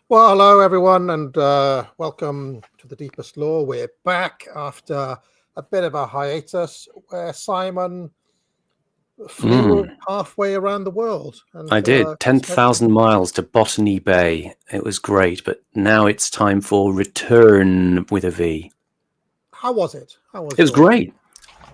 Well, hello everyone, and welcome to the Deepest Lore. We're back after a bit of a hiatus where Simon flew halfway around the world. And, I did 10,000 miles to Botany Bay. It was great, but now it's time for return with a V. How was it? It was great.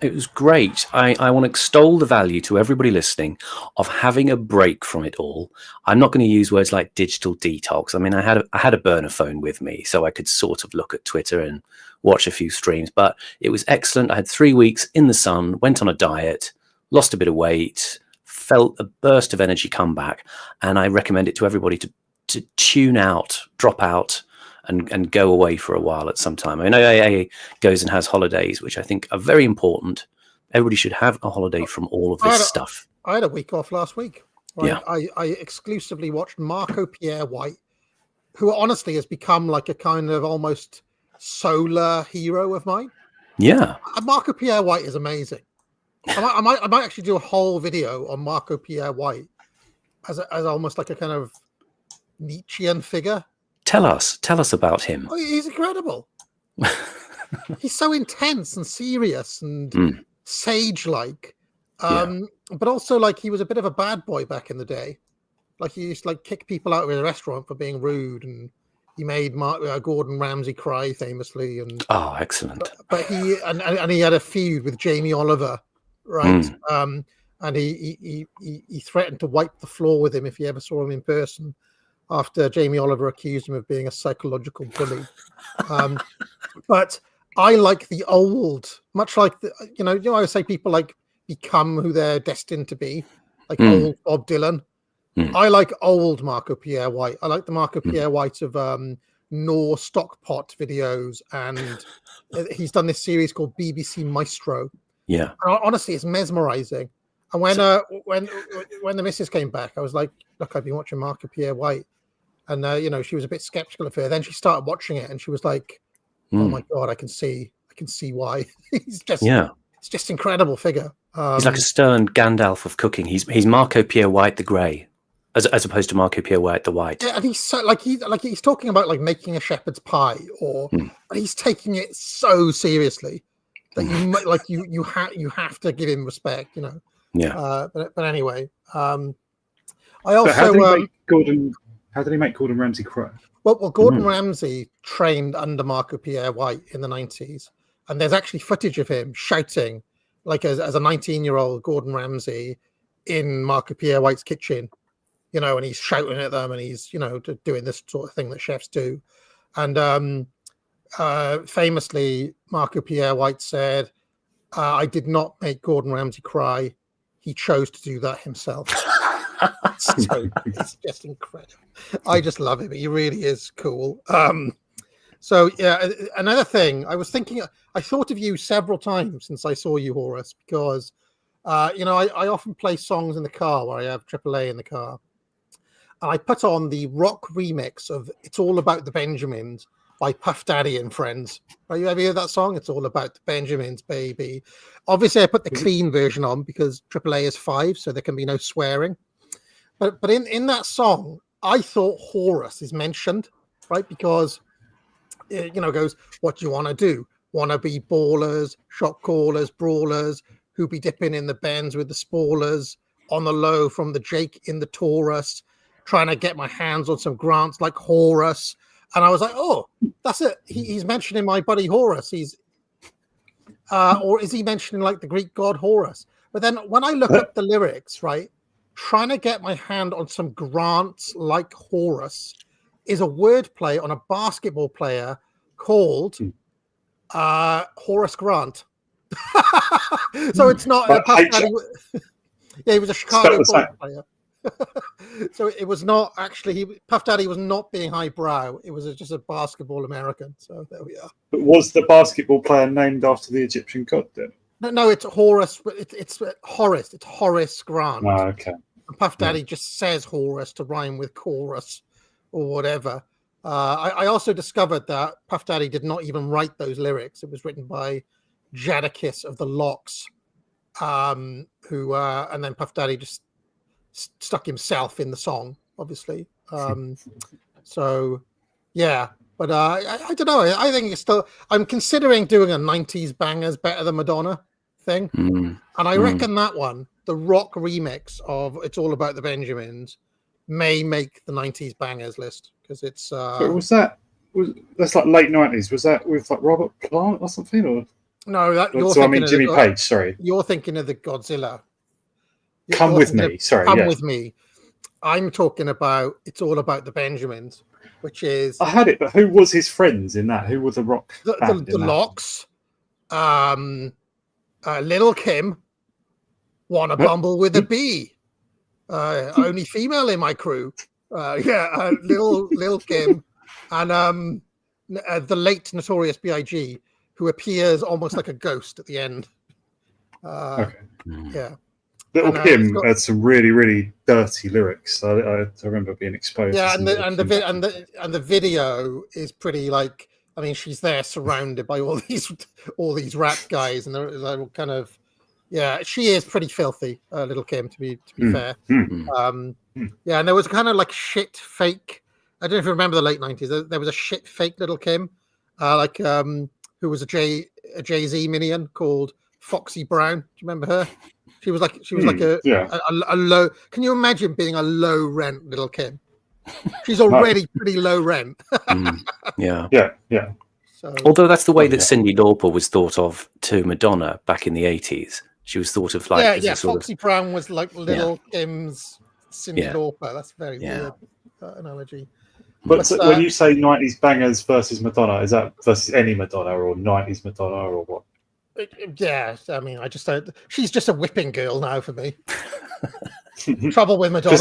It was great. I want to extol the value to everybody listening of having a break from it all. I'm not going to use words like digital detox. I mean, I had a burner phone with me, so I could sort of look at Twitter and watch a few streams, but it was excellent. I had 3 weeks in the sun, went on a diet, lost a bit of weight, felt a burst of energy come back, and I recommend it to everybody to tune out, drop out, and go away for a while at some time. I mean, AA goes and has holidays, which I think are very important. Everybody should have a holiday from all of this stuff. I had a week off last week. Right? Yeah. I exclusively watched Marco Pierre White, who honestly has become like a kind of almost solar hero of mine. Yeah. Marco Pierre White is amazing. I might actually do a whole video on Marco Pierre White as almost like a kind of Nietzschean figure. Tell us about him. Oh, he's incredible. He's so intense and serious and sage-like. But also, like, he was a bit of a bad boy back in the day. Like, he used to like kick people out of his restaurant for being rude, and he made Gordon Ramsay cry famously. And excellent. But he and he had a feud with Jamie Oliver, right? And he threatened to wipe the floor with him if he ever saw him in person, after Jamie Oliver accused him of being a psychological bully. But I like the old, much like I always say people like become who they're destined to be, like old Bob Dylan. I like old Marco Pierre White. I like the Marco Pierre White of Knorr Stockpot videos, and he's done this series called BBC Maestro. Yeah, and honestly, it's mesmerizing. And when the missus came back, I was like, look, I've been watching Marco Pierre White. And she was a bit skeptical of her. Then she started watching it, and she was like, "Oh my god, I can see why." It's just incredible figure. He's like a stern Gandalf of cooking. He's Marco Pierre White the Grey, as opposed to Marco Pierre White the White. Yeah, and he's so he's talking about like making a shepherd's pie, but he's taking it so seriously that you have to give him respect, Yeah. But anyway, I also How did he make Gordon Ramsay cry? Well, Gordon Ramsay trained under Marco Pierre White in the 90s, and there's actually footage of him shouting, like as a 19-year-old Gordon Ramsay in Marco Pierre White's kitchen, and he's shouting at them, and he's, doing this sort of thing that chefs do. And famously, Marco Pierre White said, "I did not make Gordon Ramsay cry. He chose to do that himself." So it's just incredible. I just love him. He really is cool. So yeah, another thing I was thinking, I thought of you several times since I saw you, Horus, because I often play songs in the car where I have AAA in the car, and I put on the rock remix of "It's All About the Benjamins" by Puff Daddy and Friends. Right, you ever hear that song? It's all about the Benjamins, baby. Obviously, I put the clean version on because AAA is 5, so there can be no swearing. But in that song, I thought Horus is mentioned, right? Because goes, "What do you want to do? Want to be ballers, shot callers, brawlers, who be dipping in the Benz with the spoilers, on the low from the Jake in the Taurus, trying to get my hands on some grants like Horus." And I was like, "Oh, that's it. He's mentioning my buddy Horus. He's, or is he mentioning like the Greek god Horus?" But then when I look up the lyrics, right, trying to get my hand on some grants like Horus is a wordplay on a basketball player called Horace Grant. So it's not Puff Daddy. Yeah, he was a Chicago Bulls player. So it was not actually Puff Daddy was not being highbrow. It was just a basketball American. So there we are. But was the basketball player named after the Egyptian god then? No, it's Horace. It's Horace. It's Horace Grant. Oh, okay. And Puff Daddy just says Horace to rhyme with chorus or whatever. I also discovered that Puff Daddy did not even write those lyrics. It was written by Jadakiss of the Locks, who and then Puff Daddy just stuck himself in the song, obviously. So, yeah. But I don't know. I think it's still. I'm considering doing a '90s bangers better than Madonna thing, and I reckon that one, the rock remix of "It's All About the Benjamins," may make the '90s bangers list because it's. But that's like late '90s? Was that with like Robert Plant or something? Or no, I mean Jimmy Page. Sorry, you're thinking of the Godzilla. Come with me. Sorry, Come with me. I'm talking about "It's All About the Benjamins," which is. I had it, but who was his friends in that? Who were the rock? The Locks, Little Kim, Wanna Bumble with a Bee, only female in my crew. Little Kim, and the late Notorious B.I.G., who appears almost like a ghost at the end. Okay. Yeah. Little Kim had some really, really dirty lyrics. I remember being exposed. Yeah, and the video is pretty like. I mean, she's there surrounded by all these rap guys, and they're kind of. Yeah, she is pretty filthy, Little Kim. To be fair, yeah, and there was kind of like shit fake. I don't know if you remember the late '90s. There was a shit fake Little Kim, who was a Jay-Z minion called Foxy Brown. Do you remember her? She was like a low. Can you imagine being a low rent Little Kim? She's already pretty low rent. Yeah. So, although that's the way that Cyndi Lauper was thought of to Madonna back in the 80s. She was thought of like Foxy Brown was like Little Kim's Cyndi Lauper. That's very weird analogy. But when you say 90s bangers versus Madonna, is that versus any Madonna or 90s Madonna or what? Yeah, I mean, I just don't. She's just a whipping girl now for me. Trouble with Madonna.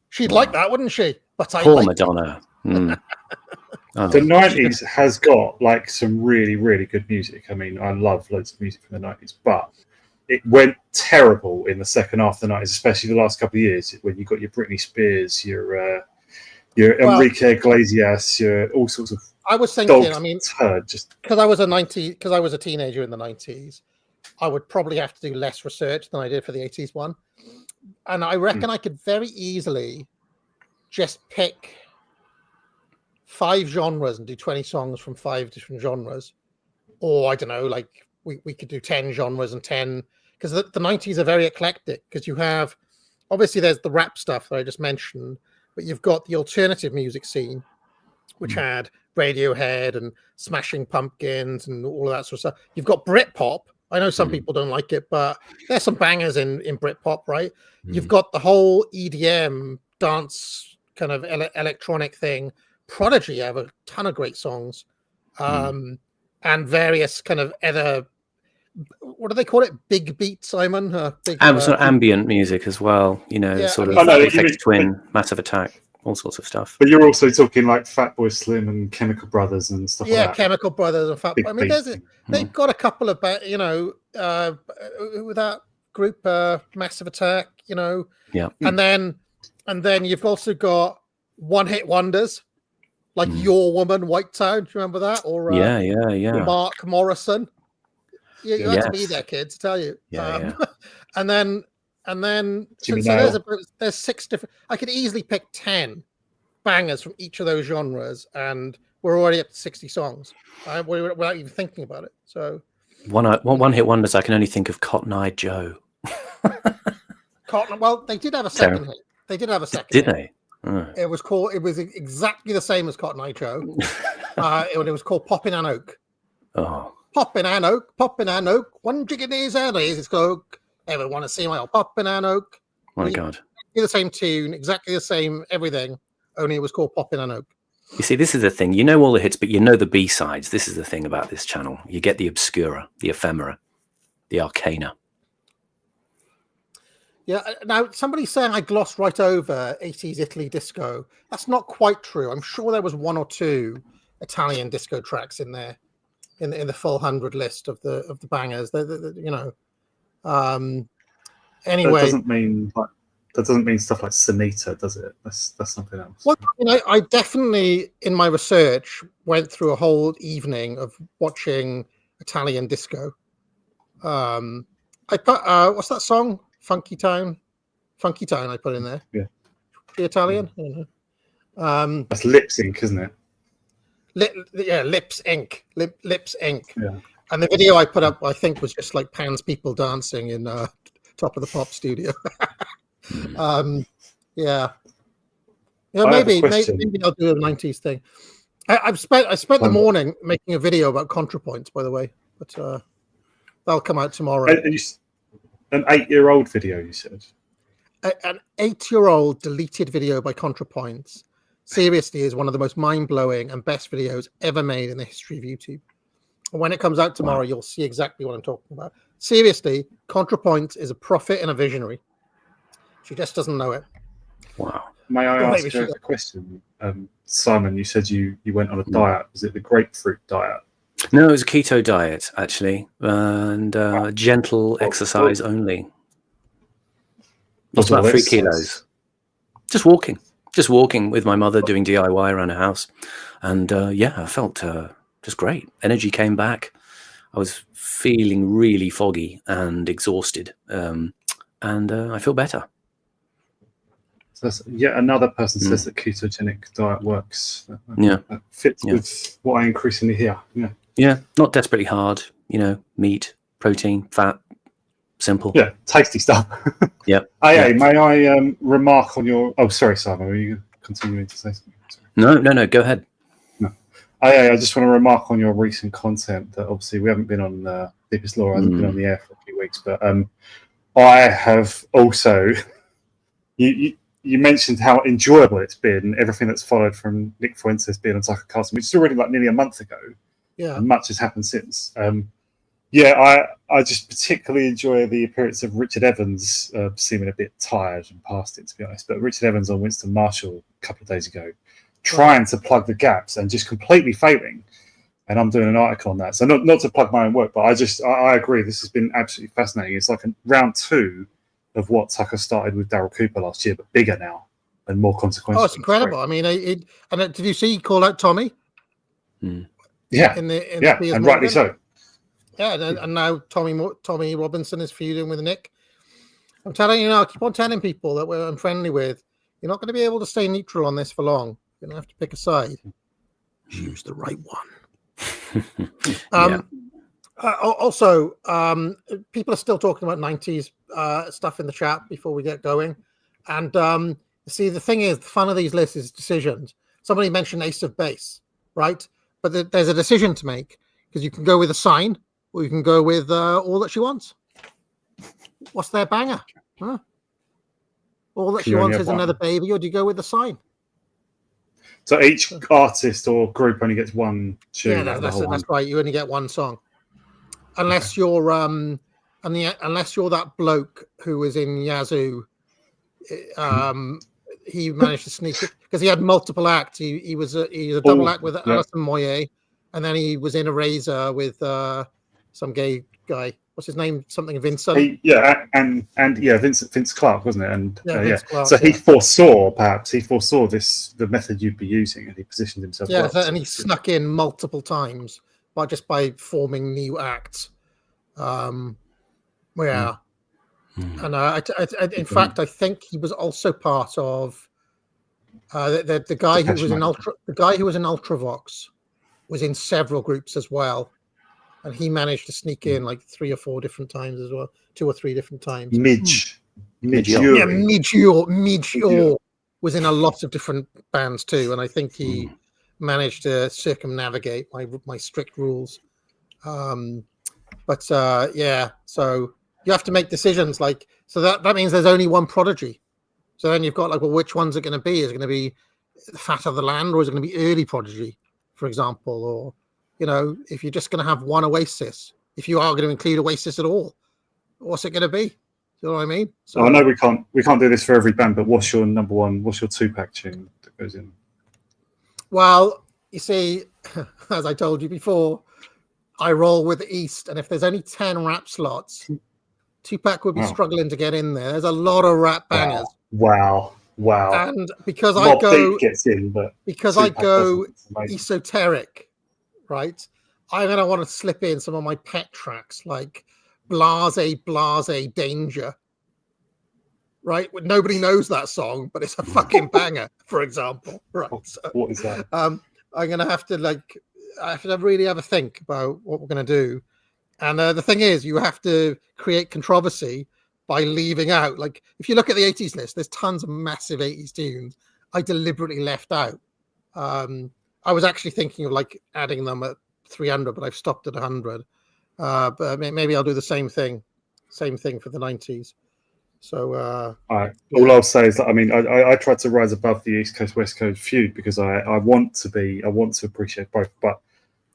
She'd like that, wouldn't she? But poor Madonna. The 90s has got like some really, really good music. I mean, I love loads of music from the 90s, but it went terrible in the second half of the 90s, especially the last couple of years when you got your Britney Spears, your Enrique Iglesias, your all sorts of. I was thinking, I mean, just because I was a teenager in the 90s, I would probably have to do less research than I did for the 80s one. And I reckon I could very easily just pick 5 genres and do 20 songs from 5 different genres. Or I don't know, like we could do 10 genres and 10, because the 90s are very eclectic, because you have, obviously there's the rap stuff that I just mentioned, but you've got the alternative music scene, which had Radiohead and Smashing Pumpkins and all of that sort of stuff. You've got Britpop. I know some people don't like it, but there's some bangers in Britpop, right? You've got the whole EDM dance kind of electronic thing. Prodigy have a ton of great songs, and various kind of other. What do they call it? Big beat, Simon. Sort of ambient music as well. Aphex Twin, Massive Attack. All sorts of stuff. But you're also talking like Fatboy Slim and Chemical Brothers and stuff like that. Yeah, Chemical Brothers and Fatboy. I mean, they've got a couple of, with that group, Massive Attack, Yeah. And then you've also got one-hit wonders, like Your Woman, White Town. Do you remember that? Or Mark Morrison. You have to be there, kids, tell you. And then there's 6 different. I could easily pick 10 bangers from each of those genres, and we're already up to 60 songs without even thinking about it. So one hit wonders. I can only think of Cotton Eye Joe. Well, they did have a second hit. They did have a second. Did they? It was exactly the same as Cotton Eye Joe. It was called Poppin' an Oak. Oh, Poppin' an Oak. One jig in his head is his cloak. Ever want to see my old Poppin' an Oak? My God. The same tune, exactly the same everything. only it was called Poppin' and Oak. You see, this is the thing. You know all the hits, but you know the B-sides. This is the thing about this channel. You get the obscura, the ephemera, the arcana. Yeah. Now, somebody's saying I glossed right over 80s Italy disco. That's not quite true. I'm sure there was one or two Italian disco tracks in there, in the full 100 list of the bangers. You know. Anyway, that doesn't mean stuff like Sonita, does it? That's something else. Well, I mean, I definitely, in my research, went through a whole evening of watching Italian disco. I put what's that song? Funky Town. I put in there. Yeah. The Italian. I don't know. That's Lip Sync, isn't it? Lips Inc. Lips Inc. Yeah. And the video I put up, I think, was just like Pan's people dancing in Top of the Pop studio. Yeah. Maybe I'll do a 90s thing. I spent the morning making a video about ContraPoints, by the way, but that'll come out tomorrow. An 8-year-old video, you said? An 8-year-old deleted video by ContraPoints seriously is one of the most mind-blowing and best videos ever made in the history of YouTube. And when it comes out tomorrow, you'll see exactly what I'm talking about. Seriously, ContraPoints is a prophet and a visionary. She just doesn't know it. Wow. May I ask a question? Simon, you said you went on a diet. Was it the grapefruit diet? No, it was a keto diet, actually, and gentle exercise only. Lost about 3 kilos. Just walking with my mother, doing DIY around the house. And I felt just great. Energy came back. I was feeling really foggy and exhausted. And I feel better. So that's yet another person says that ketogenic diet works. That fits with what I increasingly hear. Yeah, not desperately hard. Meat, protein, fat, simple. Yeah, tasty stuff. Yeah. May I remark on your... Oh, sorry, Simon. Are you continuing to say something? Sorry. No, go ahead. No. I just want to remark on your recent content that obviously we haven't been on... Deepest Law hasn't been on the air for a few weeks, but I have also... You mentioned how enjoyable it's been, everything that's followed from Nick Fuentes being on Tucker Carlson, which is already like nearly a month ago. Yeah. And much has happened since. I just particularly enjoy the appearance of Richard Evans, seeming a bit tired and past it, to be honest. But Richard Evans on Winston Marshall a couple of days ago, trying to plug the gaps and just completely failing. And I'm doing an article on that. So not to plug my own work, but I agree. This has been absolutely fascinating. It's like round 2 of what Tucker started with Daryl Cooper last year, but bigger now and more consequential. Oh, it's incredible. I mean, did you see he called out Tommy? Yeah. And rightly so. Yeah, and now Tommy Robinson is feuding with Nick. I'm telling you now, I keep on telling people that I'm friendly with, you're not going to be able to stay neutral on this for long. You're going to have to pick a side. Choose the right one. Also, people are still talking about 90s stuff in the chat before we get going. And see, the thing is, the fun of these lists is decisions. Somebody mentioned Ace of Base, right? But there's a decision to make, because you can go with a sign or you can go with All That She Wants. What's their banger? Huh? All That She Wants is Another Baby, or do you go with the sign? So each artist or group only gets one tune. Yeah, that's right. You only get one song. Unless you're unless you're that bloke who was in Yazoo, he managed to sneak it because he had multiple acts. He was a double act with Alison Moyet, and then he was in a Razor with some gay guy. What's his name? Something Vincent. Vince Clark, wasn't it? And Vince Clark, so he foresaw the method you'd be using, and he positioned himself. Yeah, and he snuck in multiple times by forming new acts. And in fact, I think he was also part of the guy who was in Ultravox was in several groups as well, and he managed to sneak in like 3 or 4 different times as well, 2 or 3 different times. Midge was in a lot of different bands too, and I think he managed to circumnavigate my strict rules. So you have to make decisions so that means there's only one prodigy. So then you've got which one's it going to be? Is it going to be Fat of the Land, or is it going to be early Prodigy, for example? Or, you know, if you're just going to have one Oasis, if you are going to include Oasis at all, what's it going to be? Do you know what I mean? So I know we can't do this for every band, but what's your number one? What's your 2-pack tune that goes in? Well, you see, as I told you before, I roll with the East, and if there's only 10 rap slots, 2-pack would be struggling to get in there. There's a lot of rap bangers. Wow. And because Mobb Deep gets in, but because I go esoteric, right? I'm gonna want to slip in some of my pet tracks like Blase Danger. Right? Nobody knows that song, but it's a fucking banger, for example. Right. So, what is that? I'm gonna have to really have a think about what we're gonna do. And the thing is, you have to create controversy by leaving out, like, if you look at the 80s list, there's tons of massive 80s tunes I deliberately left out. I was actually thinking of like adding them at 300, but I've stopped at 100. But maybe I'll do the same thing for the 90s. So all I'll say is that I tried to rise above the East Coast West Coast feud because I want to appreciate both, but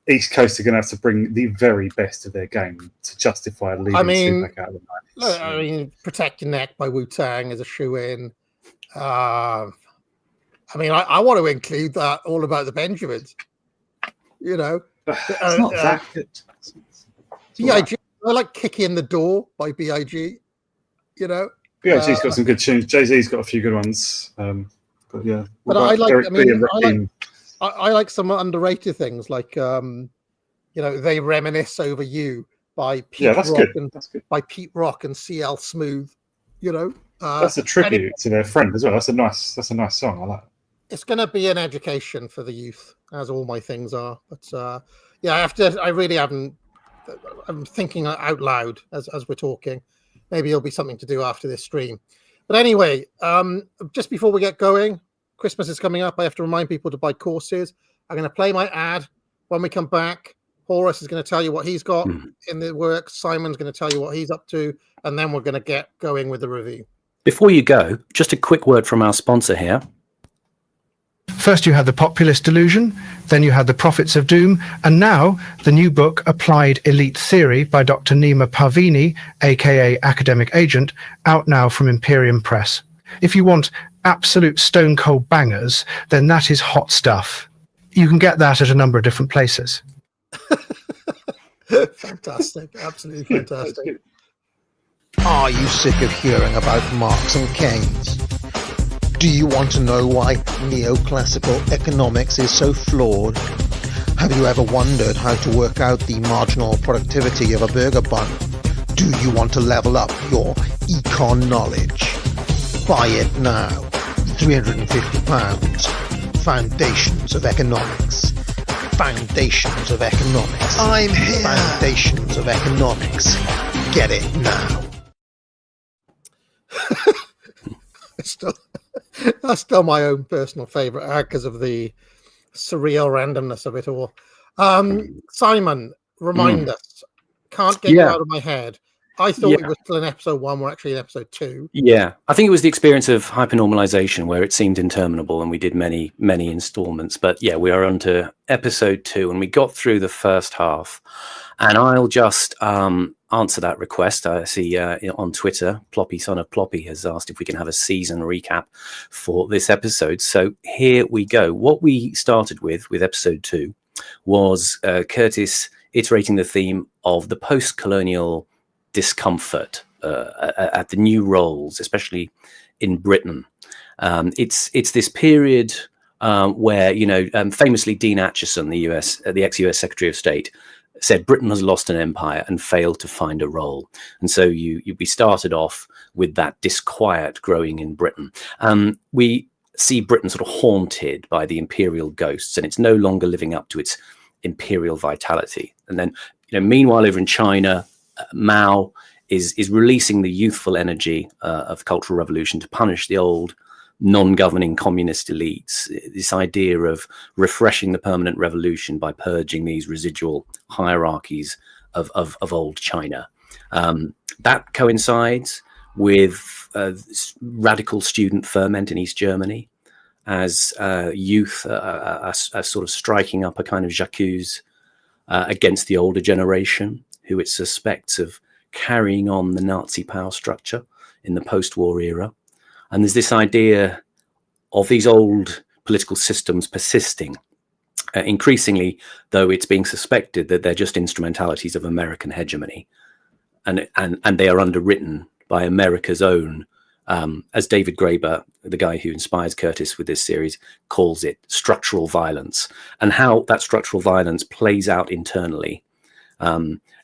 East Coast are going to have to bring the very best of their game to justify leaving Tupac out of the 90s. I mean, Protect Your Neck by Wu-Tang is a shoe-in. I want to include that All About the Benjamins. You know, it's not that good. B.I.G. I like Kick in the Door by B.I.G. You know, B.I.G.'s got some good tunes. Jay-Z's got a few good ones. But yeah, but I like some underrated things like They Reminisce Over You by Pete Rock by Pete Rock and CL Smooth. You know, that's a tribute to their friend as well. That's a nice song. I like it. It's going to be an education for the youth, as all my things are. But I'm thinking out loud as we're talking. Maybe it'll be something to do after this stream. But anyway, just before we get going, Christmas is coming up. I have to remind people to buy courses. I'm going to play my ad. When we come back, Horace is going to tell you what he's got in the works. Simon's going to tell you what he's up to. And then we're going to get going with the review. Before you go, just a quick word from our sponsor here. First you had The Populist Delusion, then you had The Prophets of Doom, and now the new book Applied Elite Theory by Dr. Nima Parvini, aka Academic Agent, out now from Imperium Press. If you want absolute stone cold bangers, then that is hot stuff. You can get that at a number of different places. Fantastic, absolutely fantastic. Are you sick of hearing about Marx and Keynes? Do you want to know why neoclassical economics is so flawed? Have you ever wondered how to work out the marginal productivity of a burger bun? Do you want to level up your econ knowledge? Buy it now. £350. Foundations of Economics. Foundations of Economics. I'm here. Foundations of Economics. Get it now. That's still my own personal favorite because of the surreal randomness of it all. Simon, remind us. Can't get you out of my head. I thought we were still in episode 1. We're actually in episode 2. Yeah, I think it was the experience of hypernormalization where it seemed interminable and we did many installments. But yeah, we are on to episode 2 and we got through the first half. And I'll just answer that request. I see on Twitter, Ploppy Son of Ploppy has asked if we can have a season recap for this episode. So here we go. What we started with episode 2 was Curtis iterating the theme of the post-colonial discomfort at the new roles, especially in Britain. It's this period where, famously Dean Acheson, the ex-US Secretary of State, said Britain has lost an empire and failed to find a role. And so you'd be started off with that disquiet growing in Britain. We see Britain sort of haunted by the imperial ghosts, and it's no longer living up to its imperial vitality. And then, meanwhile, over in China, Mao is releasing the youthful energy of the Cultural Revolution to punish the old non-governing communist elites. This idea of refreshing the permanent revolution by purging these residual hierarchies of old China. That coincides with radical student ferment in East Germany. as youth are sort of striking up a kind of j'accuse against the older generation, who it suspects of carrying on the Nazi power structure in the post-war era. And there's this idea of these old political systems persisting. Increasingly, though, it's being suspected that they're just instrumentalities of American hegemony, and they are underwritten by America's own, as David Graeber, the guy who inspires Curtis with this series, calls it, structural violence, and how that structural violence plays out internally.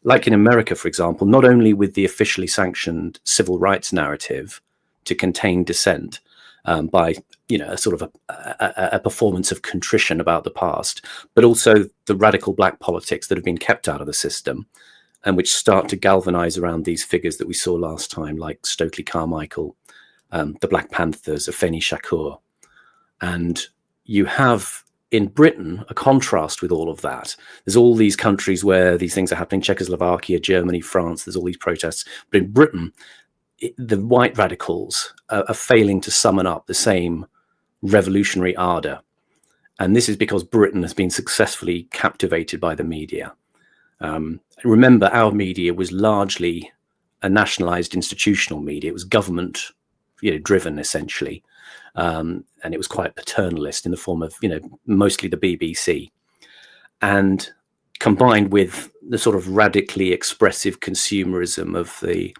Like in America, for example, not only with the officially sanctioned civil rights narrative to contain dissent by, a sort of a performance of contrition about the past, but also the radical black politics that have been kept out of the system and which start to galvanize around these figures that we saw last time, like Stokely Carmichael, the Black Panthers, Afeni Shakur. And you have in Britain a contrast with all of that. There's all these countries where these things are happening, Czechoslovakia, Germany, France, there's all these protests. But in Britain, the white radicals are failing to summon up the same revolutionary ardor. And this is because Britain has been successfully captivated by the media. Remember, our media was largely a nationalized institutional media. It was government, driven essentially. And it was quite paternalist in the form of, mostly the BBC. And combined with the sort of radically expressive consumerism of the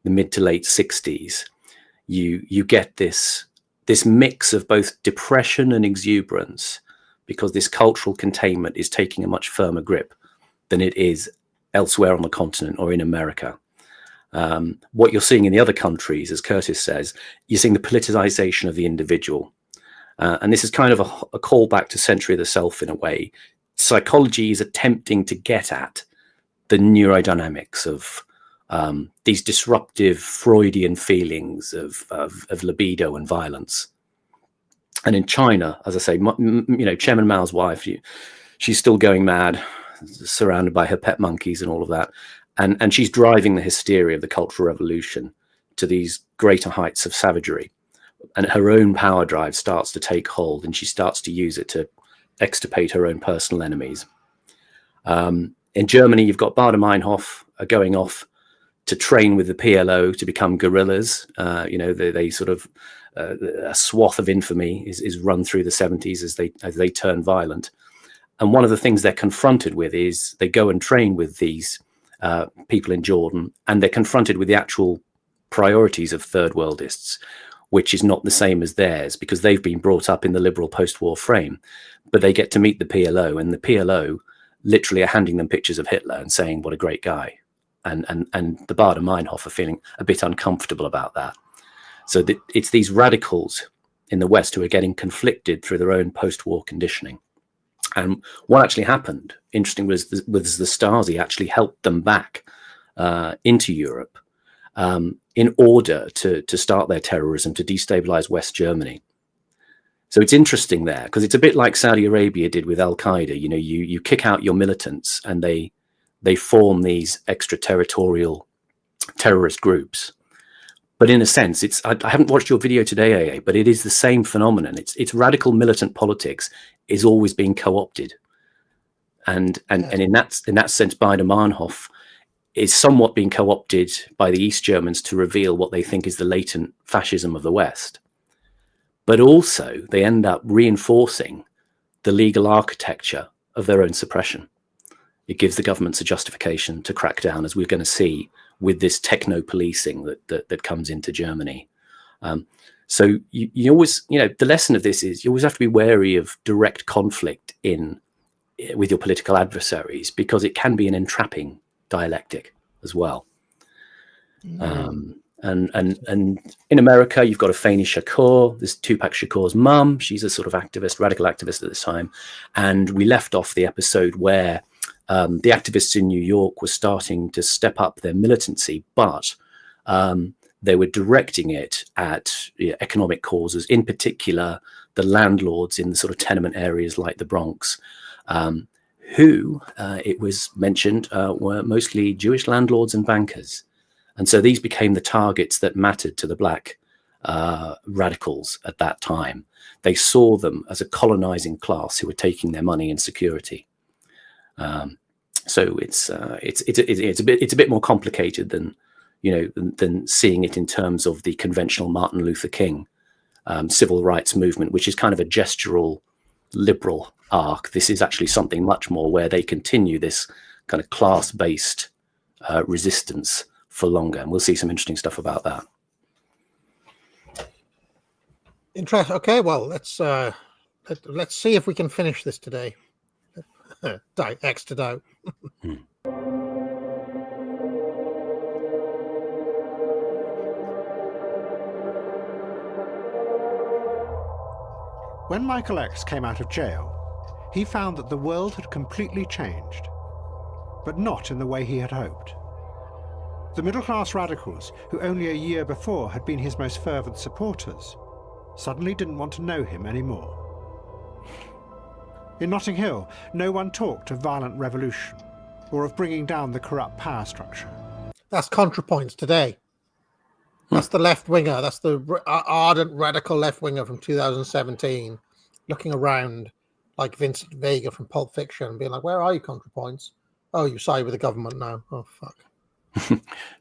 mid to late 60s, you get this mix of both depression and exuberance, because this cultural containment is taking a much firmer grip than it is elsewhere on the continent or in America. What you're seeing in the other countries, as Curtis says, you're seeing the politicization of the individual. And this is kind of a callback to Century of the Self in a way. Psychology is attempting to get at the neurodynamics of these disruptive Freudian feelings of libido and violence. And in China, as I say, Chairman Mao's wife, she's still going mad, surrounded by her pet monkeys and all of that. And she's driving the hysteria of the Cultural Revolution to these greater heights of savagery. And her own power drive starts to take hold, and she starts to use it to extirpate her own personal enemies. In Germany, you've got Baader-Meinhof going off to train with the PLO to become guerrillas. They sort of a swath of infamy is run through the 70s as they turn violent. And one of the things they're confronted with is they go and train with these people in Jordan, and they're confronted with the actual priorities of third worldists, which is not the same as theirs, because they've been brought up in the liberal post-war frame. But they get to meet the PLO, and the PLO literally are handing them pictures of Hitler and saying, what a great guy. And the Baader-Meinhof are feeling a bit uncomfortable about that. So it's these radicals in the West who are getting conflicted through their own post-war conditioning. And what actually happened, interesting, was the Stasi actually helped them back into Europe in order to start their terrorism, to destabilize West Germany. So it's interesting there, because it's a bit like Saudi Arabia did with Al-Qaeda. You kick out your militants and they form these extraterritorial terrorist groups. But in a sense, I haven't watched your video today, AA, but it is the same phenomenon. It's radical militant politics is always being co-opted. And in that sense, Baader-Meinhof is somewhat being co-opted by the East Germans to reveal what they think is the latent fascism of the West. But also they end up reinforcing the legal architecture of their own suppression. It gives the governments a justification to crack down, as we're going to see with this techno-policing that comes into Germany. So you always, the lesson of this is you always have to be wary of direct conflict with your political adversaries, because it can be an entrapping dialectic as well. And in America, you've got Afeni Shakur. There's Tupac Shakur's mum. She's a sort of activist, radical activist at this time. And we left off the episode where the activists in New York were starting to step up their militancy, but they were directing it at economic causes, in particular the landlords in the sort of tenement areas like the Bronx, who, it was mentioned, were mostly Jewish landlords and bankers. And so these became the targets that mattered to the black radicals at that time. They saw them as a colonizing class who were taking their money and security. So it's a bit more complicated than than seeing it in terms of the conventional Martin Luther King civil rights movement, which is kind of a gestural liberal arc. This is actually something much more where they continue this kind of class-based resistance for longer, and we'll see some interesting stuff about that. Interesting. Okay, well, let's see if we can finish this today. X to doubt. When Michael X came out of jail, he found that the world had completely changed, but not in the way he had hoped. The middle-class radicals, who only a year before had been his most fervent supporters, suddenly didn't want to know him anymore. In Notting Hill, no one talked of violent revolution or of bringing down the corrupt power structure. That's ContraPoints today. That's the left-winger. That's the ardent radical left-winger from 2017 looking around like Vincent Vega from Pulp Fiction being like, where are you, ContraPoints? Oh, you side with the government now. Oh, fuck.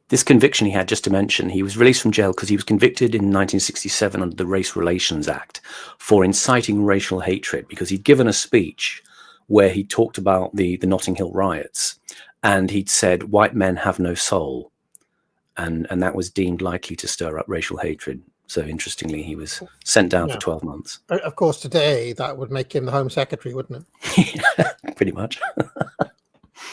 This conviction he had, just to mention, he was released from jail because he was convicted in 1967 under the Race Relations Act for inciting racial hatred, because he'd given a speech where he talked about the Notting Hill riots, and he'd said, white men have no soul. And that was deemed likely to stir up racial hatred. So interestingly, he was sent down for 12 months. Of course, today that would make him the Home Secretary, wouldn't it? Pretty much.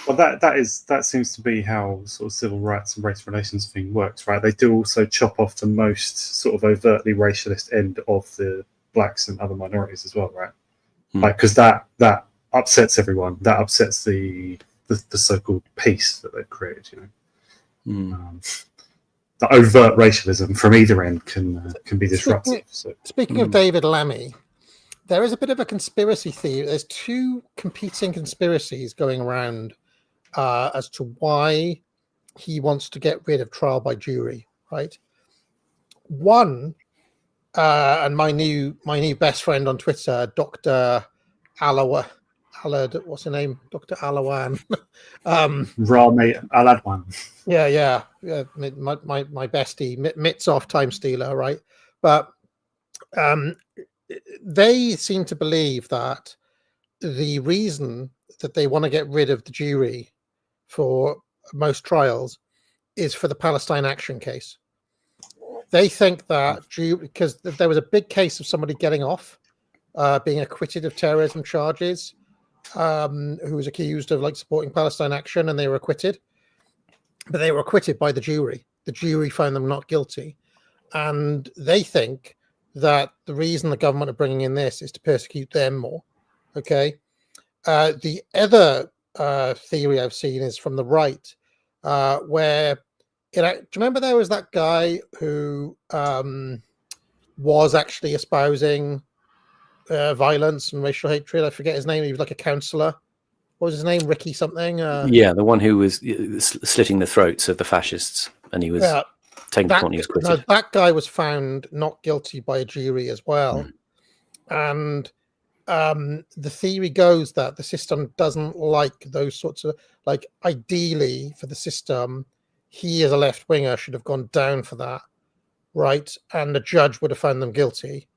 Well, that seems to be how sort of civil rights and race relations thing works, right? They do also chop off the most sort of overtly racialist end of the blacks and other minorities as well, right? Like, because that upsets everyone. That upsets the so-called peace that they've created, The overt racialism from either end can be disruptive. Speaking of David Lammy, there is a bit of a conspiracy theory. There's two competing conspiracies going around as to why he wants to get rid of trial by jury, right? One, and my new best friend on Twitter, Dr. Alawa, what's her name? Dr. Alawan. Rami Aladwan. Yeah. My bestie, Mitsoff time stealer, right? But they seem to believe that the reason that they want to get rid of the jury for most trials is for the Palestine Action case. They think that because there was a big case of somebody getting off, being acquitted of terrorism charges, who was accused of like supporting Palestine Action, and they were acquitted. But they were acquitted by the jury. The jury found them not guilty. And they think that the reason the government are bringing in this is to persecute them more. Okay. The other theory I've seen is from the right, where do you remember there was that guy who was actually espousing violence and racial hatred? I forget his name. He was like a counselor. What was his name? Ricky something? The one who was slitting the throats of the fascists, and he was taking the point he was acquitted. No, that guy was found not guilty by a jury as well. And the theory goes that the system doesn't like those sorts of, like, ideally for the system, he as a left winger should have gone down for that, right? And the judge would have found them guilty,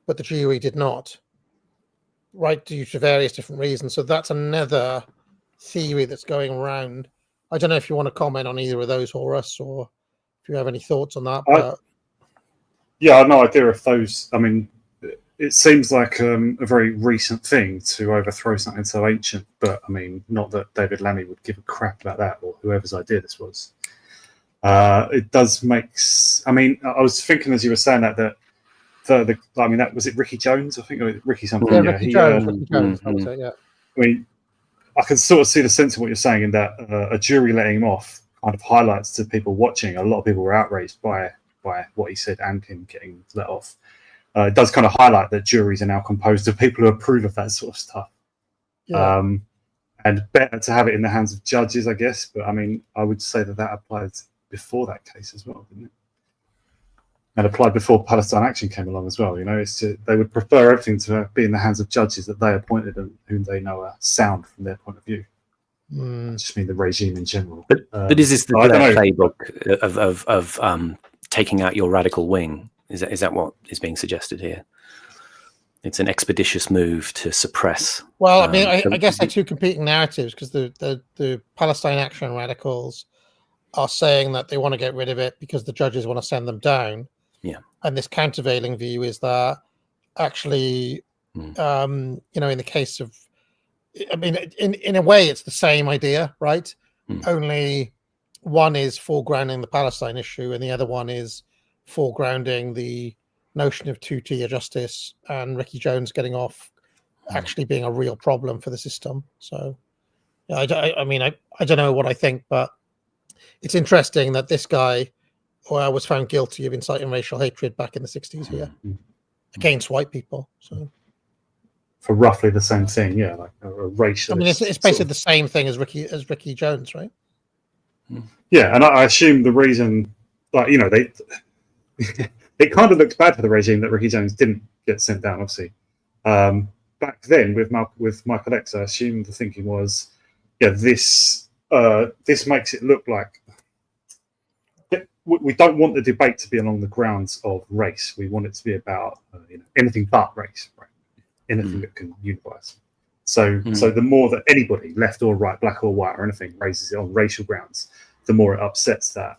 but the jury did not, right, due to various different reasons. So that's another theory that's going around. I don't know if you want to comment on either of those, Horus, or if you have any thoughts on that. But... I have no idea if those, I mean, it seems like a very recent thing to overthrow something so ancient, but I mean, not that David Lammy would give a crap about that, or whoever's idea this was. It does make, I mean, I was thinking as you were saying that I mean, that was it Ricky Jones? I think it was Ricky something. Yeah, Ricky Jones. I mean, I can sort of see the sense of what you're saying in that a jury letting him off kind of highlights to people watching. A lot of people were outraged by what he said and him getting let off. It does kind of highlight that juries are now composed of people who approve of that sort of stuff. Yeah. And better to have it in the hands of judges, I guess. But I mean, I would say that applies before that case as well, didn't it? and applied before Palestine Action came along as well. You know, they would prefer everything to be in the hands of judges that they appointed and whom they know are sound from their point of view. I just mean the regime in general. But is this the playbook of taking out your radical wing? Is that what is being suggested here? It's an expeditious move to suppress. Well, I mean, I guess they're two competing narratives, because the Palestine Action radicals are saying that they want to get rid of it because the judges want to send them down. Yeah. And this countervailing view is that actually, in the case of, I mean, in a way, it's the same idea, right? Only one is foregrounding the Palestine issue, and the other one is foregrounding the notion of two-tier justice and Ricky Jones getting off actually being a real problem for the system. So, yeah, I don't know what I think, but it's interesting that this guy was found guilty of inciting racial hatred back in the 60s here against white people. So, for roughly the same thing, yeah, like a racial. I mean, it's basically the same thing as Ricky Jones, right? Yeah, and I assume the reason, like, you know, they it kind of looks bad for the regime that Ricky Jones didn't get sent down. Obviously, back then with Michael X, I assume the thinking was, yeah, this makes it look like we don't want the debate to be along the grounds of race. We want it to be about anything but race, right? Anything that can unify. So the more that anybody, left or right, black or white, or anything, raises it on racial grounds, the more it upsets that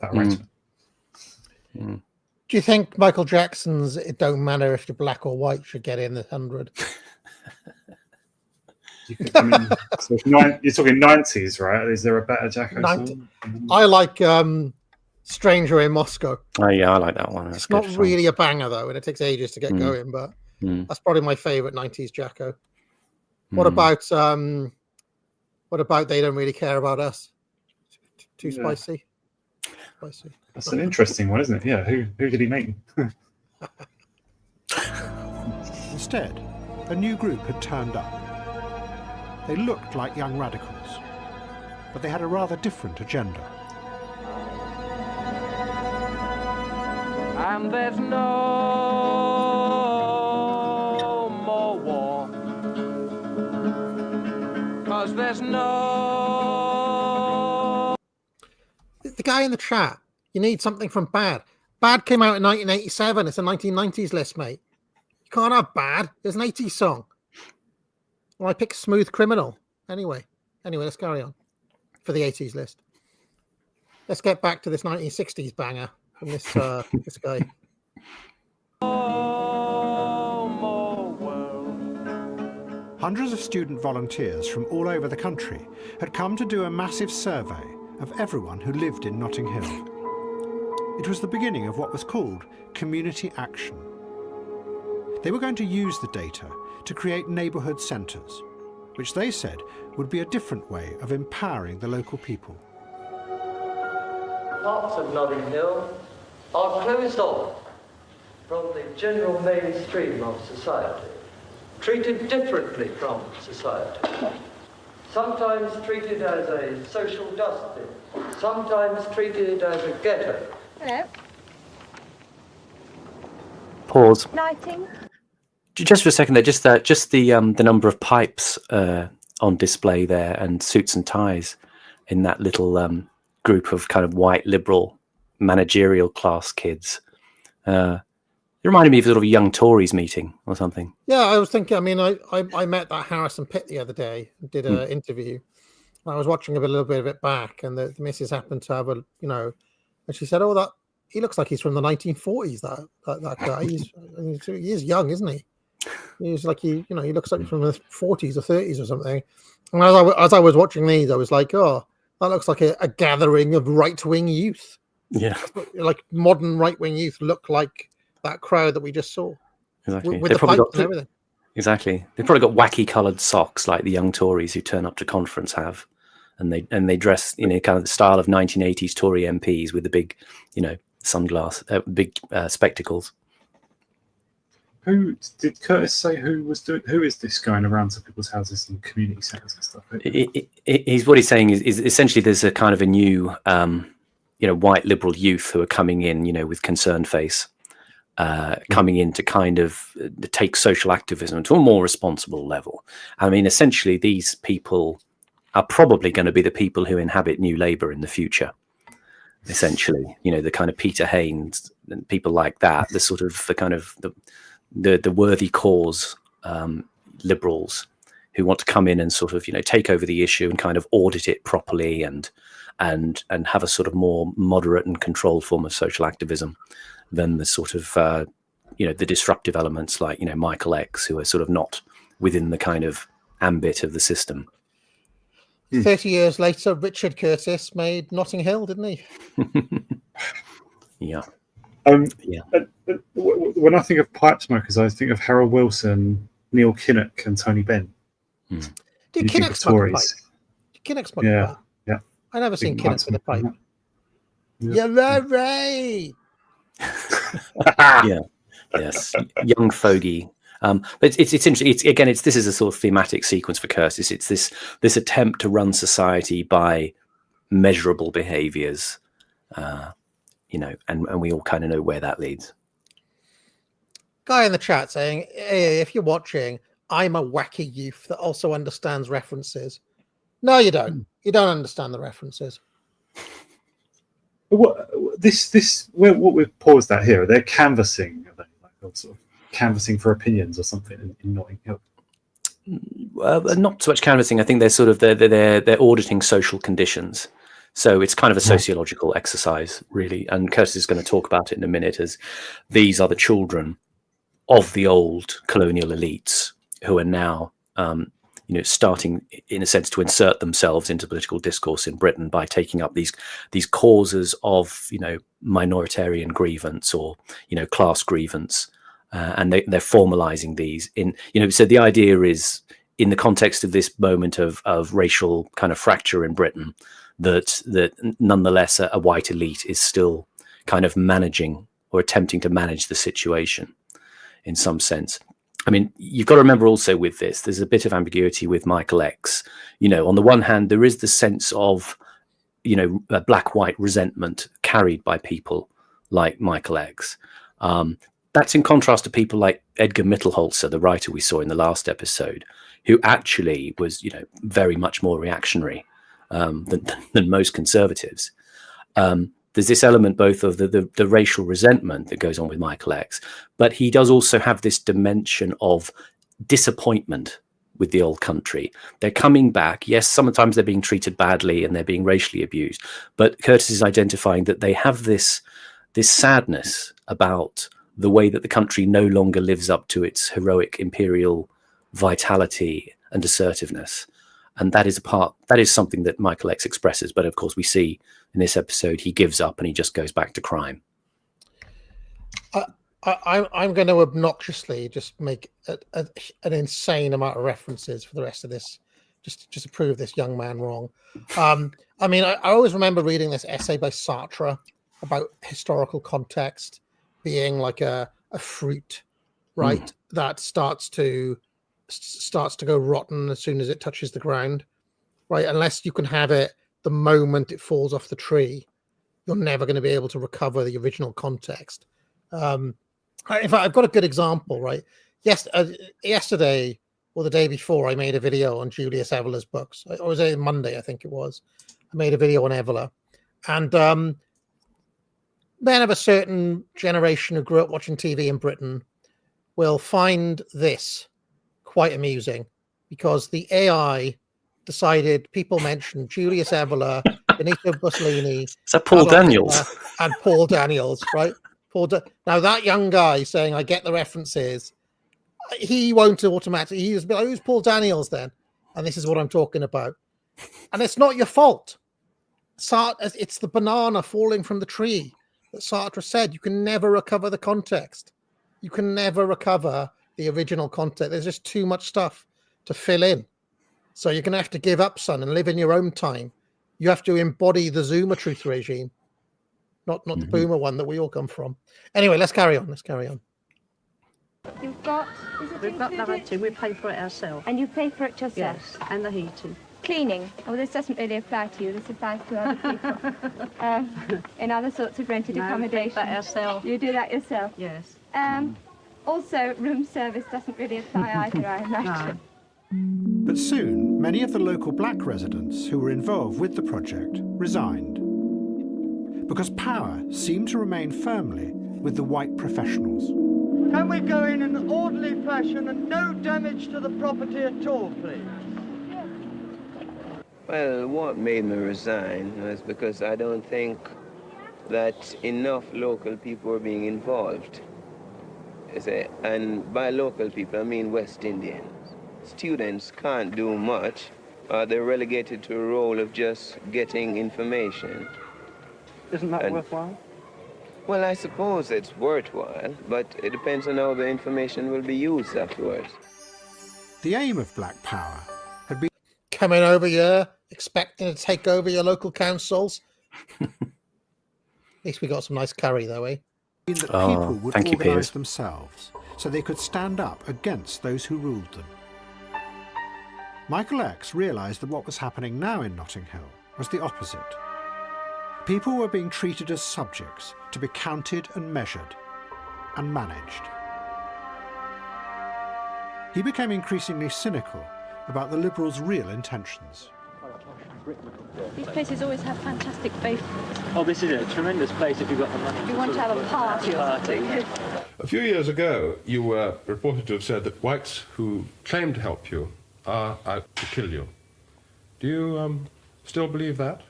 arrangement. Do you think Michael Jackson's "It Don't Matter If You're Black or White" should get in the 100? I mean, so you're talking 90s, right? Is there a better Jacko song? I like "Stranger in Moscow." Oh yeah, I like that one. It's not really a banger though, and it takes ages to get going. But that's probably my favorite 90s Jacko. What about "They Don't Really Care About Us"? Too spicy. That's an interesting one, isn't it? Yeah. Who did he mean? Instead, a new group had turned up. They looked like young radicals, but they had a rather different agenda. And there's no more war, 'cause there's no... The guy in the chat, you need something from Bad. Bad came out in 1987. It's a 1990s list, mate. You can't have Bad. There's an 80s song. Well, I picked Smooth Criminal. Anyway, let's carry on for the 80s list. Let's get back to this 1960s banger from this this guy. Hundreds of student volunteers from all over the country had come to do a massive survey of everyone who lived in Notting Hill. It was the beginning of what was called community action. They were going to use the data to create neighbourhood centres, which they said would be a different way of empowering the local people. Parts of Notting Hill are closed off from the general mainstream of society, treated differently from society, sometimes treated as a social dustbin, sometimes treated as a ghetto. Hello. Pause. Lighting. Just for a second there, just the number of pipes on display there, and suits and ties in that little group of kind of white liberal managerial class kids. It reminded me of sort of a young Tories meeting or something. Yeah, I was thinking. I mean, I met that Harrison Pitt the other day and did an interview. I was watching a little bit of it back, and the missus happened to have and she said, "Oh, that he looks like he's from the 1940s. That guy. He is young, isn't he? He's like he looks like he's from the 40s or 30s or something." And as I was watching these, I was like, "Oh, that looks like a gathering of right-wing youth." Yeah, like modern right-wing youth look like that crowd that we just saw. Exactly. With the pipes and everything. Exactly. They've probably got wacky coloured socks like the young Tories who turn up to conference have, and they dress kind of the style of 1980s Tory MPs with the big, big spectacles. Who did Curtis say? Who is this going around to people's houses and community centres and stuff? What he's saying is essentially there's a kind of a new white liberal youth who are coming in, with concerned face, coming in to kind of take social activism to a more responsible level. I mean, essentially, these people are probably going to be the people who inhabit New Labour in the future. Essentially, the kind of Peter Haines and people like that, the worthy cause liberals who want to come in and sort of take over the issue and kind of audit it properly and have a sort of more moderate and controlled form of social activism than the sort of the disruptive elements like Michael X, who are sort of not within the kind of ambit of the system. 30 years later, Richard Curtis made Notting Hill, didn't he? Yeah. When I think of pipe smokers, I think of Harold Wilson, Neil Kinnock, and Tony Benn. Did Kinnock smoke a pipe? Did Kinnock smoke a pipe? Yeah. I never seen Kinnock with a pipe. Yeah. You're right. Yeah. Yes. Young fogey. But it's interesting. This is a sort of thematic sequence for Curtis. It's this attempt to run society by measurable behaviours, and we all kind of know where that leads. Guy in the chat saying, hey, if you're watching, I'm a wacky youth that also understands references. No, you don't. You don't understand the references. What we've paused at here? They're canvassing. Are they like sort of canvassing for opinions or something in Notting Hill? Not so much canvassing. I think they're sort of they're auditing social conditions. So it's kind of a sociological exercise, really. And Curtis is going to talk about it in a minute, as these are the children of the old colonial elites who are now, starting, in a sense, to insert themselves into political discourse in Britain by taking up these causes of, minoritarian grievance or, class grievance. And they're formalizing these in, so the idea is, in the context of this moment of racial kind of fracture in Britain, that nonetheless a white elite is still kind of managing or attempting to manage the situation in some sense. I mean, you've got to remember also with this, there's a bit of ambiguity with Michael X. On the one hand, there is the sense of, a black-white resentment carried by people like Michael X. That's in contrast to people like Edgar Mittelholzer, the writer we saw in the last episode, who actually was, very much more reactionary than most conservatives. There's this element both of the racial resentment that goes on with Michael X, but he does also have this dimension of disappointment with the old country. They're coming back. Yes, sometimes they're being treated badly and they're being racially abused, but Curtis is identifying that they have this sadness about the way that the country no longer lives up to its heroic imperial vitality and assertiveness. And that is something that Michael X expresses. But of course, we see in this episode, he gives up and he just goes back to crime. I'm going to obnoxiously just make an insane amount of references for the rest of this, just to prove this young man wrong. I mean, I always remember reading this essay by Sartre about historical context being like a fruit, right? That starts to go rotten as soon as it touches the ground, right? Unless you can have it the moment it falls off the tree, you're never going to be able to recover the original context. In fact, I've got a good example, right? Yesterday or the day before, I made a video on Julius Evolar's books. It was Monday, I think it was. I made a video on Evolar, and men of a certain generation who grew up watching TV in Britain will find this quite amusing, because the AI decided people mentioned Julius Evolar, Benito Mussolini, is that Paul Daniels? And Paul Daniels, right? Now that young guy saying, I get the references, he won't automatically, he's like, who's Paul Daniels then? And this is what I'm talking about. And it's not your fault. It's the banana falling from the tree that Sartre said. You can never recover the context. You can never recover the original context. There's just too much stuff to fill in. So you're going to have to give up, son, and live in your own time. You have to embody the Zoomer truth regime, not the Boomer one that we all come from. Anyway, let's carry on. We've got the heating, we pay for it ourselves. And you pay for it yourself? Yes, and the heating. Cleaning. Oh, this doesn't really apply to you. This applies to other people. In other sorts of rented accommodation. That ourselves. You do that yourself? Yes. Also, room service doesn't really apply either, I imagine. But soon, many of the local black residents who were involved with the project resigned, because power seemed to remain firmly with the white professionals. Can we go in an orderly fashion and no damage to the property at all, please? Well, what made me resign was because I don't think that enough local people were being involved. And by local people, I mean West Indians. Students can't do much. They're relegated to a role of just getting information. Isn't that worthwhile? Well, I suppose it's worthwhile, but it depends on how the information will be used afterwards. The aim of Black Power had been Coming over here, expecting to take over your local councils. At least we got some nice curry, though, eh? that people would thank you, organise Piers. themselves so they could stand up against those who ruled them. Michael X realised that what was happening now in Notting Hill was the opposite. People were being treated as subjects to be counted and measured and managed. He became increasingly cynical about the Liberals' real intentions. These places always have fantastic faith. Oh, this is a tremendous place if you've got the money. If you want to have a party or something. A few years ago, you were reported to have said that whites who claim to help you are out to kill you. Do you still believe that?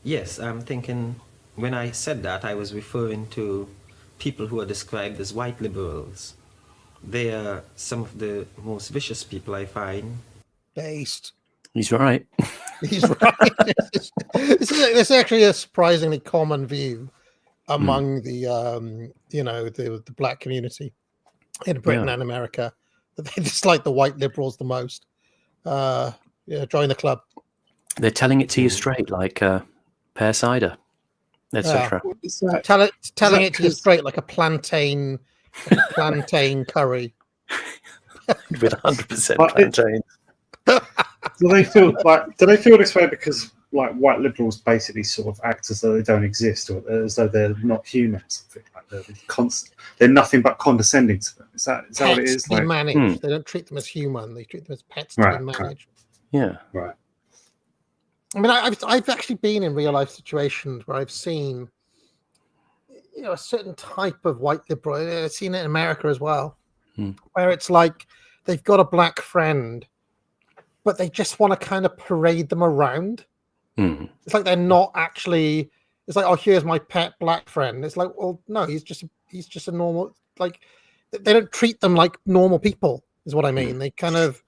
Yes, I'm thinking when I said that, I was referring to people who are described as white liberals. They are some of the most vicious people I find. Based. He's right. He's right. This is actually a surprisingly common view among the the black community in Britain and America, that they dislike the white liberals the most. Join the club. They're telling it to you straight, like pear cider, etc. Telling it to you straight, like a plantain curry with 100% plantain. Do they feel this way because like white liberals basically sort of act as though they don't exist, or as though they're not human, something like they're nothing but condescending to them? Is that what it is? To be managed. They don't treat them as human. They treat them as pets to be managed. Yeah. Right. I mean, I've actually been in real life situations where I've seen, a certain type of white liberal. I've seen it in America as well, where it's like they've got a black friend, but they just want to kind of parade them around. It's like they're not actually. It's like, oh, here's my pet black friend. It's like, well, no, he's just a normal. Like, they don't treat them like normal people. Is what I mean. They kind of,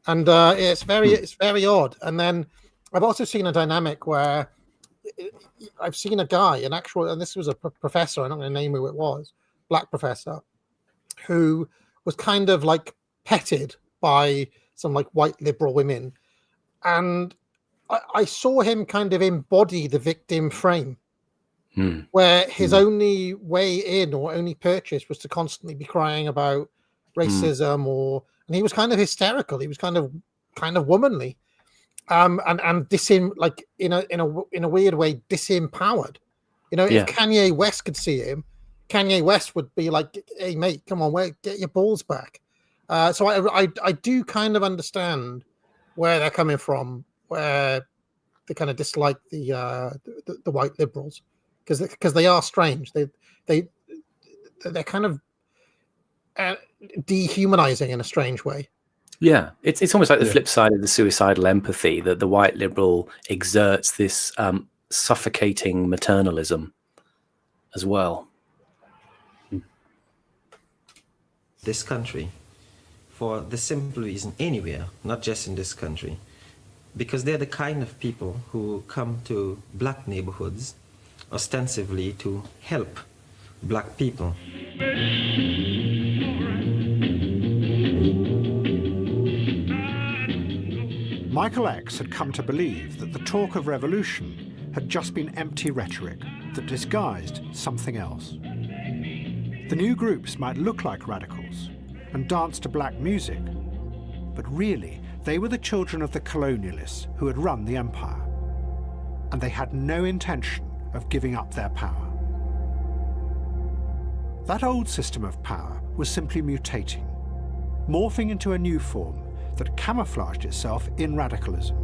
and it's very odd. And then I've also seen a dynamic where I've seen a guy, and this was a professor. I'm not going to name who it was, black professor, who was kind of like petted by some like white liberal women, and I saw him kind of embody the victim frame, where his only way in or only purchase was to constantly be crying about racism, and he was kind of hysterical. He was kind of womanly, and like in a weird way disempowered. If Kanye West could see him, Kanye West would be like, "Hey mate, come on, get your balls back." So I do kind of understand where they're coming from, where they kind of dislike the white liberals because they are strange. They're kind of dehumanizing in a strange way. Yeah, it's almost like the flip side of the suicidal empathy, that the white liberal exerts this suffocating maternalism as well. This country, for the simple reason, anywhere, not just in this country, because they're the kind of people who come to black neighborhoods ostensibly to help black people. Michael X had come to believe that the talk of revolution had just been empty rhetoric that disguised something else. The new groups might look like radicals and dance to black music, But really, they were the children of the colonialists who had run the empire, and they had no intention of giving up their power. That old system of power was simply mutating, morphing into a new form that camouflaged itself in radicalism,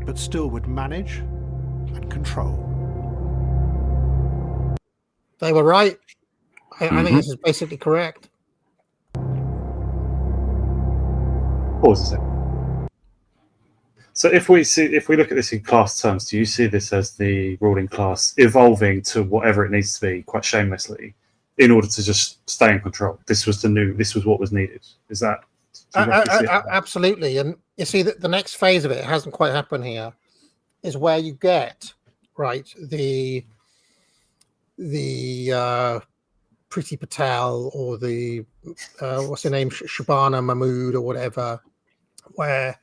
but still would manage and control. They were right. I think this is basically correct. Pause a second. So if we look at this in class terms, do you see this as the ruling class evolving to whatever it needs to be, quite shamelessly, in order to just stay in control? This was what was needed. Is that? Absolutely. And you see that the next phase of it hasn't quite happened here, is where you get the Priti Patel or the what's her name, Shabana Mahmood or whatever, where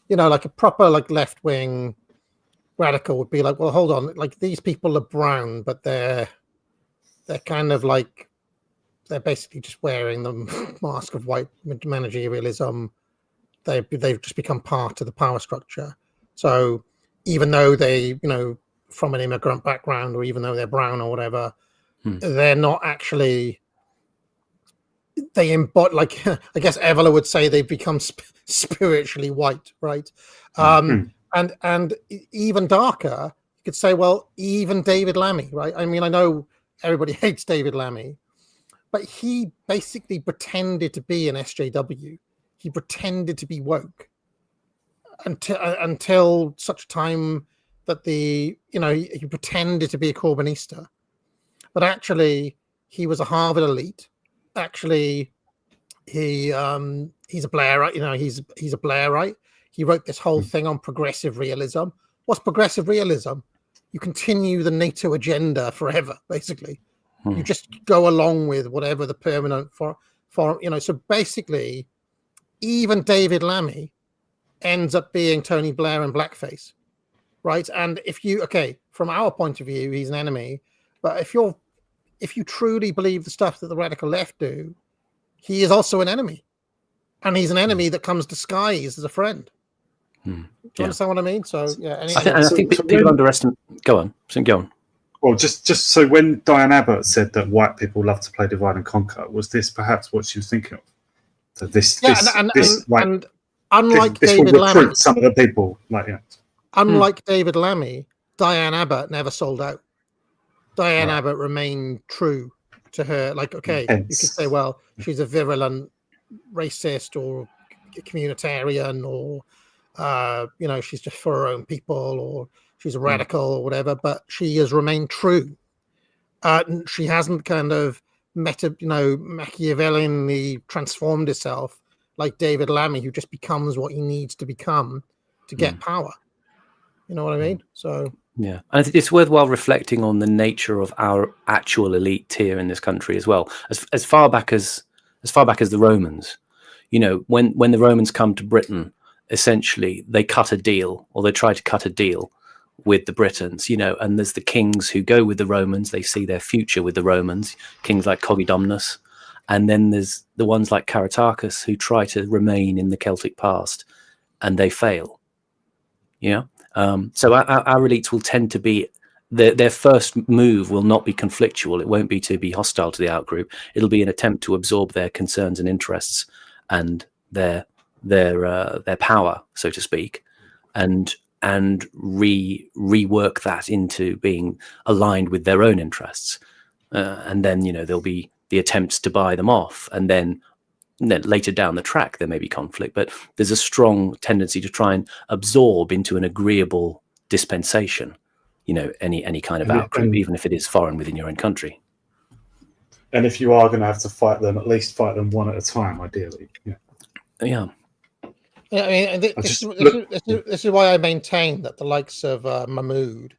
like a proper left wing radical would be like, well, hold on, these people are brown, but they're kind of they're basically just wearing the mask of white managerialism. They've just become part of the power structure. So even though they from an immigrant background, or even though they're brown or whatever, they're not actually, they embody, I guess Evola would say, they've become spiritually white, right? And even darker, you could say, well, even David Lammy, right? I mean, I know everybody hates David Lammy, but he basically pretended to be an SJW. He pretended to be woke until such time that he pretended to be a Corbynista, but actually he was a Harvard elite. Actually, he's a Blairite. He's a Blairite. He wrote this whole thing on progressive realism. What's progressive realism? You continue the NATO agenda forever, basically. You just go along with whatever the permanent for. So basically, even David Lammy ends up being Tony Blair in blackface, right? And from our point of view, he's an enemy. But if you truly believe the stuff that the radical left do, he is also an enemy, and he's an enemy that comes disguised as a friend. Do you understand what I mean? So yeah, I think people underestimate. Go on. Well, just so when Diane Abbott said that white people love to play divide and conquer, was this perhaps what she was thinking of? That this unlike this David will recruit Lammy, some of the people unlike David Lammy, Diane Abbott never sold out. Diane Abbott remained true to her. You could say, well, she's a virulent racist or communitarian, or she's just for her own people, or she's a radical or whatever, but she has remained true. She hasn't kind of Machiavellianly transformed herself like David Lammy, who just becomes what he needs to become to get power. You know what I mean? So yeah, and I think it's worthwhile reflecting on the nature of our actual elite tier in this country as well. As far back as the Romans, when the Romans come to Britain, essentially they cut a deal, or they try to cut a deal with the Britons, and there's the kings who go with the Romans. They see their future with the Romans, kings like Cogidumnus, and then there's the ones like Caratacus who try to remain in the Celtic past, and they fail. So our elites will tend to be, their first move will not be conflictual. It won't be to be hostile to the outgroup. It'll be an attempt to absorb their concerns and interests and their power, so to speak, and rework that into being aligned with their own interests. And then, there'll be the attempts to buy them off. And then later down the track, there may be conflict, but there's a strong tendency to try and absorb into an agreeable dispensation, any kind of outgroup, even if it is foreign within your own country. And if you are going to have to fight them, at least fight them one at a time, ideally. Yeah. Yeah, I mean, this is why I maintain that the likes of Mahmood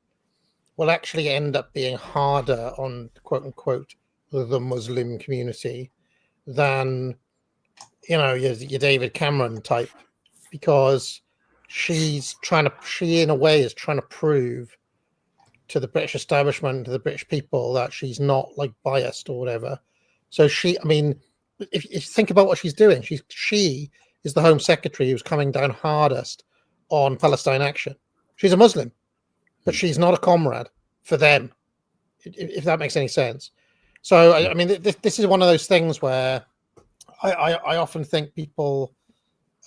will actually end up being harder on quote unquote the Muslim community than your David Cameron type, because she in a way is trying to prove to the British establishment, to the British people, that she's not biased or whatever. So if you think about what she's doing, she is the Home Secretary who's coming down hardest on Palestine action. She's a Muslim, but she's not a comrade for them, if that makes any sense. So, I mean, this is one of those things where I often think people,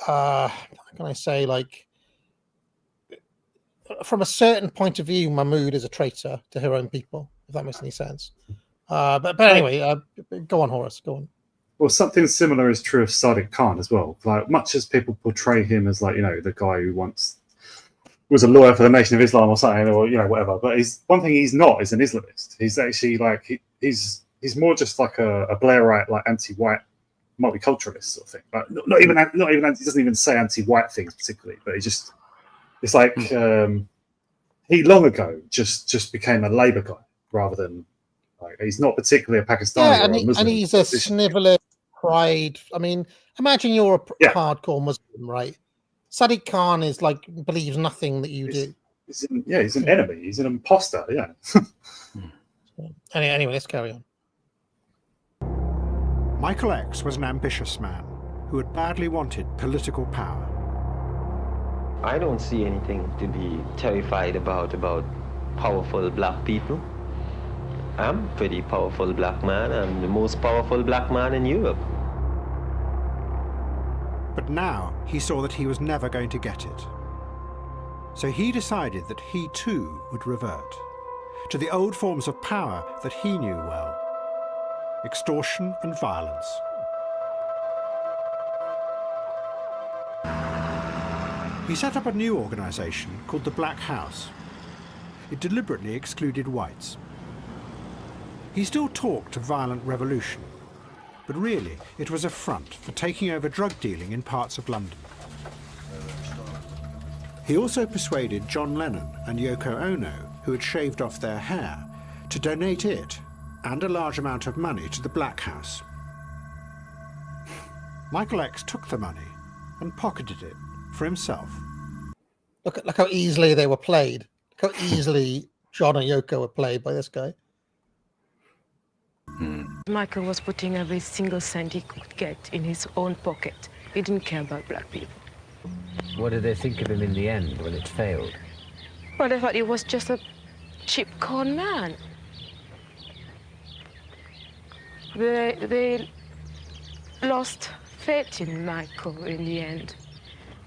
how can I say, like, from a certain point of view, Mahmoud is a traitor to her own people, if that makes any sense. But anyway, go on, Horace, go on. Well, something similar is true of Sadiq Khan as well. Like, much as people portray him as, like, you know, the guy who once was a lawyer for the Nation of Islam or something, or, you know, whatever. But one thing he's not is an Islamist. He's actually like he's more just like a Blairite, like anti-white multiculturalist sort of thing. Like, not even he doesn't even say anti-white things particularly, but it's like he long ago just became a Labour guy rather than, like, he's not particularly a Pakistani or a Muslim. And he's a sniveler, pride. I mean, imagine you're a hardcore Muslim, right? Sadiq Khan is like believes nothing that you do. He's an enemy. He's an imposter. Yeah. Anyway, let's carry on. Michael X was an ambitious man who had badly wanted political power. I don't see anything to be terrified about powerful black people. I'm a pretty powerful black man. I'm the most powerful black man in Europe. But now he saw that he was never going to get it. So he decided that he too would revert to the old forms of power that he knew well: extortion and violence. He set up a new organization called the Black House. It deliberately excluded whites. He still talked of violent revolution, but really it was a front for taking over drug dealing in parts of London. He also persuaded John Lennon and Yoko Ono, who had shaved off their hair, to donate it and a large amount of money to the Black House. Michael X took the money and pocketed it for himself. Look how easily they were played. Look how easily John and Yoko were played by this guy. Michael was putting every single cent he could get in his own pocket. He didn't care about black people. What did they think of him in the end when it failed? Well, they thought he was just a cheap con man. They lost faith in Michael in the end.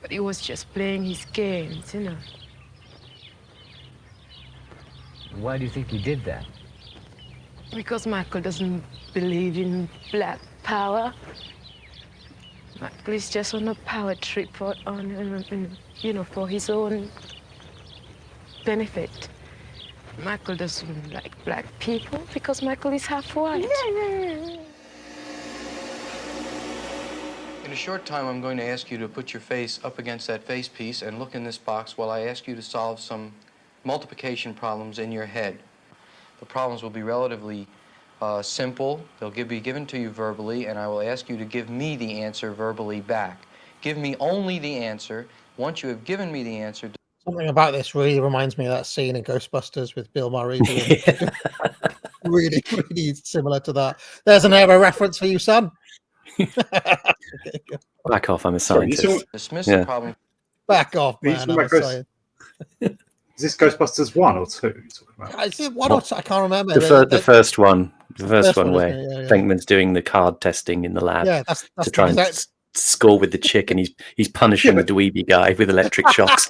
But he was just playing his games, you know. Why do you think he did that? Because Michael doesn't believe in black power. Michael is just on a power trip for his own benefit. Michael doesn't like black people because Michael is half white. In a short time, I'm going to ask you to put your face up against that face piece and look in this box while I ask you to solve some multiplication problems in your head. The problems will be relatively simple. They'll be given to you verbally, and I will ask you to give me the answer verbally back. Give me only the answer. Once you have given me the answer... Something about this really reminds me of that scene in Ghostbusters with Bill Murray. Really, really similar to that. There's an error reference for you, son. Back off, I'm a scientist. Dismiss the problem. Back off, man. I'm a scientist. Is this Ghostbusters 1 or 2? Is it 1 or 2? I can't remember. The first one. The first one where yeah. Venkman's doing the card testing in the lab to try and score with the chick, and he's punishing the dweeby guy with electric shocks.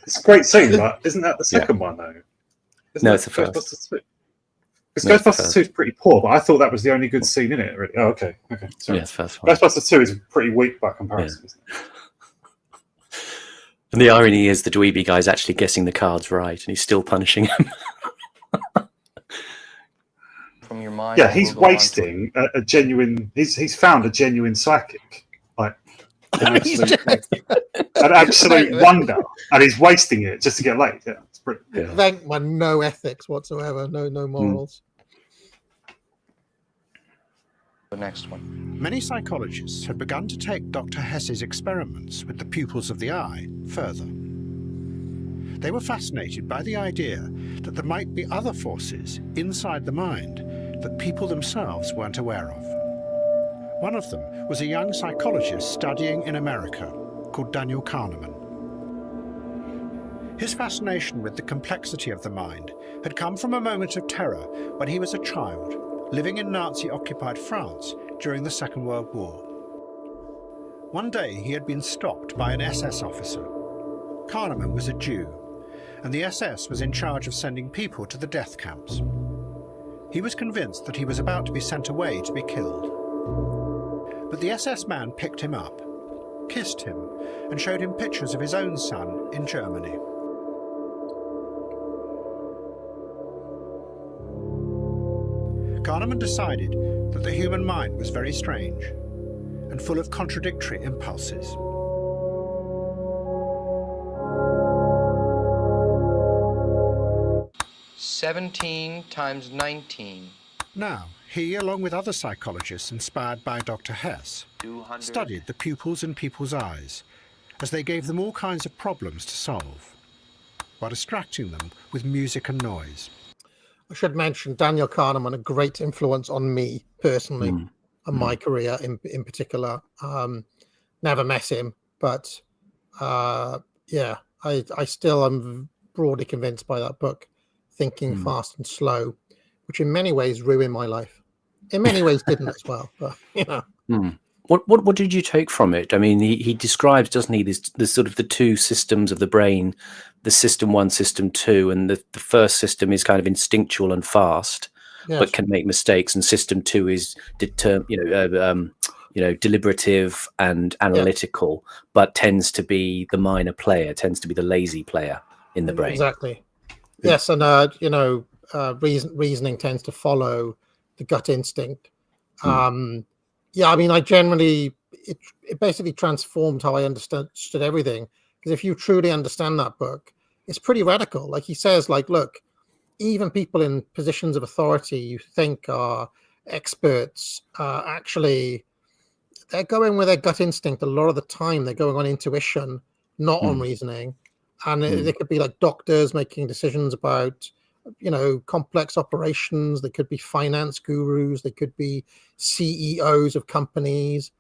It's a great scene, but isn't that the second one, though? No, it's the first. Ghostbusters 2? Because Ghostbusters 2 is pretty poor, but I thought that was the only good scene in it, really. Oh, okay. Sorry. Yeah, it's the first one. Ghostbusters 2 is pretty weak by comparison, isn't it? And the irony is the dweeby guy's actually guessing the cards right, and he's still punishing him. From your mind, yeah, he's wasting a genuine... He's found a genuine psychic. Like, an absolute wonder. And he's wasting it just to get laid. Yeah, it's brilliant. Yeah. Venkman, no ethics whatsoever. No morals. The next one. Many psychologists had begun to take Dr. Hess's experiments with the pupils of the eye further. They were fascinated by the idea that there might be other forces inside the mind that people themselves weren't aware of. One of them was a young psychologist studying in America called Daniel Kahneman. His fascination with the complexity of the mind had come from a moment of terror when he was a child, living in Nazi-occupied France during the Second World War. One day he had been stopped by an SS officer. Kahneman was a Jew, and the SS was in charge of sending people to the death camps. He was convinced that he was about to be sent away to be killed. But the SS man picked him up, kissed him, and showed him pictures of his own son in Germany. Kahneman decided that the human mind was very strange and full of contradictory impulses. "17 times 19. Now, he, along with other psychologists inspired by Dr. Hess, studied the pupils in people's eyes as they gave them all kinds of problems to solve, while distracting them with music and noise. I should mention Daniel Kahneman, a great influence on me personally and my career in particular. Never met him, but yeah, I still am broadly convinced by that book, Thinking Fast and Slow, which in many ways ruined my life. In many ways didn't as well, but you know. What did you take from it? I mean, he describes, doesn't he, this sort of the two systems of the brain, the system 1, system 2, and the first system is kind of instinctual and fast, but can make mistakes, and system 2 is deliberative and analytical, but tends to be the minor player, tends to be the lazy player in the brain. Exactly. Yes, and reasoning tends to follow the gut instinct. Yeah, I mean, I generally, it basically transformed how I understood everything. Because if you truly understand that book, it's pretty radical. Like he says, like, look, even people in positions of authority you think are experts, actually, they're going with their gut instinct a lot of the time. They're going on intuition, not on reasoning. And they could be like doctors making decisions about, complex operations. They could be finance gurus. They could be CEOs of companies.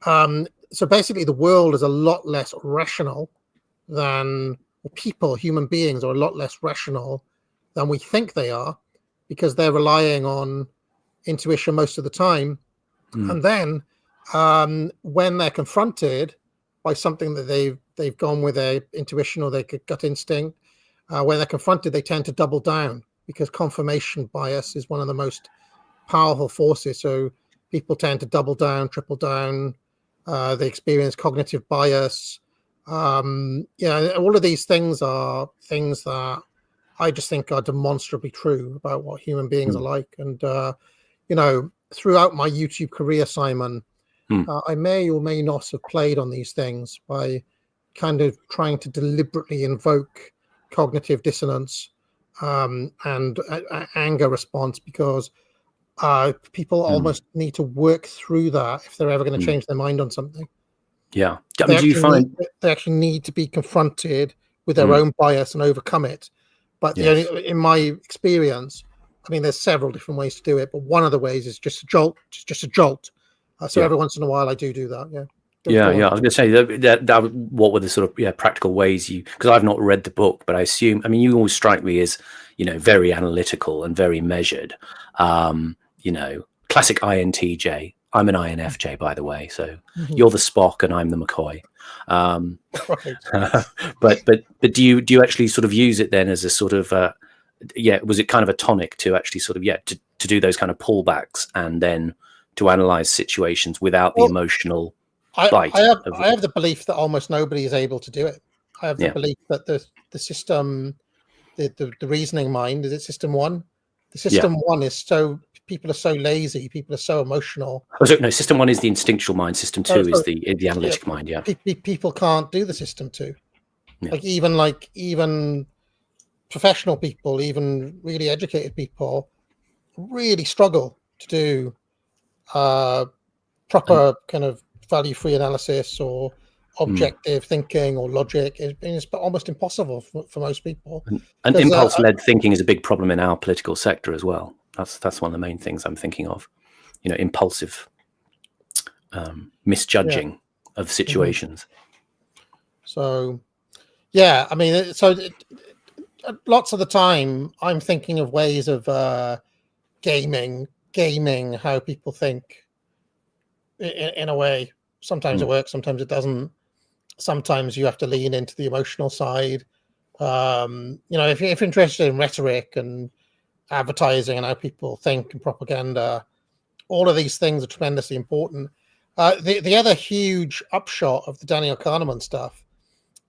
So basically, the world is a lot less rational than human beings are a lot less rational than we think they are, because they're relying on intuition most of the time. And then when they're confronted by something that they've gone with their intuition or their gut instinct, when they're confronted, they tend to double down, because confirmation bias is one of the most powerful forces. So people tend to double down, triple down. They experience cognitive bias. All of these things are things that I just think are demonstrably true about what human beings are like. And, throughout my YouTube career, Simon, I may or may not have played on these things by kind of trying to deliberately invoke cognitive dissonance and anger response, because people almost need to work through that if they're ever going to change their mind on something. Yeah. I mean, do you find they actually need to be confronted with their own bias and overcome it? But in my experience, I mean, there's several different ways to do it, but one of the ways is just a jolt. So every once in a while, I do that. Yeah. I was going to say that what were the sort of practical ways because I've not read the book, but I assume, I mean, you always strike me as, very analytical and very measured, classic INTJ. I'm an INFJ, by the way. So you're the Spock and I'm the McCoy. But do you actually sort of use it then as a sort of, was it kind of a tonic to actually sort of, to do those kind of pullbacks and then to analyze situations without the emotional bite? I have the belief that almost nobody is able to do it. I have the belief that the system, the reasoning mind, is it system 1? The system 1 is people are so lazy, people are so emotional. No, system 1 is the instinctual mind. System 2 is the analytic mind. Yeah, people can't do the system 2. Even professional people, even really educated people, really struggle to do proper kind of value-free analysis or objective thinking or logic. It's almost impossible for most people. And impulse-led thinking is a big problem in our political sector as well. That's one of the main things I'm thinking of. Impulsive misjudging of situations. So, yeah, I mean, lots of the time I'm thinking of ways of gaming how people think in a way. Sometimes it works, sometimes it doesn't. Sometimes you have to lean into the emotional side. If you're interested in rhetoric and advertising and how people think and propaganda, all of these things are tremendously important. The other huge upshot of the Daniel Kahneman stuff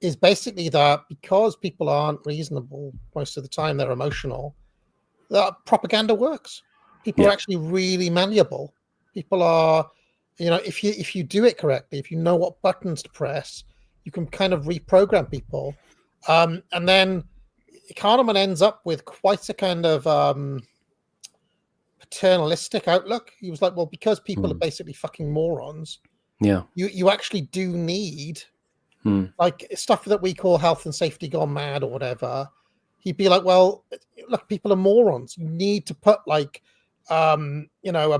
is basically that because people aren't reasonable most of the time, they're emotional, that propaganda works. People are actually really malleable. People are, if you do it correctly, if you know what buttons to press, you can kind of reprogram people. And then Kahneman ends up with quite a kind of paternalistic outlook. He was like, well, because people are basically fucking morons, you actually do need like stuff that we call health and safety gone mad or whatever. He'd be like, well, look, people are morons. You need to put like a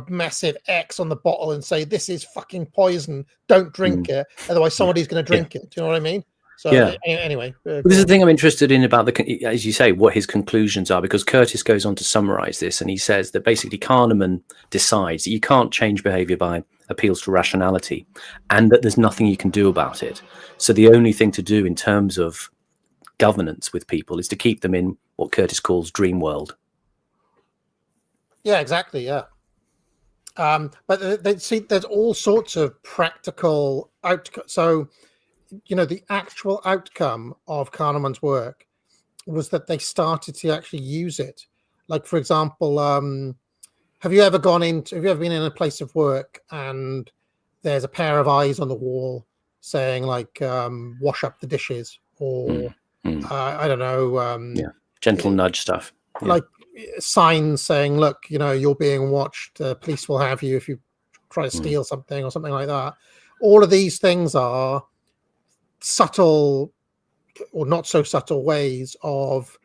massive X on the bottle and say this is fucking poison, don't drink it, otherwise somebody's going to drink it. Do you know what I mean? So anyway, this is the thing I'm interested in about as you say, what his conclusions are, because Curtis goes on to summarize this, and he says that basically Kahneman decides that you can't change behavior by appeals to rationality, and that there's nothing you can do about it. So the only thing to do in terms of governance with people is to keep them in what Curtis calls dream world. Yeah, exactly. Yeah. But there's all sorts of practical outcomes. So, the actual outcome of Kahneman's work was that they started to actually use it. Like, for example, have you ever been in a place of work and there's a pair of eyes on the wall saying like, wash up the dishes, or I don't know. Gentle nudge stuff. Like signs saying, look, you're being watched. The police will have you if you try to steal something or something like that. All of these things are subtle or not so subtle ways of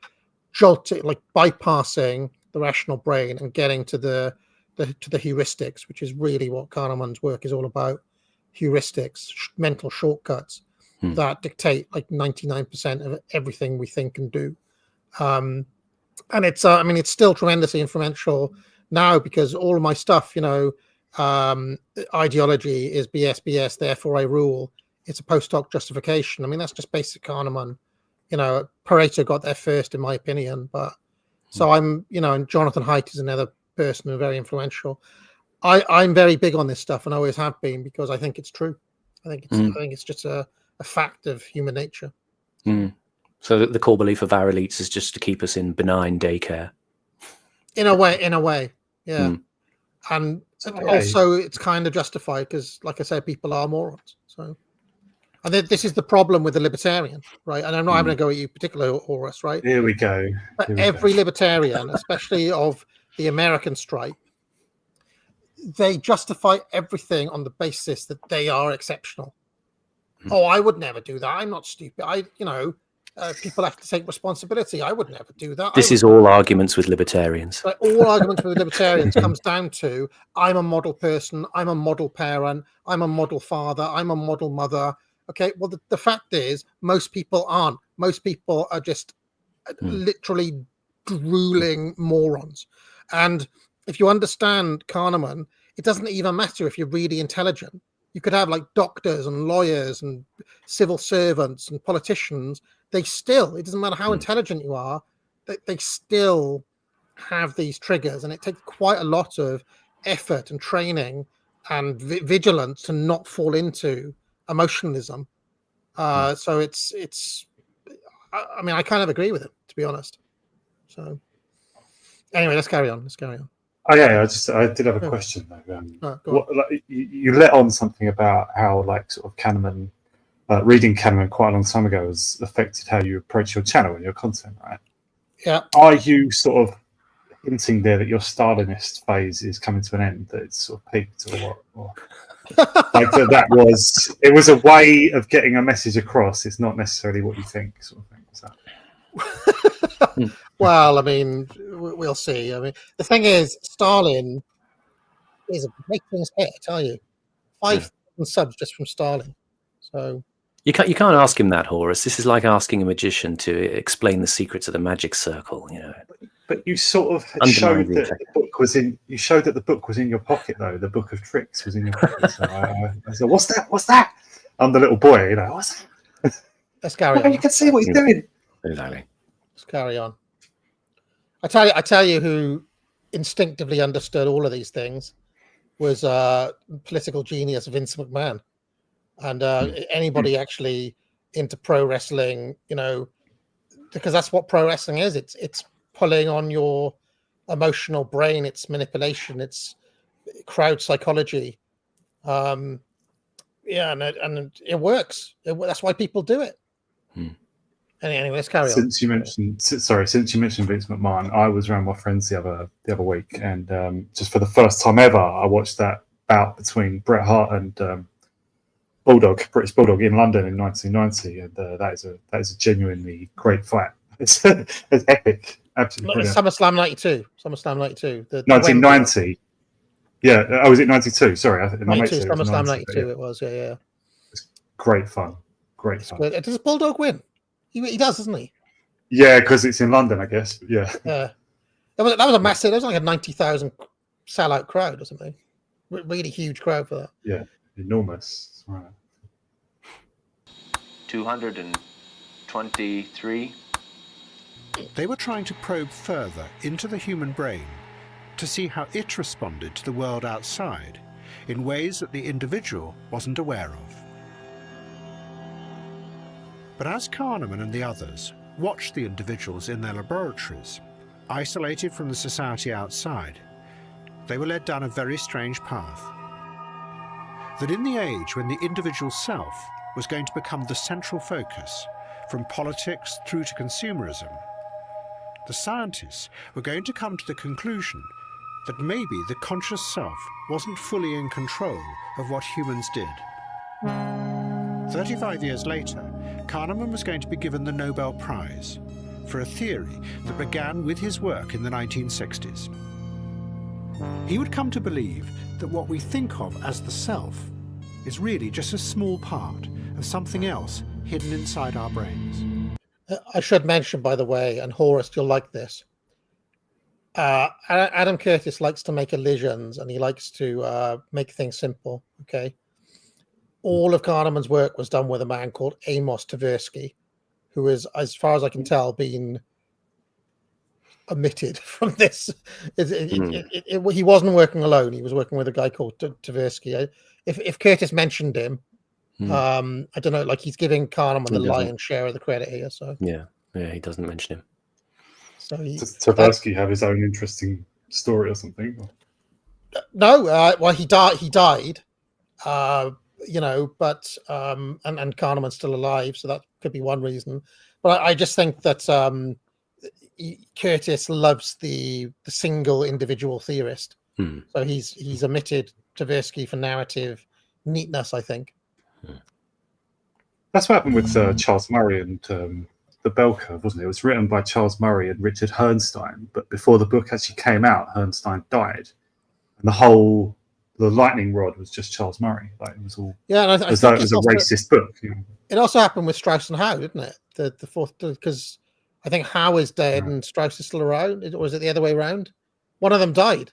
jolting, like bypassing the rational brain and getting to the heuristics, which is really what Kahneman's work is all about. Heuristics, mental shortcuts that dictate like 99% of everything we think and do. And it's it's still tremendously influential now, because all of my stuff, ideology is BS, therefore I rule. It's a post hoc justification. I mean, that's just basic Kahneman. Pareto got there first, in my opinion. But so I'm, and Jonathan Haidt is another person who's very influential. I'm very big on this stuff and always have been, because I think it's true. I think it's just a fact of human nature. So the core belief of our elites is just to keep us in benign daycare. In a way, yeah. And also it's kind of justified because, like I said, people are morons. So, and this is the problem with the libertarian, right? And I'm not having to go at you particularly, Horus, right? Here we go. But every libertarian, especially of the American stripe, they justify everything on the basis that they are exceptional. Oh, I would never do that. I'm not stupid. People have to take responsibility. I would never do that. This is all arguments with libertarians. Like, all arguments with libertarians comes down to, I'm a model person, I'm a model parent, I'm a model father, I'm a model mother. Okay, well, the fact is, most people aren't. Most people are just literally drooling morons. And if you understand Kahneman, it doesn't even matter if you're really intelligent. You could have like doctors and lawyers and civil servants and politicians. It doesn't matter how intelligent you are, they still have these triggers, and it takes quite a lot of effort and training and vigilance to not fall into emotionalism. So I kind of agree with it, to be honest. So anyway, let's carry on. Oh yeah, I did have a question though. You let on something about how like sort of Kahneman, reading Kahneman quite a long time ago has affected how you approach your channel and your content, right? Yeah. Are you sort of hinting there that your Stalinist phase is coming to an end, that it's sort of peaked, or what? Or like it was a way of getting a message across. It's not necessarily what you think, sort of thing. Is that? Well, I mean, we'll see. I mean, the thing is, Stalin is a great thing's hit, I tell you. 5,000 subs just from Starling. So you can't ask him that, Horus. This is like asking a magician to explain the secrets of the magic circle. But you sort of showed that the book was in. You showed that the book was in your pocket, though. The book of tricks was in your pocket. So I said, "What's that? What's that?" I'm the little boy, What's that? Let's carry on. You can see what he's doing. Exactly. Let's carry on. I tell you who instinctively understood all of these things was political genius Vince McMahon. And anybody actually into pro wrestling, because that's what pro wrestling is. It's pulling on your emotional brain. It's manipulation. It's crowd psychology. And it works. That's why people do it. Anyway, let's carry on. Since you mentioned Vince McMahon, I was around my friends the other week, and just for the first time ever, I watched that bout between Bret Hart and British Bulldog in London in 1990, and that is a genuinely great fight. It's epic, absolutely. SummerSlam '92. SummerSlam '92. 1990. Yeah, I was at 92. Sorry, 92. SummerSlam '92. It was. Yeah. It's great fun. Great fun. Good. Does Bulldog win? He does, doesn't he? Yeah, because it's in London, I guess. Yeah. Yeah. That was a massive. That was like a 90,000 sellout crowd or something. Really huge crowd for that. Yeah, enormous. Right. 223. They were trying to probe further into the human brain to see how it responded to the world outside in ways that the individual wasn't aware of. But as Kahneman and the others watched the individuals in their laboratories, isolated from the society outside, they were led down a very strange path. That in the age when the individual self was going to become the central focus, from politics through to consumerism, the scientists were going to come to the conclusion that maybe the conscious self wasn't fully in control of what humans did. 35 years later, Kahneman was going to be given the Nobel Prize for a theory that began with his work in the 1960s. He would come to believe that what we think of as the self is really just a small part of something else hidden inside our brains. I should mention, by the way, and Horus, you'll like this. Adam Curtis likes to make illusions, and he likes to make things simple. Okay. All of Kahneman's work was done with a man called Amos Tversky, who is, as far as I can tell, been omitted from this. He wasn't working alone. He was working with a guy called Tversky. If Curtis mentioned him, I don't know, like he's giving Kahneman the lion's share of the credit here. So yeah, he doesn't mention him. So does Tversky have his own interesting story or something? No, well, he died. But and Kahneman's still alive, so that could be one reason. But I just think that Curtis loves the single individual theorist, so he's omitted Tversky for narrative neatness, I think. That's what happened with Charles Murray and The Bell Curve, wasn't it? It was written by Charles Murray and Richard Herrnstein, but before the book actually came out, Herrnstein died, and the lightning rod was just Charles Murray. Like it was all as though it was a racist book. It also happened with Strauss and Howe, didn't it? The fourth, because I think Howe is dead and Strauss is still around. Or is it the other way around? One of them died,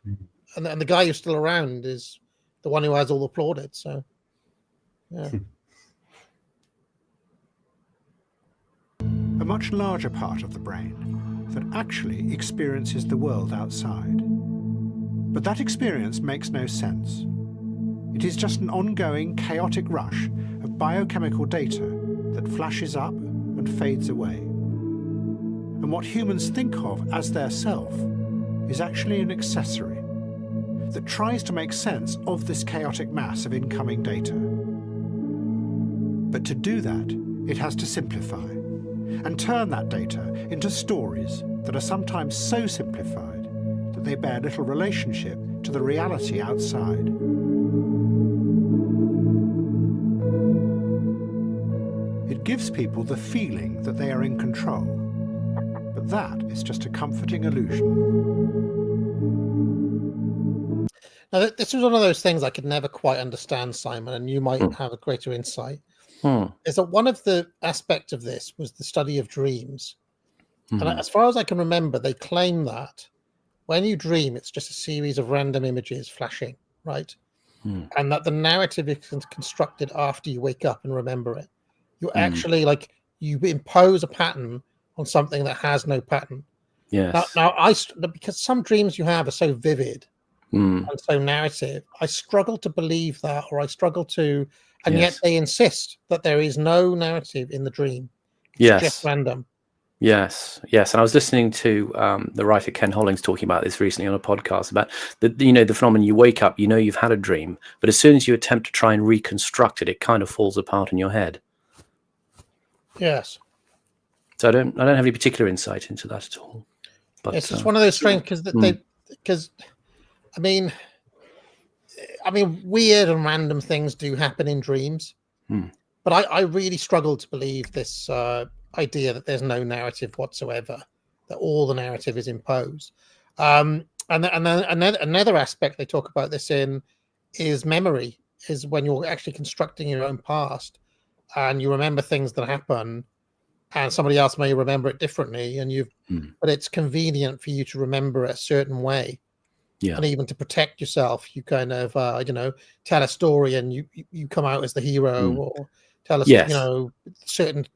and the guy who's still around is the one who has all the plaudits. So, yeah. A much larger part of the brain that actually experiences the world outside. But that experience makes no sense. It is just an ongoing chaotic rush of biochemical data that flashes up and fades away. And what humans think of as their self is actually an accessory that tries to make sense of this chaotic mass of incoming data. But to do that, it has to simplify and turn that data into stories that are sometimes so simplified that they bear little relationship to the reality outside. It gives people the feeling that they are in control, but that is just a comforting illusion. Now, this was one of those things I could never quite understand, Simon, and you might have a greater insight. Is that one of the aspects of this was the study of dreams. And as far as I can remember, they claim that when you dream, it's just a series of random images flashing, right? And that the narrative is constructed after you wake up and remember it. You actually, like, you impose a pattern on something that has no pattern. Yes. Now, because some dreams you have are so vivid and so narrative, I struggle to believe that, or I struggle to, and yet they insist that there is no narrative in the dream. It's just random. Yes. And I was listening to the writer Ken Hollings talking about this recently on a podcast about the phenomenon. You wake up, you've had a dream, but as soon as you attempt to try and reconstruct it, it kind of falls apart in your head. Yes. So I don't have any particular insight into that at all. But it's just one of those strange because I mean, weird and random things do happen in dreams, but I really struggle to believe this idea that there's no narrative whatsoever, that all the narrative is imposed. And then another aspect they talk about this in is memory, is when you're actually constructing your own past and you remember things that happen and somebody else may remember it differently, and but it's convenient for you to remember it a certain way. And even to protect yourself, you kind of tell a story and you come out as the hero, or tell us certain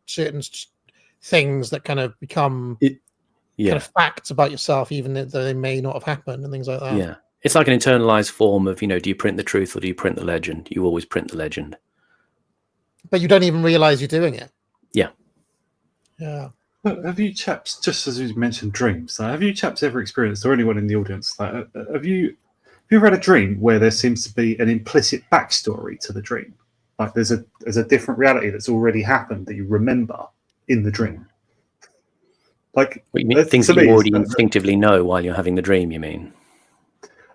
things that kind of become kind of facts about yourself, even though they may not have happened, and things like that. It's like an internalized form of, do you print the truth or do you print the legend? You always print the legend, but you don't even realize you're doing it. Have you chaps, just as you mentioned dreams, have you chaps ever experienced, or anyone in the audience, have you ever had a dream where there seems to be an implicit backstory to the dream? Like there's a different reality that's already happened that you remember in the dream. Like, what you mean, things that you already instinctively know while you're having the dream, you mean?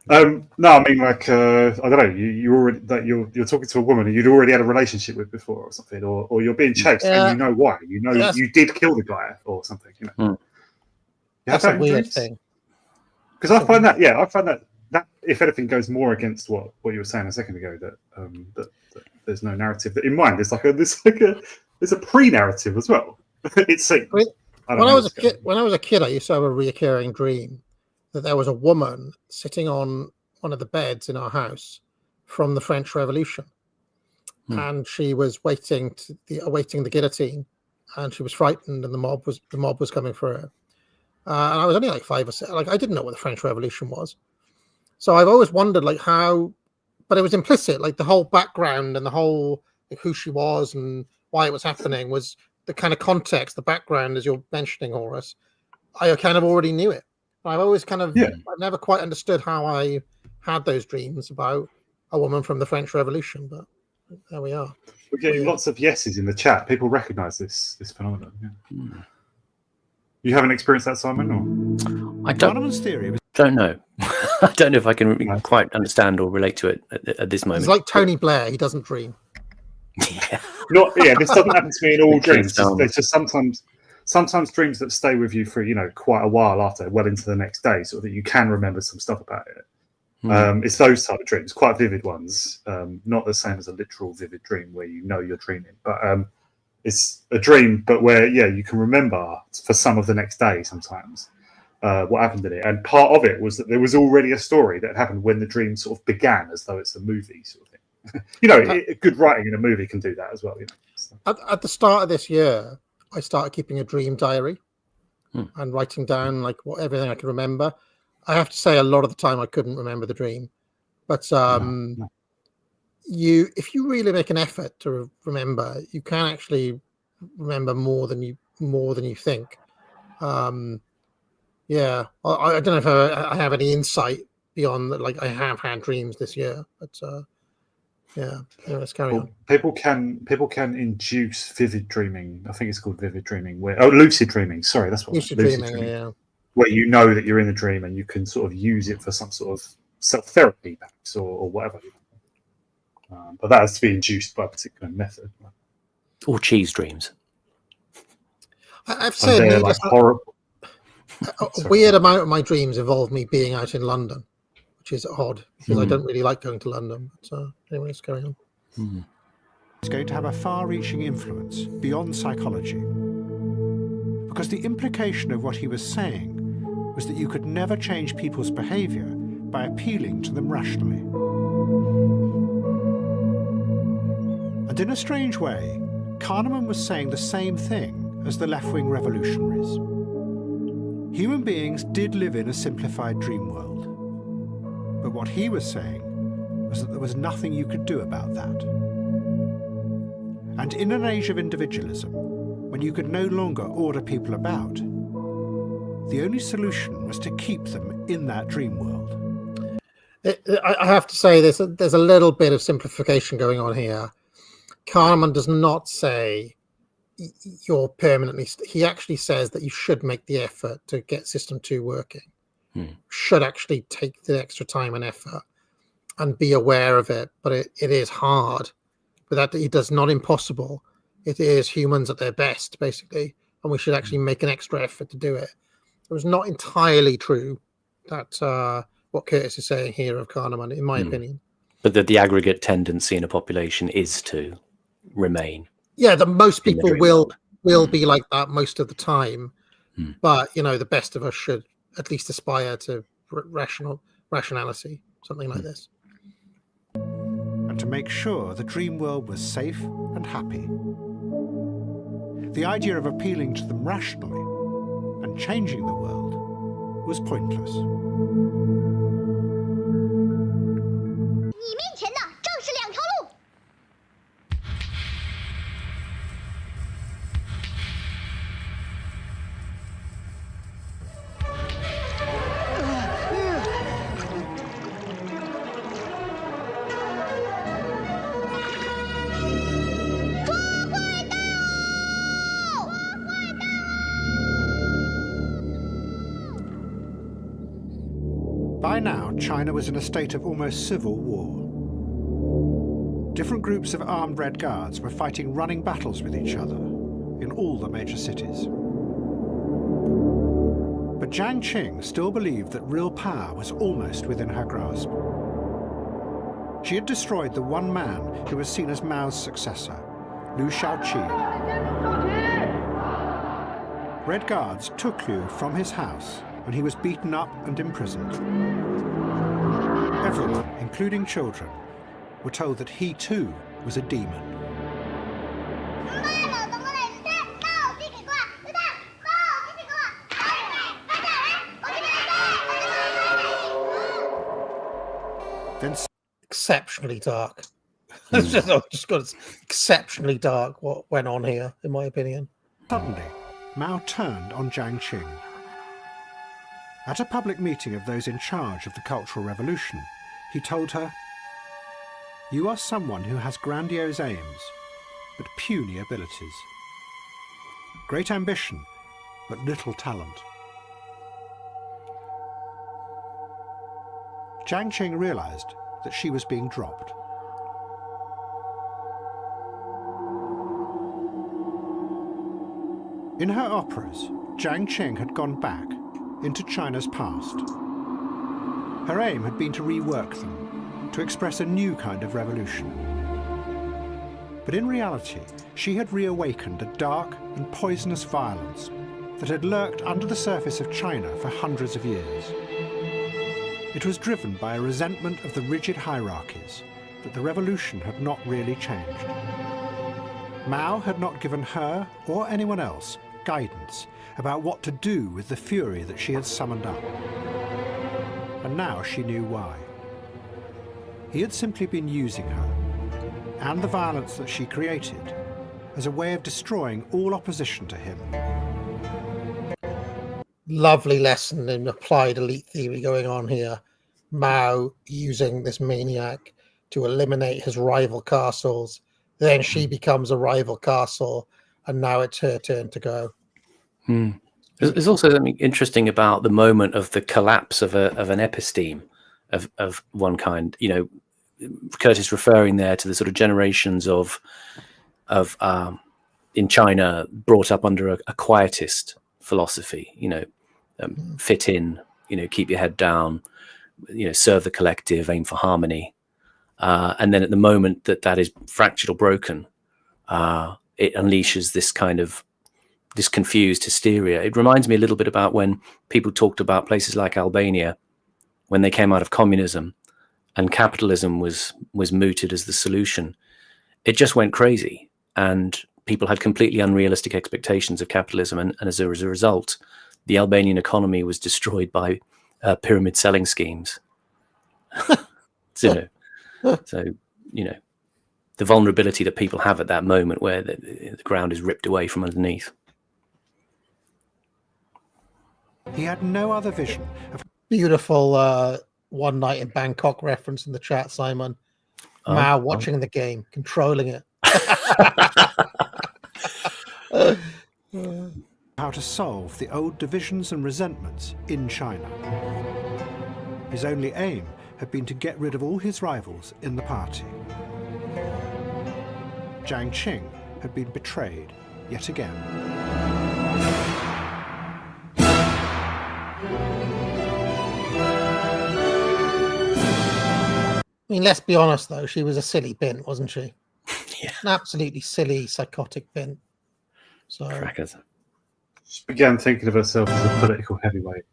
No, I mean, like, I don't know, you already, that you're talking to a woman and you'd already had a relationship with before or something, or you're being chased and you know why, you did kill the guy or something, That's a weird thing. Because I find that if anything goes more against what you were saying a second ago, that there's no narrative in mind. There's a pre-narrative as well. It seems. When I was a kid, I used to have a reoccurring dream that there was a woman sitting on one of the beds in our house from the French Revolution, and she was awaiting the guillotine, and she was frightened, and the mob was coming for her. And I was only like 5 or 6. Like, I didn't know what the French Revolution was, so I've always wondered like how, but it was implicit. Like the whole background and the whole who she was and why it was happening was the kind of context, the background, as you're mentioning, Horace. I kind of already knew it. I've always kind of, I've never quite understood how I had those dreams about a woman from the French Revolution, but there we are. We're getting lots of yeses in the chat. People recognise this phenomenon. You haven't experienced that, Simon? Or? I don't know. I don't know if I can quite understand or relate to it at this moment. It's like Tony Blair. He doesn't dream. This doesn't happen to me in all dreams. There's just sometimes dreams that stay with you for quite a while after, well into the next day, so that you can remember some stuff about it. It's those type of dreams, quite vivid ones, not the same as a literal vivid dream where you're dreaming, but it's a dream, but where you can remember for some of the next day sometimes what happened in it. And part of it was that there was already a story that happened when the dream sort of began, as though it's a movie sort of thing. Good writing in a movie can do that as well. At the start of this year, I started keeping a dream diary and writing down everything I could remember. I have to say, a lot of the time I couldn't remember the dream, but if you really make an effort to remember, you can actually remember more than you think. I don't know if I have any insight beyond that. Like, I have had dreams this year, but let's carry on. People can induce vivid dreaming. I think it's called vivid dreaming. Lucid dreaming. Sorry, that's what lucid dreaming. Where you know that you're in the dream and you can sort of use it for some sort of self-therapy, perhaps, or whatever. But that has to be induced by a particular method. Or cheese dreams. I've said horrible. A weird amount of my dreams involve me being out in London, which is odd because I Mm. don't really like going to London. But anyway, let's carry on. It's going to have a far-reaching influence beyond psychology. Because the implication of what he was saying was that you could never change people's behavior by appealing to them rationally. And in a strange way, Kahneman was saying the same thing as the left-wing revolutionaries. Human beings did live in a simplified dream world. But what he was saying was that there was nothing you could do about that. And in an age of individualism, when you could no longer order people about, the only solution was to keep them in that dream world. I have to say there's a little bit of simplification going on here. Kahneman does not say you're permanently... He actually says that you should make the effort to get System 2 working. Should actually take the extra time and effort and be aware of it. But it is hard. But that it is not impossible. It is humans at their best, basically. And we should actually make an extra effort to do it. It was not entirely true that what Curtis is saying here of Kahneman, in my opinion. But that the aggregate tendency in a population is to remain. Yeah, that most people will be like that most of the time. But, the best of us should at least aspire to rationality, something like this. And to make sure the dream world was safe and happy. The idea of appealing to them rationally and changing the world was pointless. 你面前的正是两条路。 By now, China was in a state of almost civil war. Different groups of armed Red Guards were fighting running battles with each other in all the major cities. But Jiang Qing still believed that real power was almost within her grasp. She had destroyed the one man who was seen as Mao's successor, Liu Shaoqi. Red Guards took Liu from his house when he was beaten up and imprisoned. Everyone, including children, were told that he too was a demon. Then exceptionally dark. It's just got exceptionally dark what went on here, in my opinion. Suddenly, Mao turned on Jiang Qing. At a public meeting of those in charge of the Cultural Revolution, he told her, "You are someone who has grandiose aims, but puny abilities. Great ambition, but little talent." Jiang Qing realized that she was being dropped. In her operas, Jiang Qing had gone back into China's past. Her aim had been to rework them, to express a new kind of revolution. But in reality, she had reawakened a dark and poisonous violence that had lurked under the surface of China for hundreds of years. It was driven by a resentment of the rigid hierarchies that the revolution had not really changed. Mao had not given her or anyone else guidance about what to do with the fury that she had summoned up. And now she knew why. He had simply been using her, and the violence that she created, as a way of destroying all opposition to him. Lovely lesson in applied elite theory going on here. Mao using this maniac to eliminate his rival castles. Then she becomes a rival castle, and now it's her turn to go. There's also something interesting about the moment of the collapse of an episteme of one kind. Curtis referring there to the sort of generations of in China brought up under a quietist philosophy. Fit in. Keep your head down. serve the collective, aim for harmony. And then at the moment that is fractured or broken, it unleashes this confused hysteria. It reminds me a little bit about when people talked about places like Albania when they came out of communism and capitalism was mooted as the solution. It just went crazy, and people had completely unrealistic expectations of capitalism, and as a result, the Albanian economy was destroyed by pyramid selling schemes. So the vulnerability that people have at that moment where the ground is ripped away from underneath. He had no other vision of Beautiful One Night in Bangkok reference in the chat, Simon. Mao watching the game, controlling it. how to solve the old divisions and resentments in China. His only aim had been to get rid of all his rivals in the party. Jiang Qing had been betrayed yet again. I mean, let's be honest, though. She was a silly bint, wasn't she? Yeah. An absolutely silly, psychotic bint. So, Crackers. She began thinking of herself as a political heavyweight.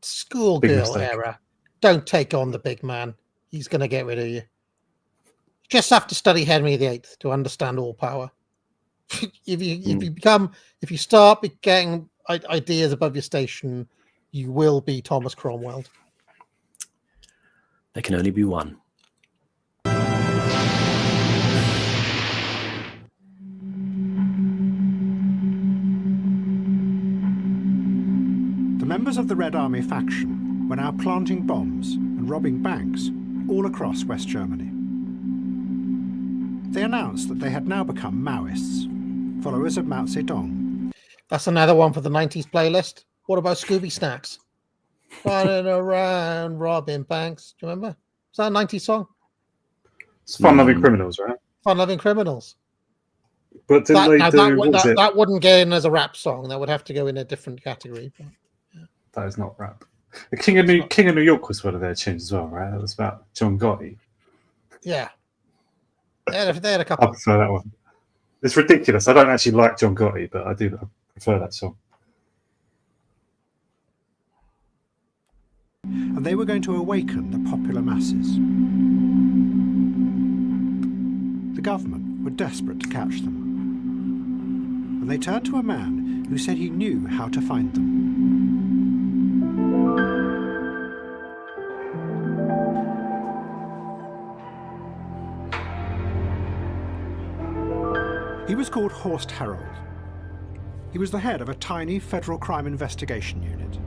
Schoolgirl era. Don't take on the big man. He's going to get rid of you. You just have to study Henry VIII to understand all power. If you start getting ideas above your station, you will be Thomas Cromwell. There can only be one. The members of the Red Army faction were now planting bombs and robbing banks all across West Germany. They announced that they had now become Maoists, followers of Mao Zedong. That's another one for the 90s playlist. What about Scooby Snacks? Running around robbing banks. Do you remember? Is that a 90s song? It's Fun-Loving Criminals, right? Fun-Loving Criminals. But that wouldn't get in as a rap song. That would have to go in a different category. But, yeah. That is not rap. The King of New York was one of their tunes as well, right? That was about John Gotti. Yeah. They had a couple. I prefer that one. It's ridiculous. I don't actually like John Gotti, but I prefer that song. And they were going to awaken the popular masses. The government were desperate to catch them. And they turned to a man who said he knew how to find them. He was called Horst Herold. He was the head of a tiny federal crime investigation unit.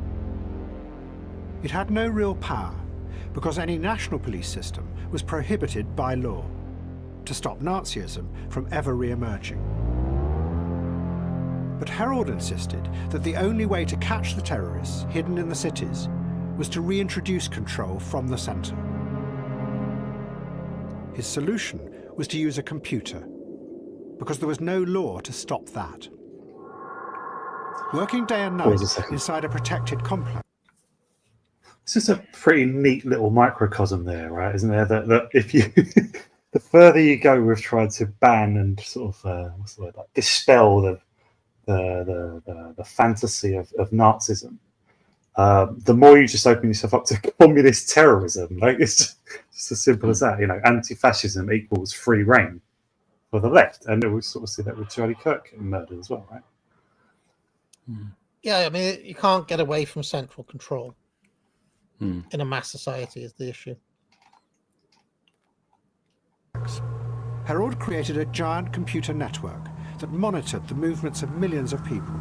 It had no real power because any national police system was prohibited by law to stop Nazism from ever re-emerging. But Herold insisted that the only way to catch the terrorists hidden in the cities was to reintroduce control from the center. His solution was to use a computer, because there was no law to stop that. Working day and night inside a protected complex. This is a pretty neat little microcosm there, right? Isn't there? That if you, the further you go with trying to ban and sort of dispel the fantasy of Nazism, the more you just open yourself up to communist terrorism. Like it's just as simple as that. Anti-fascism equals free reign for the left, and we sort of see that with Charlie Kirk murder as well, right? Yeah, I mean, you can't get away from central control in a mass society is the issue. Herold created a giant computer network that monitored the movements of millions of people.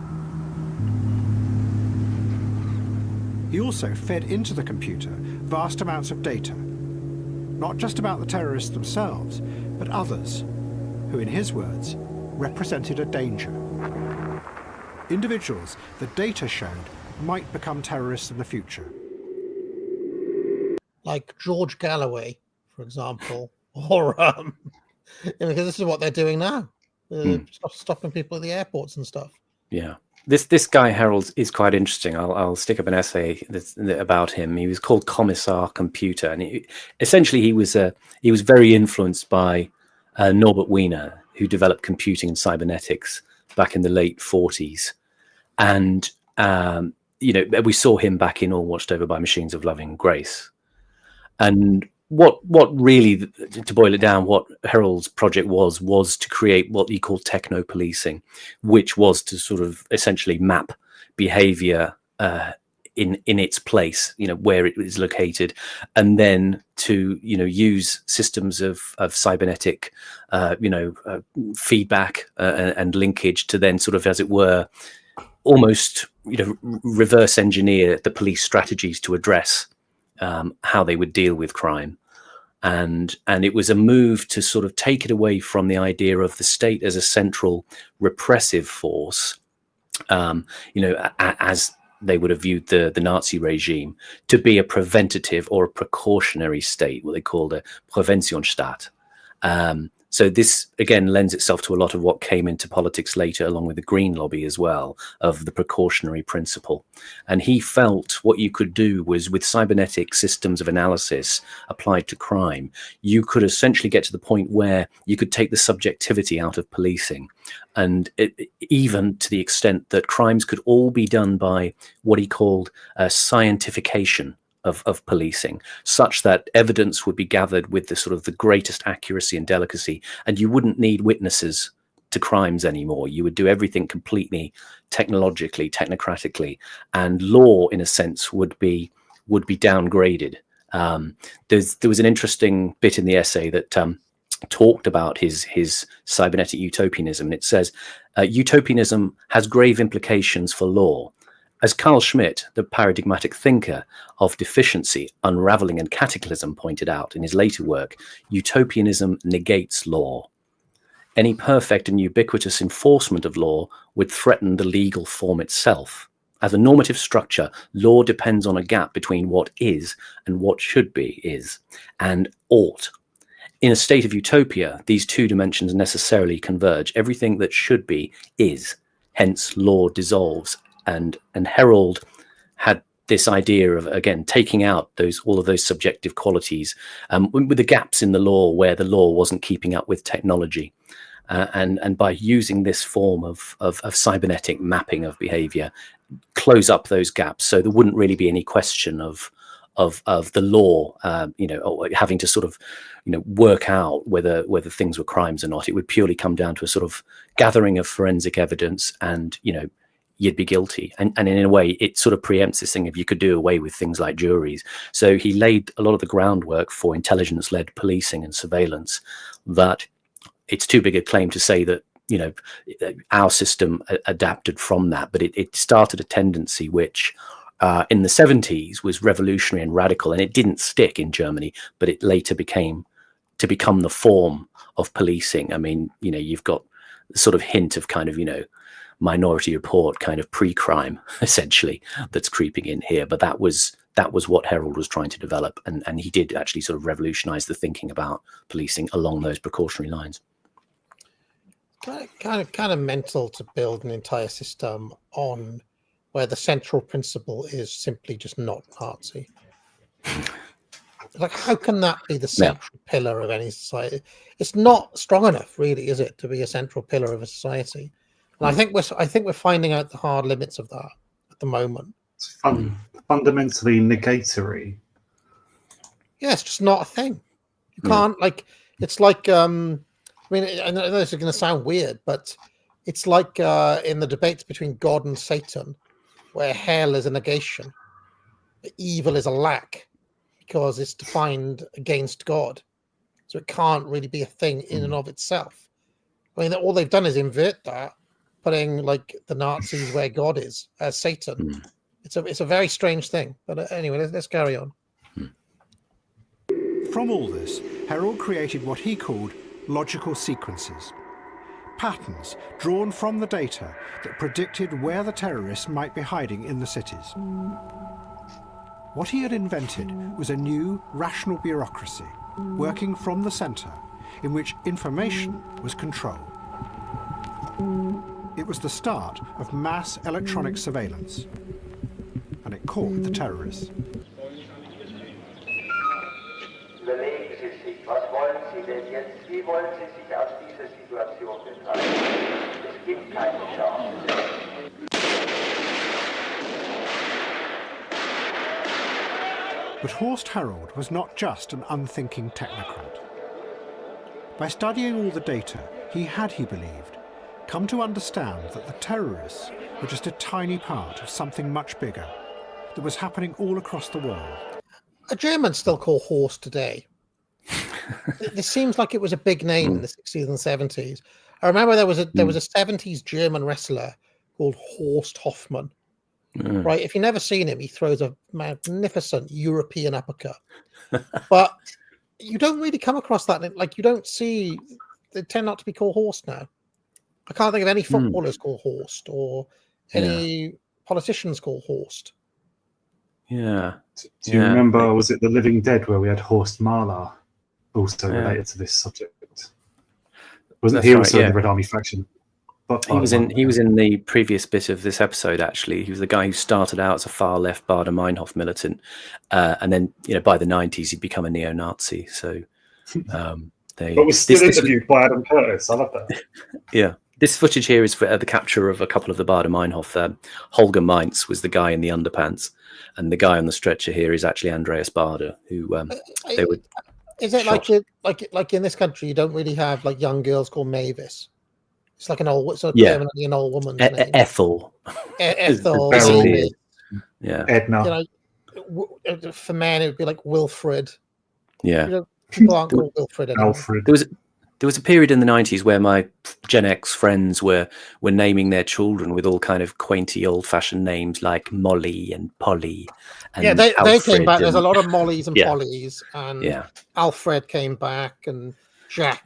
He also fed into the computer vast amounts of data, not just about the terrorists themselves, but others who, in his words, represented a danger. Individuals the data showed might become terrorists in the future. Like George Galloway, for example, or because this is what they're doing now. Stopping people at the airports and stuff. Yeah. This guy Harold is quite interesting. I'll stick up an essay about him. He was called Commissar Computer, and essentially he was very influenced by Norbert Wiener, who developed computing and cybernetics back in the late 40s, and we saw him back in All Watched Over by Machines of Loving Grace. And what really, to boil it down, what Harold's project was to create what he called techno-policing, which was to sort of essentially map behavior in its place, where it is located, and then to use systems of cybernetic feedback and linkage to then sort of, as it were, almost reverse engineer the police strategies to address how they would deal with crime. And it was a move to sort of take it away from the idea of the state as a central repressive force, as they would have viewed the Nazi regime, to be a preventative or a precautionary state, what they called a Präventionsstaat. So this, again, lends itself to a lot of what came into politics later, along with the Green Lobby as well, of the precautionary principle. And he felt what you could do was, with cybernetic systems of analysis applied to crime, you could essentially get to the point where you could take the subjectivity out of policing. And even to the extent that crimes could all be done by what he called scientification of policing, such that evidence would be gathered with the sort of the greatest accuracy and delicacy, and you wouldn't need witnesses to crimes anymore. You would do everything completely technologically, technocratically, and law, in a sense, would be downgraded. There was an interesting bit in the essay that talked about his cybernetic utopianism, and it says, utopianism has grave implications for law. As Carl Schmitt, the paradigmatic thinker of deficiency, unraveling, and cataclysm, pointed out in his later work, utopianism negates law. Any perfect and ubiquitous enforcement of law would threaten the legal form itself. As a normative structure, law depends on a gap between what is and what should be is, and ought. In a state of utopia, these two dimensions necessarily converge. Everything that should be is, hence law dissolves. And Harold had this idea of, again, taking out all of those subjective qualities, with the gaps in the law where the law wasn't keeping up with technology, and by using this form of cybernetic mapping of behavior, close up those gaps, so there wouldn't really be any question of the law, having to sort of, work out whether things were crimes or not. It would purely come down to a sort of gathering of forensic evidence, and you'd be guilty. And in a way, it sort of preempts this thing if you could do away with things like juries. So he laid a lot of the groundwork for intelligence-led policing and surveillance, that it's too big a claim to say that, our system adapted from that. But it started a tendency which in the 70s was revolutionary and radical, and it didn't stick in Germany, but it later become the form of policing. I mean, you've got the sort of hint of kind of, Minority Report kind of pre-crime, essentially, that's creeping in here. But that was what Harold was trying to develop, and he did actually sort of revolutionize the thinking about policing along those precautionary lines. Kind of mental to build an entire system on where the central principle is simply just not Nazi. Like, how can that be the central pillar of any society? It's not strong enough, really, is it, to be a central pillar of a society? And I think we're finding out the hard limits of that at the moment. It's fundamentally negatory. Yeah, it's just not a thing. You can't, it's like, I know this is going to sound weird, but it's like in the debates between God and Satan, where hell is a negation, evil is a lack, because it's defined against God. So it can't really be a thing in and of itself. I mean, all they've done is invert that, putting like the Nazis where God is, as Satan. It's a very strange thing. But anyway, let's carry on. From all this, Harold created what he called logical sequences. Patterns drawn from the data that predicted where the terrorists might be hiding in the cities. What he had invented was a new rational bureaucracy, working from the centre, in which information was control. It was the start of mass electronic surveillance, and it caught the terrorists. Überlegen Sie sich, was wollen Sie denn jetzt? Wie wollen Sie sich aus dieser Situation befreien? Es gibt keine Chance. But Horst Herold was not just an unthinking technocrat. By studying all the data, he believed, come to understand that the terrorists were just a tiny part of something much bigger that was happening all across the world. A German still call Horst today. This seems like it was a big name in the 60s and 70s. I remember there was a 70s German wrestler called Horst Hoffmann. Right, if you've never seen him, he throws a magnificent European uppercut. But you don't really come across that. Like, you don't see, they tend not to be called Horst now. I can't think of any footballers called Horst or any politicians called Horst. Yeah. Do you remember, was it The Living Dead where we had Horst Mahler also related to this subject? Wasn't he also in the Red Army faction? But he was in the previous bit of this episode. Actually, he was the guy who started out as a far left Baader Meinhof militant, and then by the 90s he'd become a neo-Nazi. So, but was still interviewed by Adam Curtis. I love that. Yeah, this footage here is for the capture of a couple of the Baader Meinhof. Holger Mainz was the guy in the underpants, and the guy on the stretcher here is actually Andreas Baader, who they would. Is it like in this country you don't really have like young girls called Mavis? It's like an old, permanently an old woman's name. Ethel. Ethel. Yeah. Edna. For men, it would be like Wilfred. Yeah. People aren't called Wilfred anymore. Alfred. There was a period in the 90s where my Gen X friends were naming their children with all kind of quainty old-fashioned names like Molly and Polly. And they came back. And, there's a lot of Mollys and Pollys, and Alfred came back, and Jack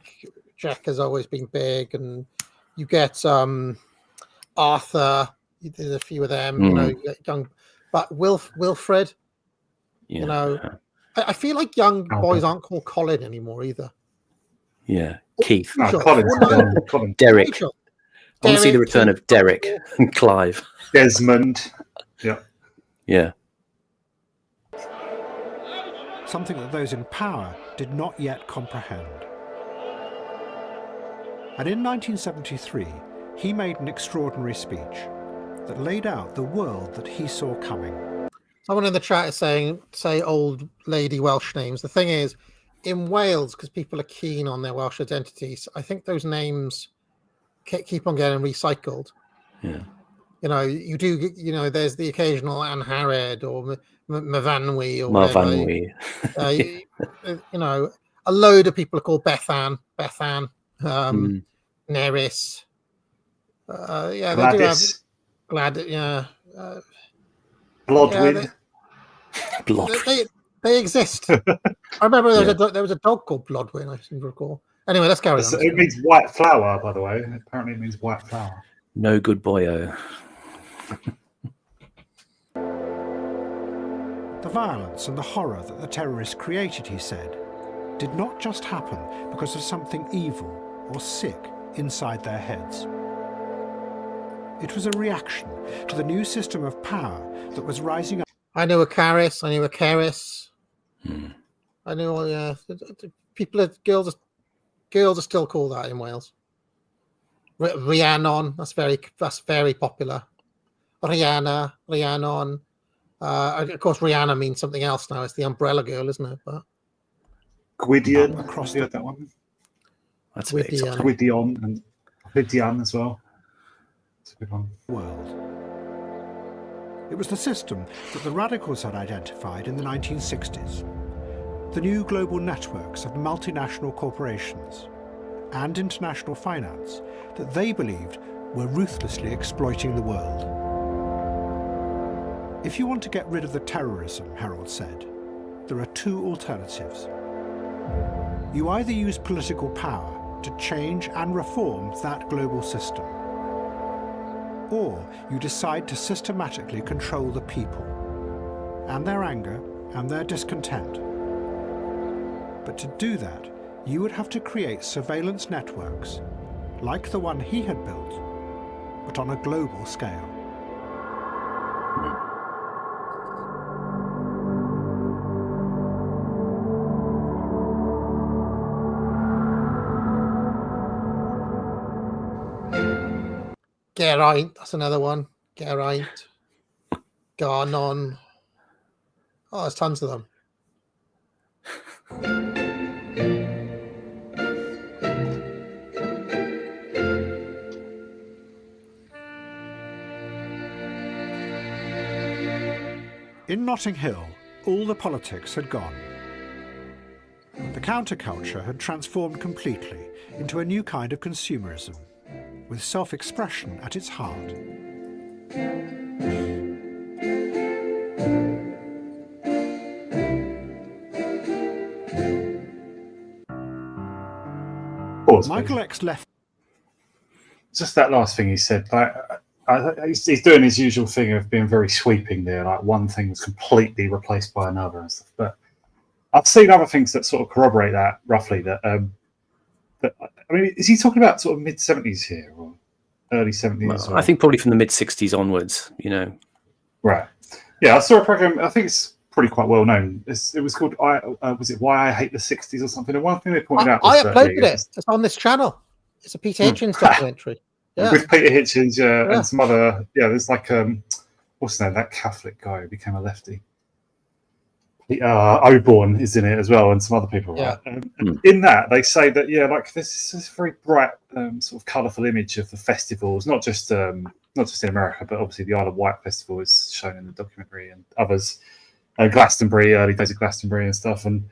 has always been big, and you get Arthur. There's a few of them, you get young, but Wilfred. I feel like young boys aren't called Colin anymore either. Yeah, Keith. Colin. Derek. I want to see the return of Derek and Clive. Desmond. Yeah. Something that those in power did not yet comprehend. And in 1973, he made an extraordinary speech that laid out the world that he saw coming. Someone in the chat is saying, say old lady Welsh names. The thing is, in Wales, because people are keen on their Welsh identities, I think those names keep on getting recycled. Yeah. You do, there's the occasional Anne Harrod or Myfanwy or whatever. A load of people are called Bethan, Nerys. They do have Blodwyn. They exist. I remember there was a dog called Blodwyn, I seem to recall. Anyway, let's carry on. It means white flower, by the way. Apparently it means white flower. No good boyo. The violence and the horror that the terrorists created, he said, did not just happen because of something evil or sick inside their heads. It was a reaction to the new system of power that was rising up. I knew a Caris. I knew a Keris. I knew girls are still called that in Wales. Rhiannon, that's very popular. Rhiannon. Of course, Rihanna means something else now. It's the umbrella girl, isn't it? But Gwydion, across that one. That's Gwydion and Gwydion as well. That's a good one. World. It was the system that the radicals had identified in the 1960s. The new global networks of multinational corporations and international finance that they believed were ruthlessly exploiting the world. If you want to get rid of the terrorism, Herold said, there are two alternatives. You either use political power to change and reform that global system, or you decide to systematically control the people and their anger and their discontent. But to do that, you would have to create surveillance networks like the one he had built but on a global scale. Geraint, that's another one. Geraint. Garnon. Oh, there's tons of them. In Notting Hill, all the politics had gone. The counterculture had transformed completely into a new kind of consumerism, with self-expression at its heart. Michael X left. Just that last thing he said, like, he's doing his usual thing of being very sweeping there, like one thing was completely replaced by another and stuff. But I've seen other things that sort of corroborate that roughly. That I mean, is he talking about sort of mid-70s here or early 70s? Well, I think probably from the mid-60s onwards, you know. Right. Yeah, I saw a program. I think it's pretty quite well known. It was called was it Why I Hate the 60s or something? And one thing they pointed out was I uploaded it. It's on this channel. It's a Peter Hitchens documentary. Yeah. With Peter Hitchens, and some other, there's like what's his name? That Catholic guy who became a lefty. Oborn is in it as well, and some other people. Yeah. Right? In that, they say that like this is very bright, sort of colourful image of the festivals, not just in America, but obviously the Isle of Wight festival is shown in the documentary, and others, Glastonbury, early days of Glastonbury and stuff, and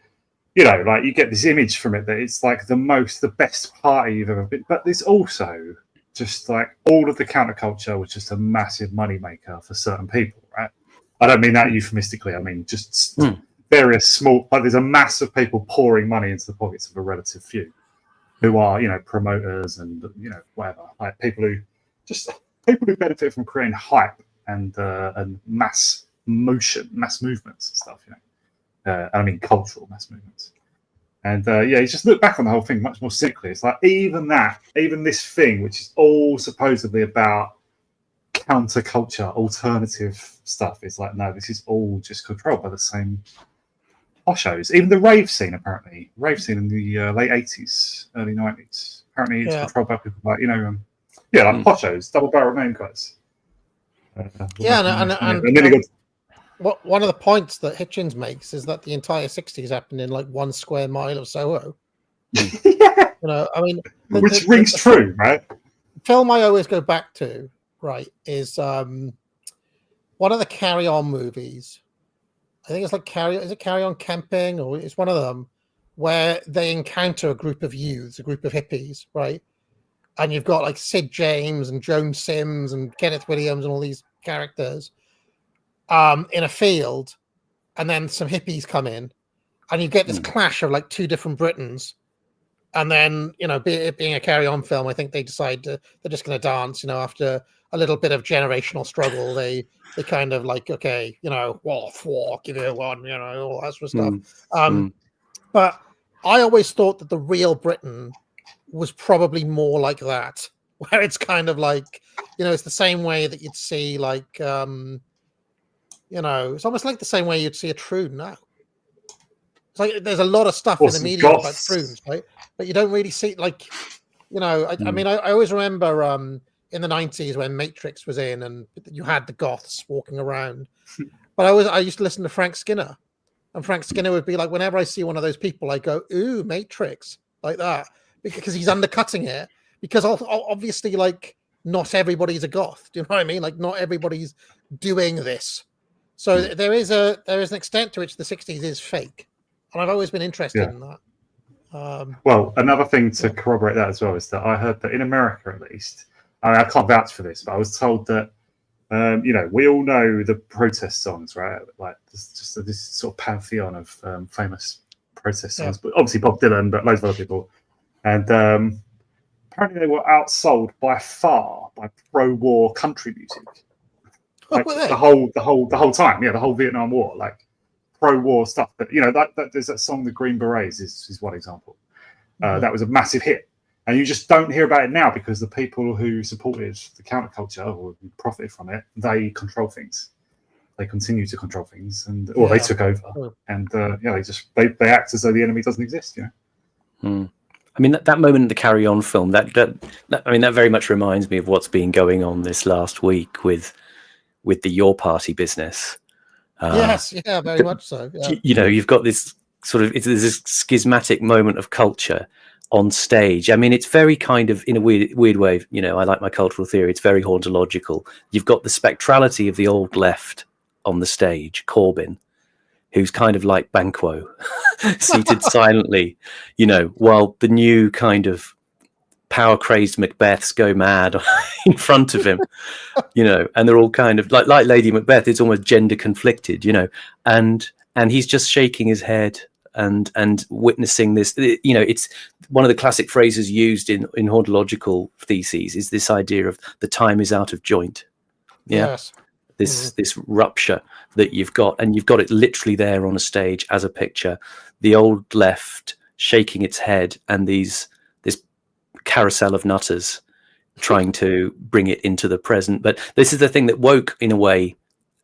like you get this image from it that it's like the best party you've ever been, but it's also just like all of the counterculture was just a massive money maker for certain people, right? I don't mean that euphemistically. I mean just various small. Like there's a mass of people pouring money into the pockets of a relative few, who are promoters and whatever, like people who benefit from creating hype and mass motion, mass movements and stuff. I mean cultural mass movements. And you just look back on the whole thing much more cynically. It's like even this thing, which is all supposedly about counterculture, alternative stuff, it's like, no, this is all just controlled by the same poshos. Even the rave scene in the late 80s, early 90s, apparently it's controlled by people like, like poshos, double barrel name guys. And one of the points that Hitchens makes is that the entire 60s happened in like 1 square mile of Soho. I mean, which rings true, right? Film I always go back to, right, is one of the Carry On movies. I think it's like Carry On Camping, or it's one of them where they encounter a group of youths, a group of hippies, right? And you've got like Sid James and Joan Sims and Kenneth Williams and all these characters in a field, and then some hippies come in, and you get this clash of like two different Britons. And then, it being a Carry On film, I think they decide they're just going to dance, after a little bit of generational struggle. They kind of like, okay, war, give it one, all that sort of stuff. But I always thought that the real Britain was probably more like that, where it's kind of like, it's the same way that you'd see like, it's almost like the same way you'd see a troon now. It's like there's a lot of stuff in the media about troons, right? But you don't really see like, I mean, I always remember in the 90s when Matrix was in and you had the goths walking around. But I used to listen to Frank Skinner, and Frank Skinner would be like, whenever I see one of those people, I go, ooh, Matrix, like that, because he's undercutting it. Because obviously, like, not everybody's a goth. Do you know what I mean? Like, not everybody's doing this. So there is an extent to which the 60s is fake, and I've always been interested in that. Well, another thing to corroborate that as well is that I heard that in America, at least, I can't vouch for this, but I was told that we all know the protest songs, right? Like this sort of pantheon of famous protest songs, but obviously Bob Dylan, but loads of other people, and apparently they were outsold by far by pro-war country music. Like the whole time, the whole Vietnam War, like pro-war stuff. But that there's that song, "The Green Berets," is one example. That was a massive hit, And you just don't hear about it now because the people who supported the counterculture or who profited from it, they control things. They continue to control things, or they took over, and they act as though the enemy doesn't exist. I mean, that moment in the Carry On film, that very much reminds me of what's been going on this last week with the Your Party business. Yes, yeah, very much so. Yeah. You know, you've got this sort of, there's this schismatic moment of culture on stage. I mean, it's very kind of, in a weird way, you know, I like my cultural theory, it's very hauntological. You've got the spectrality of the old left on the stage, Corbyn, who's kind of like Banquo, seated silently, you know, while the new kind of power-crazy Macbeths go mad in front of him, you know, and they're all kind of like Lady Macbeth. It's almost gender conflicted, you know, and he's just shaking his head and witnessing this. You know, it's one of the classic phrases used in hauntological theses is this idea of the time is out of joint. Yeah. Yes. This rupture that you've got, and you've got it literally there on a stage as a picture, the old left shaking its head and this carousel of nutters trying to bring it into the present. But this is the thing that woke, in a way,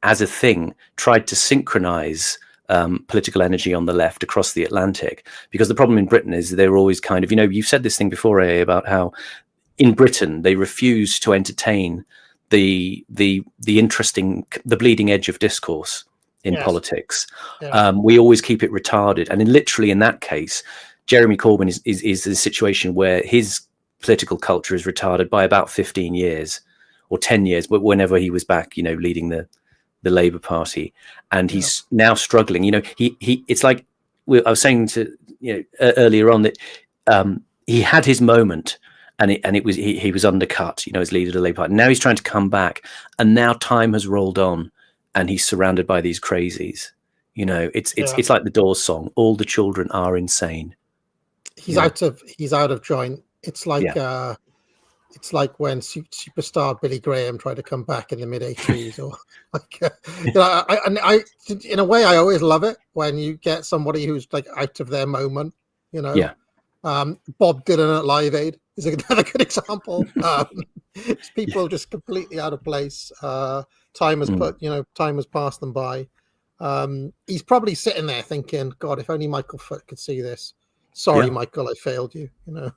as a thing, tried to synchronize political energy on the left across the Atlantic, because the problem in Britain is they're always kind of, you know, you've said this thing before, about how in Britain they refuse to entertain the interesting, the bleeding edge of discourse in politics. We always keep it retarded, and literally in that case, Jeremy Corbyn is a situation where his political culture is retarded by about 15 years or 10 years, but whenever he was back, you know, leading the Labour Party, and he's now struggling. You know, he it's like I was saying to earlier on that he had his moment. And it was he was undercut, you know, as leader of the Labour Party. Now he's trying to come back, and now time has rolled on, and he's surrounded by these crazies. You know, it's like the Doors song. All the children are insane. He's out of joint. It's like when superstar Billy Graham tried to come back in the mid-80s, or like you know, I in a way I always love it when you get somebody who's like out of their moment. You know, Bob Dylan at Live Aid is another good example. People just completely out of place. Time has passed them by. He's probably sitting there thinking, God, if only Michael Foot could see this. Sorry, Michael, I failed you. You know.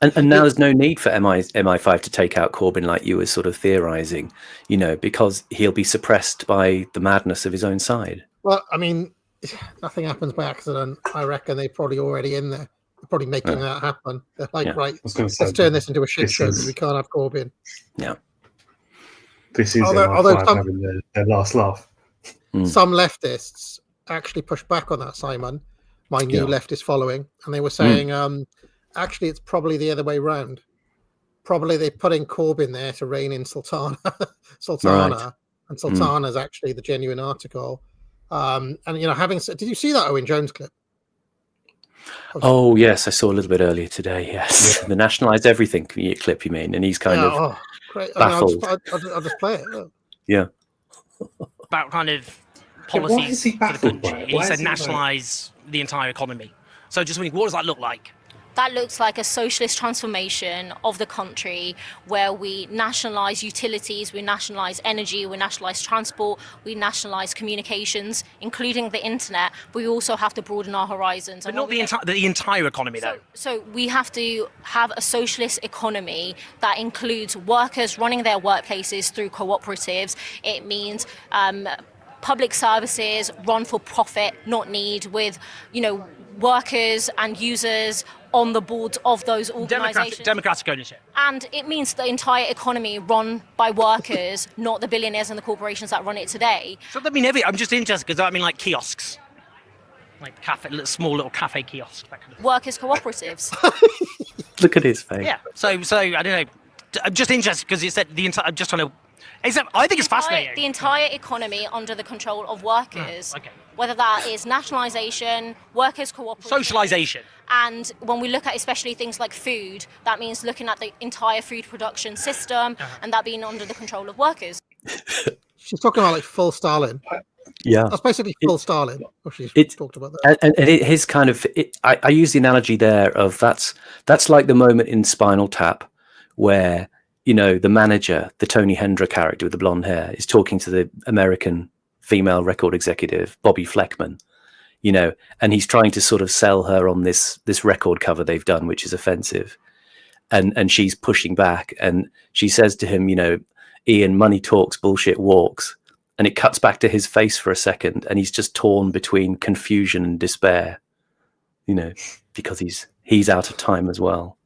and now there's no need for MI5 to take out Corbyn like you were sort of theorising, you know, because he'll be suppressed by the madness of his own side. Well, I mean, nothing happens by accident. I reckon they're probably already in there. They're probably making that happen. They're like, right, let's turn this into a shit show because we can't have Corbyn. Yeah. This is MI5 having their last laugh. Some leftists actually pushed back on that, Simon. My new leftist following, and they were saying, actually, it's probably the other way around. Probably they're putting Corbyn there to rein in Sultana, and Sultana is actually the genuine article. And you know, having said, did you see that Owen Jones clip? Oh yes, I saw a little bit earlier today. Yes, the nationalised everything clip. You mean? And he's kind of baffled. I'll just play it. Yeah. About kind of policies for the country. He said nationalise the entire economy. So just wondering, what does that look like? That looks like a socialist transformation of the country where we nationalise utilities, we nationalise energy, we nationalise transport, we nationalise communications, including the internet, but we also have to broaden our horizons. But not the entire economy, though. So we have to have a socialist economy that includes workers running their workplaces through cooperatives. It means public services run for profit, not need, with, you know, workers and users on the boards of those organisations. Democratic ownership. And it means the entire economy run by workers, not the billionaires and the corporations that run it today. So that mean I'm just interested because I mean like kiosks, like small little cafe kiosks, that kind of workers cooperatives. Look at his face. Yeah. So I don't know. I'm just interested because you said the entire. I'm just trying to. I think it's fascinating. The entire economy under the control of workers. Whether that is nationalisation, workers' cooperation, socialisation. And when we look at especially things like food, that means looking at the entire food production system and that being under the control of workers. She's talking about like full Stalin. Yeah, That's basically Phil Stalin. She's talked about that. And his kind of, I use the analogy there of that's like the moment in Spinal Tap where, you know, the manager, the Tony Hendra character with the blonde hair, is talking to the American female record executive, Bobby Fleckman, you know, and he's trying to sort of sell her on this record cover they've done, which is offensive. And she's pushing back, and she says to him, you know, Ian, money talks, bullshit walks. And it cuts back to his face for a second, and he's just torn between confusion and despair, you know, because he's out of time as well.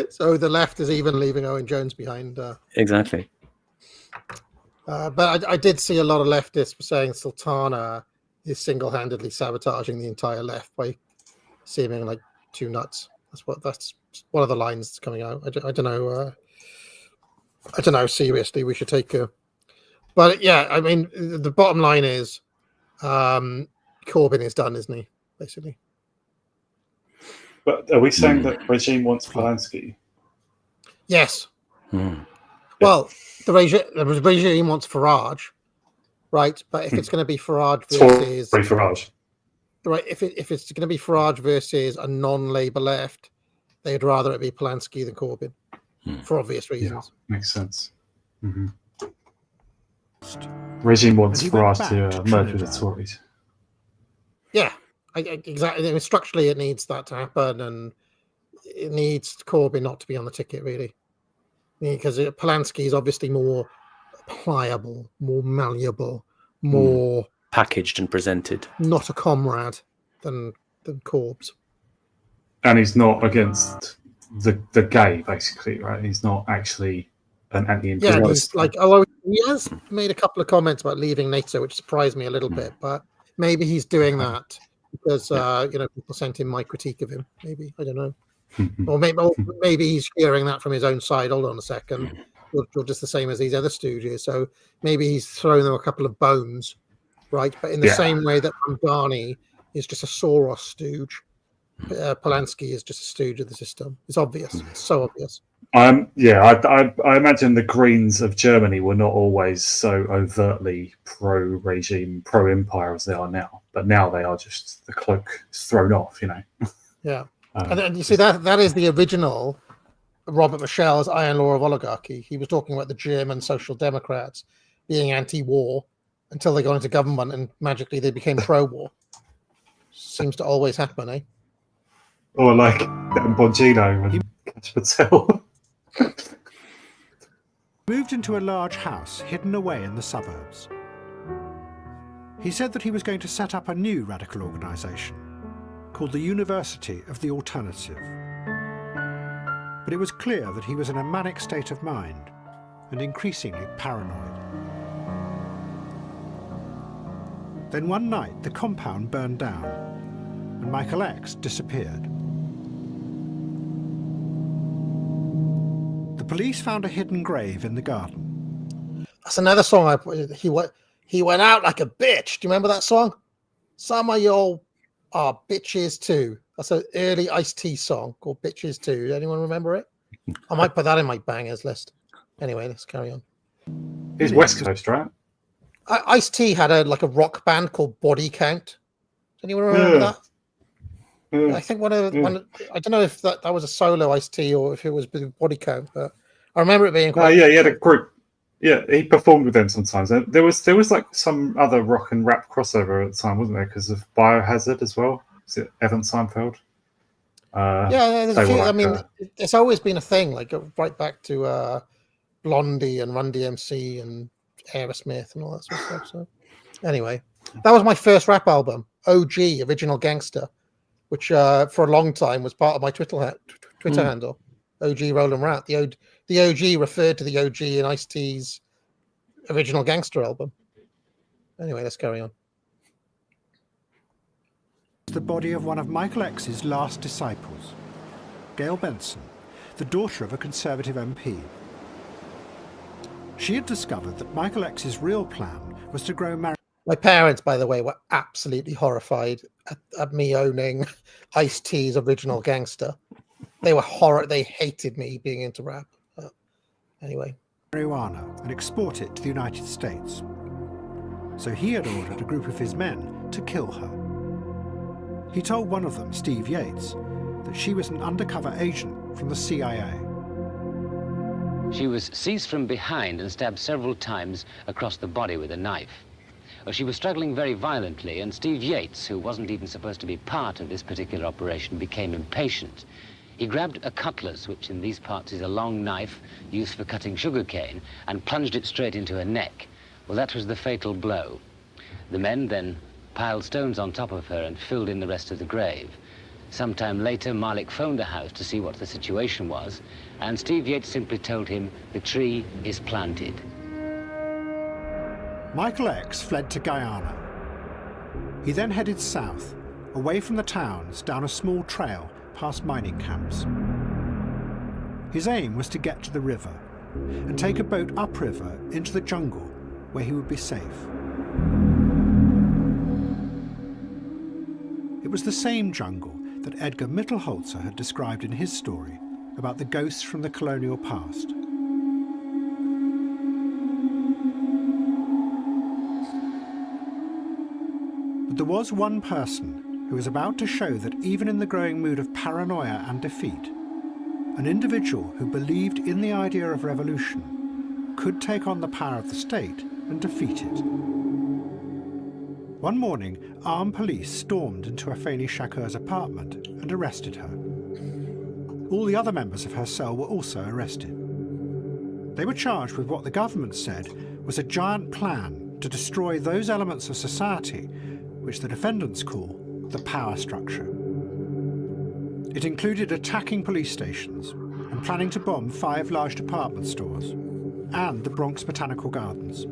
So the left is even leaving Owen Jones behind. Exactly. But I did see a lot of leftists saying Sultana is single-handedly sabotaging the entire left by seeming like two nuts. That's one of the lines that's coming out. I don't know. I don't know. Seriously, we should take a. But yeah, I mean, the bottom line is Corbyn is done, isn't he? Basically. But are we saying that regime wants Polanski? Yes. Well, the regime wants Farage, right? But if it's going to be Farage versus Farage, right? If it's going to be Farage versus a non-Labour left, they'd rather it be Polanski than Corbyn, for obvious reasons. Yeah, makes sense. Mm-hmm. Regime wants Farage to merge with the Tories. Yeah, exactly. I mean, structurally, it needs that to happen, and it needs Corbyn not to be on the ticket, really, because Polanski is obviously more pliable, more malleable, more packaged and presented. Not a comrade than Corbs. And he's not against the gay, basically, right? He's not actually an anti-imperialist. Yeah, although he has made a couple of comments about leaving NATO, which surprised me a little bit, but maybe he's doing that because you know, people sent him my critique of him. Maybe, I don't know, or maybe he's hearing that from his own side. Hold on a second, you're just the same as these other stooges. So maybe he's throwing them a couple of bones, right? But in the same way that Mamdani is just a Soros stooge, Polanski is just a stooge of the system. It's obvious. It's so obvious. I imagine the Greens of Germany were not always so overtly pro-regime, pro-empire as they are now. But now they are just, the cloak is thrown off, you know. Yeah. And you see, that is the original Robert Michel's Iron Law of Oligarchy. He was talking about the German Social Democrats being anti-war until they got into government and magically they became pro-war. Seems to always happen, eh? Or like Bongino and Kash Patel. Moved into a large house hidden away in the suburbs. He said that he was going to set up a new radical organisation called the University of the Alternative. But it was clear that he was in a manic state of mind and increasingly paranoid. Then one night the compound burned down and Michael X disappeared. The police found a hidden grave in the garden. That's another song I put. He went out like a bitch. Do you remember that song? Some of y'all are bitches too. That's an early Ice-T song called Bitches Too. Does anyone remember it? I might put that in my bangers list. Anyway, let's carry on. It's West Coast, right? Ice-T had a rock band called Body Count. Does anyone remember that? I think one. I don't know if that was a solo Ice-T or if it was Body Count, but I remember it being quite. Yeah, he had a group. Yeah, he performed with them sometimes. And there was like some other rock and rap crossover at the time, wasn't there? Because of Biohazard as well. Is it Evan Seinfeld? There's a few. I mean, it's always been a thing. Like right back to Blondie and Run DMC and Aerosmith and all that sort of stuff. So anyway, that was my first rap album, OG, Original Gangster, which for a long time was part of my Twitter handle, OG Roland Rat. The OG referred to the OG in Ice-T's Original Gangster album. Anyway, let's carry on. The body of one of Michael X's last disciples, Gail Benson, the daughter of a Conservative MP. She had discovered that Michael X's real plan was to grow marijuana. My parents, by the way, were absolutely horrified at me owning Ice-T's Original Gangster. They were They hated me being into rap. Anyway. Marijuana and export it to the United States. so he had ordered a group of his men to kill her. He told one of them, Steve Yates, that she was an undercover agent from the CIA. She was seized from behind and stabbed several times across the body with a knife. She was struggling very violently, and Steve Yates, who wasn't even supposed to be part of this particular operation, became impatient. He grabbed a cutlass, which in these parts is a long knife used for cutting sugarcane, and plunged it straight into her neck. Well, that was the fatal blow. The men then piled stones on top of her and filled in the rest of the grave. Sometime later, Malik phoned the house to see what the situation was, and Steve Yates simply told him the tree is planted. Michael X fled to Guyana. He then headed south, away from the towns, down a small trail past mining camps. His aim was to get to the river and take a boat upriver into the jungle where he would be safe. It was the same jungle that Edgar Mittelholzer had described in his story about the ghosts from the colonial past. But there was one person who was about to show that even in the growing mood of paranoia and defeat, an individual who believed in the idea of revolution could take on the power of the state and defeat it. One morning, armed police stormed into Afeni Shakur's apartment and arrested her. All the other members of her cell were also arrested. They were charged with what the government said was a giant plan to destroy those elements of society which the defendants call the power structure. It included attacking police stations and planning to bomb 5 large department stores and the Bronx Botanical Gardens.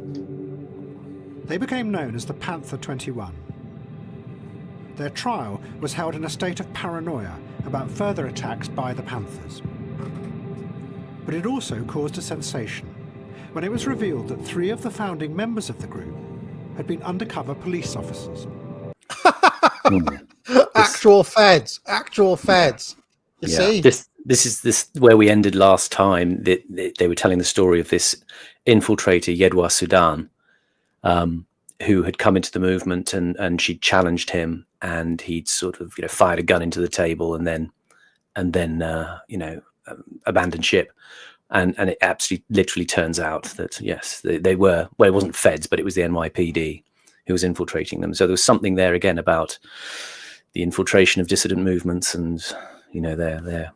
They became known as the Panther 21. Their trial was held in a state of paranoia about further attacks by the Panthers. But it also caused a sensation when it was revealed that 3 of the founding members of the group had been undercover police officers. Actual feds. You see? This is where we ended last time. They were telling the story of this infiltrator, Yedwa Sudan, who had come into the movement, and she challenged him, and he'd sort of fired a gun into the table, and then abandoned ship. And it absolutely literally turns out that yes, they were, well, it wasn't feds, but it was the NYPD who was infiltrating them. So there was something there again about the infiltration of dissident movements and their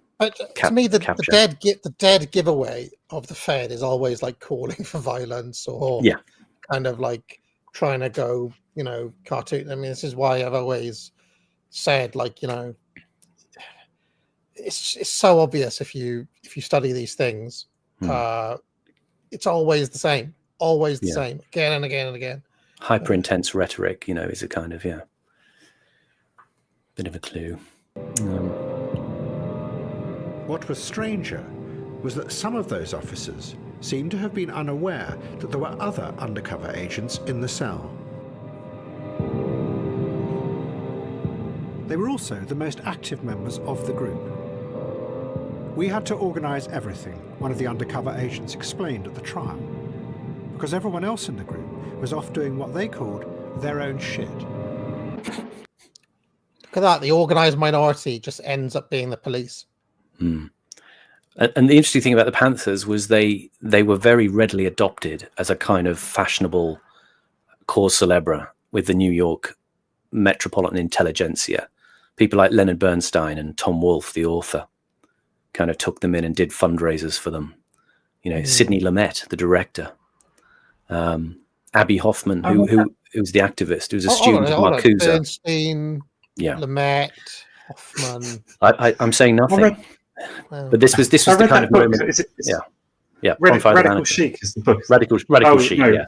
to me, the dead giveaway of the Fed is always like calling for violence or kind of like trying to go, cartoon. I mean, this is why I've always said, it's so obvious if you study these things. It's always the same, same, again and again and again. Hyper intense rhetoric, is a kind of bit of a clue. What was stranger was that some of those officers seemed to have been unaware that there were other undercover agents in the cell. They were also the most active members of the group. We had to organize everything, one of the undercover agents explained at the trial, because everyone else in the group was off doing what they called their own shit. Look at that, the organized minority just ends up being the police. And the interesting thing about the Panthers was they were very readily adopted as a kind of fashionable cause célèbre with the New York metropolitan intelligentsia. People like Leonard Bernstein and Tom Wolfe, the author, kind of took them in and did fundraisers for them. Sidney Lumet, the director. Abby Hoffman, who was the activist, who was a student of Marcuse. Bernstein, Lumet, Hoffman. I'm saying nothing. But this was the kind of moment. Radical Chic is the book. Radical Chic. No.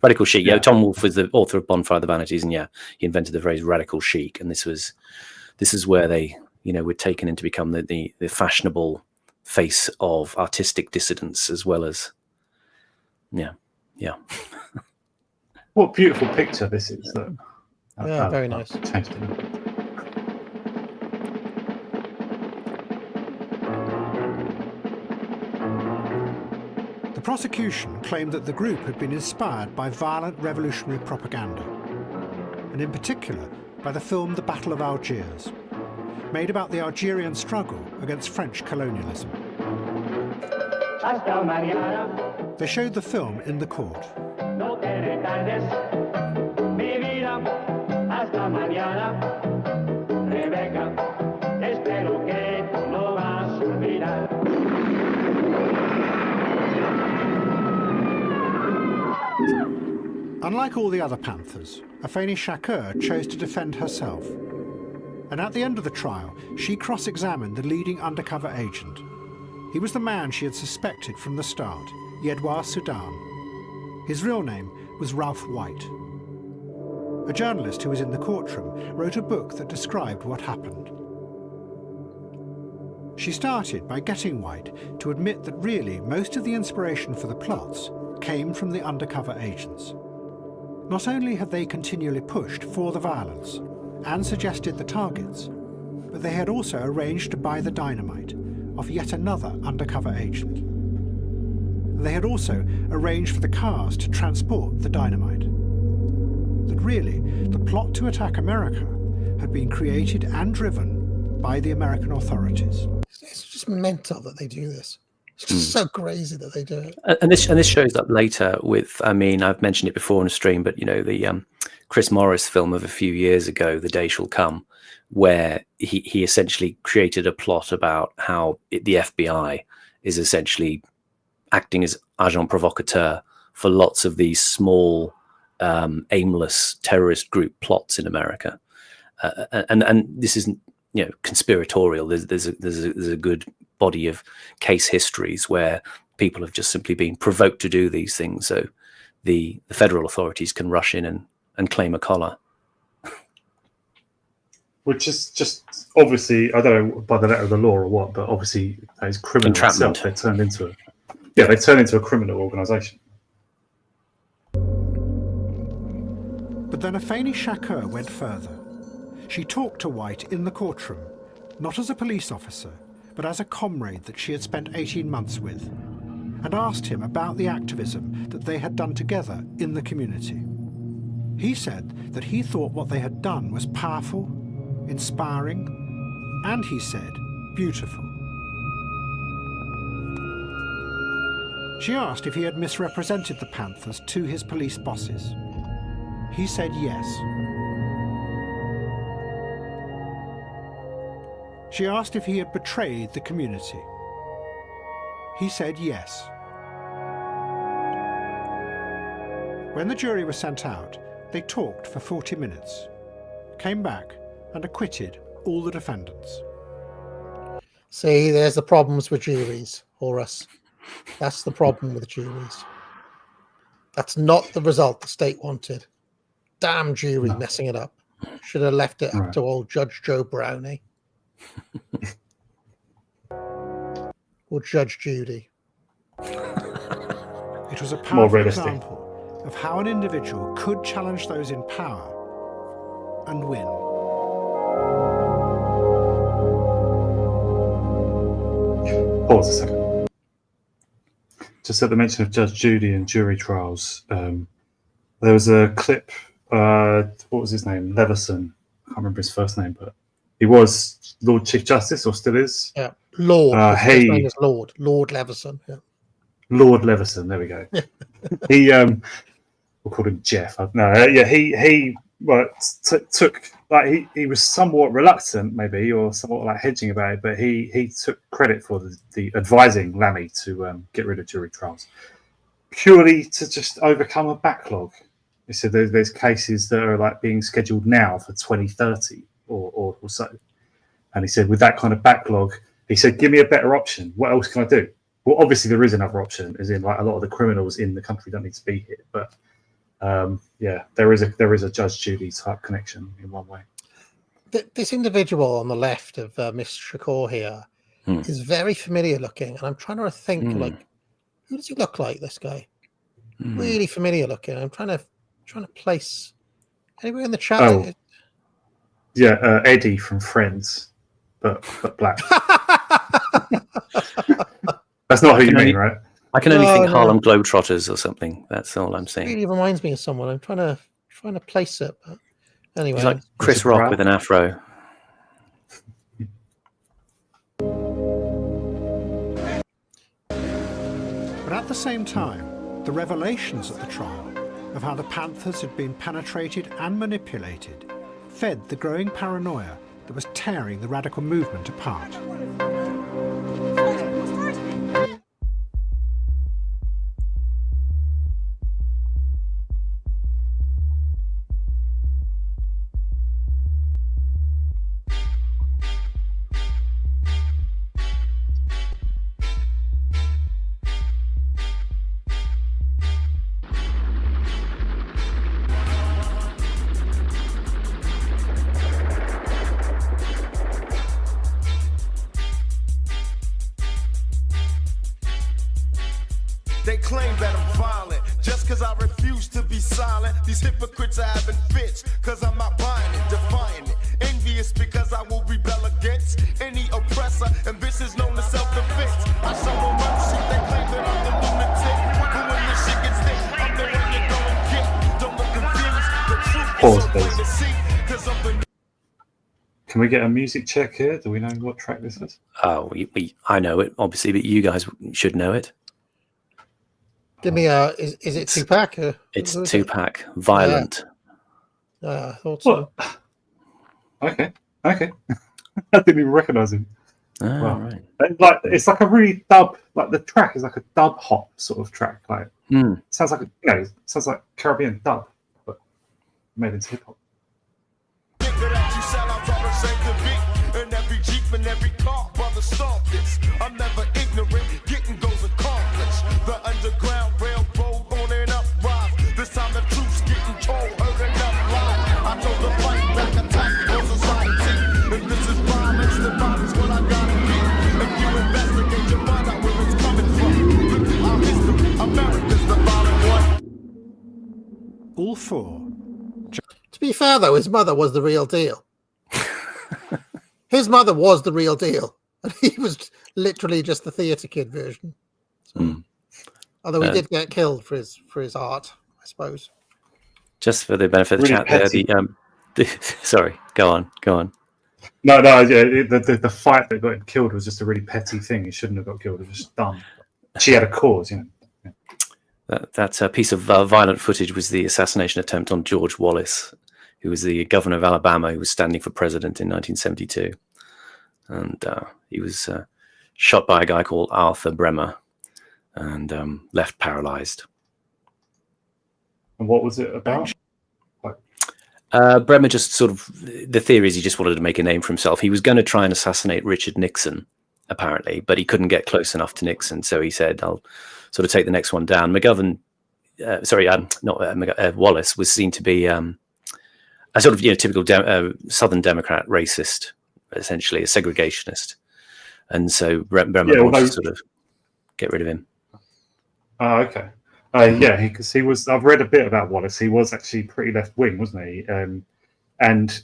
Radical Chic. Yeah, Tom Wolfe was the author of Bonfire of the Vanities, and he invented the phrase radical chic. And this is where they were taken in to become the fashionable face of artistic dissidents, as well as What a beautiful picture this is, though. Very nice. The prosecution claimed that the group had been inspired by violent revolutionary propaganda, and in particular by the film The Battle of Algiers, made about the Algerian struggle against French colonialism. They showed the film in the court. Unlike all the other Panthers, Afeni Shakur chose to defend herself. And at the end of the trial, she cross-examined the leading undercover agent. He was the man she had suspected from the start, Yedwa Sudan. His real name was Ralph White. A journalist who was in the courtroom wrote a book that described what happened. She started by getting White to admit that really most of the inspiration for the plots came from the undercover agents. Not only had they continually pushed for the violence and suggested the targets, but they had also arranged to buy the dynamite of yet another undercover agent. They had also arranged for the cars to transport the dynamite. That really, the plot to attack America had been created and driven by the American authorities. It's just mental that they do this. It's just so crazy that they do it. And this shows up later with, I mean, I've mentioned it before on the stream, but you know, the Chris Morris film of a few years ago, The Day Shall Come, where he essentially created a plot about how the FBI is essentially acting as agent provocateur for lots of these small, aimless terrorist group plots in America. And this isn't, you know, conspiratorial. There's a good body of case histories where people have just simply been provoked to do these things, so the federal authorities can rush in and claim a collar. Which is just obviously, I don't know by the letter of the law or what, but obviously as criminal itself, they turned into a criminal organisation. But then Afeni Shakur went further. She talked to White in the courtroom, not as a police officer, but as a comrade that she had spent 18 months with, and asked him about the activism that they had done together in the community. He said that he thought what they had done was powerful, inspiring, and, he said, beautiful. She asked if he had misrepresented the Panthers to his police bosses. He said yes. She asked if he had betrayed the community. He said yes. When the jury was sent out, they talked for 40 minutes, came back and acquitted all the defendants. See, there's the problems with juries, Horace. That's the problem with juries. That's not the result the state wanted. Damn jury messing it up. Should have left it up to old Judge Joe Brownie. Or Judge Judy. It was a powerful example of how an individual could challenge those in power and win. Pause a second. Just at the mention of Judge Judy and jury trials, there was a clip, what was his name? Leveson. I can't remember his first name, but he was Lord Chief Justice, or still is. Yeah, Lord. His name is Lord Leveson. Yeah. Lord Leveson. There we go. He, we'll call him Jeff. He took, like, he was somewhat reluctant, maybe, or somewhat like hedging about it, but he took credit for the advising Lammy to get rid of jury trials, purely to just overcome a backlog. He said there's cases that are like being scheduled now for 2030 or so. And he said, with that kind of backlog, he said, give me a better option. What else can I do? Well, obviously there is another option, as in like a lot of the criminals in the country don't need to be here. But there is a Judge Judy type connection in one way. This individual on the left of Miss Shakur here is very familiar looking, and I'm trying to think like, who does he look like? This guy, really familiar looking. I'm trying to place anywhere in the chat. Oh. Yeah, Eddie from Friends, but black. That's not who you mean, right? I can only think No. Harlem Globetrotters or something. That's all I'm It saying. really reminds me of someone. I'm trying to place it. But anyway, He's like Chris Rock with an afro. But at the same time, the revelations at the trial of how the Panthers had been penetrated and manipulated fed the growing paranoia that was tearing the radical movement apart. They claim that I'm violent just cause I refuse to be silent. These hypocrites are having fits cause I'm not buying it, defying it. Envious because I will rebel against any oppressor, and this is known as self-defense. I show no mercy, they claim that I'm the lunatic. But when this shit gets thick, I'm the one you go and get. Don't look confused, the truth is so plain to see. Cause I'm the Can we get a music check here? Do we know what track this is? Oh, I know it, obviously, but you guys should know it. give me a. Is it Tupac? It's Tupac, Violent. I thought so. Okay. I didn't even recognise him. Oh, Wow. right. And, like, it's like a really dub. Like the track is like a dub hop sort of track. Like sounds like sounds like Caribbean dub, but made into hip hop. nigga that you sell out all the same to be. And every Jeep and every car, brother, stomp this. I'm never ignorant, getting goals accomplished. The underground railroad on and up rise. This time the truth's getting told, heard enough lies. I told the fight back, attack on society. If this is violence, then violence what I gotta get. If you investigate, you'll find out where it's coming from. Look at our history, America's the violent one. All four. To be fair, though, his mother was the real deal. His mother was the real deal, and he was literally just the theatre kid version. So, although he did get killed for his art, I suppose. Just for the benefit of the Really chat petty. there, sorry, go on. No, the fight that got him killed was just a really petty thing. He shouldn't have got killed. It was just dumb. She had a cause, you know. That piece of violent footage was the assassination attempt on George Wallace, who was the governor of Alabama, who was standing for president in 1972. And he was shot by a guy called Arthur Bremer and left paralyzed. And what was it about? Bremer just sort of, the theory is he just wanted to make a name for himself. He was going to try and assassinate Richard Nixon, apparently, but he couldn't get close enough to Nixon. So he said, I'll sort of take the next one down. Wallace was seen to be a sort of, typical Southern Democrat racist, essentially a segregationist. And so Bremer wanted to sort of get rid of him. Oh, okay. Yeah, because he was. I've read a bit about Wallace. He was actually pretty left wing, wasn't he? And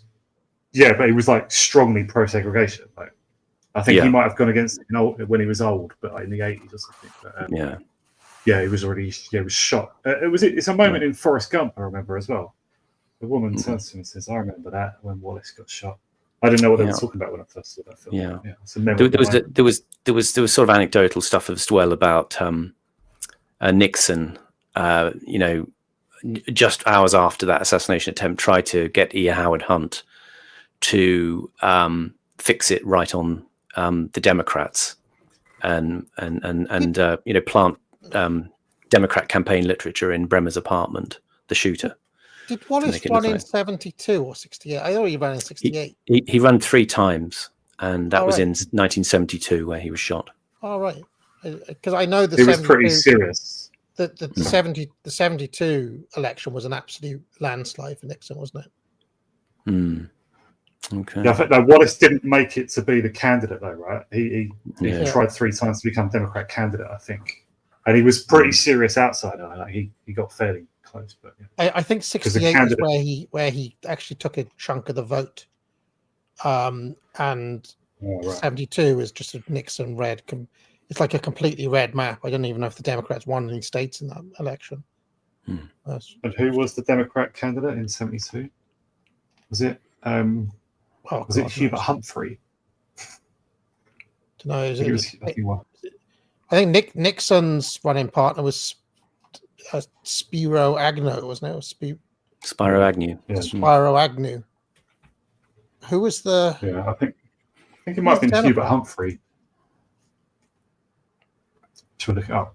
yeah, but he was like strongly pro segregation. Like, I think he might have gone against it when he was old, but like in the 80s or something. But, yeah, he was already. Yeah, he was shot. It's a moment in Forrest Gump, I remember as well. The woman turns to him and says, "I remember that when Wallace got shot." I didn't know what they were talking about when I first saw that film. Yeah, it's a memorable there was sort of anecdotal stuff as well about Nixon. Just hours after that assassination attempt, tried to get E. Howard Hunt to fix it right on the Democrats and plant Democrat campaign literature in Bremer's apartment. The shooter. Did Wallace run in 72 or 68? I thought he ran in 68. He ran 3 times, and that was in 1972 where he was shot. All right, because I know He was pretty serious. The 72 election was an absolute landslide for Nixon, wasn't it? Okay. Yeah, I think Wallace didn't make it to be the candidate though, right? He tried 3 times to become Democrat candidate, I think, and he was pretty serious outsider. Like he got fairly close, but I think 68 is where he actually took a chunk of the vote, and 72 is just a Nixon red. It's like a completely red map. I don't even know if the Democrats won any states in that election. And who was the Democrat candidate in 72? Was it it Hubert Humphrey? Don't know. I think Nixon's running partner was Spiro Agnew, wasn't it? Spiro Agnew. Yeah. Spiro Agnew. Who was the? Yeah, I think it might have been Hubert Humphrey. To look it up.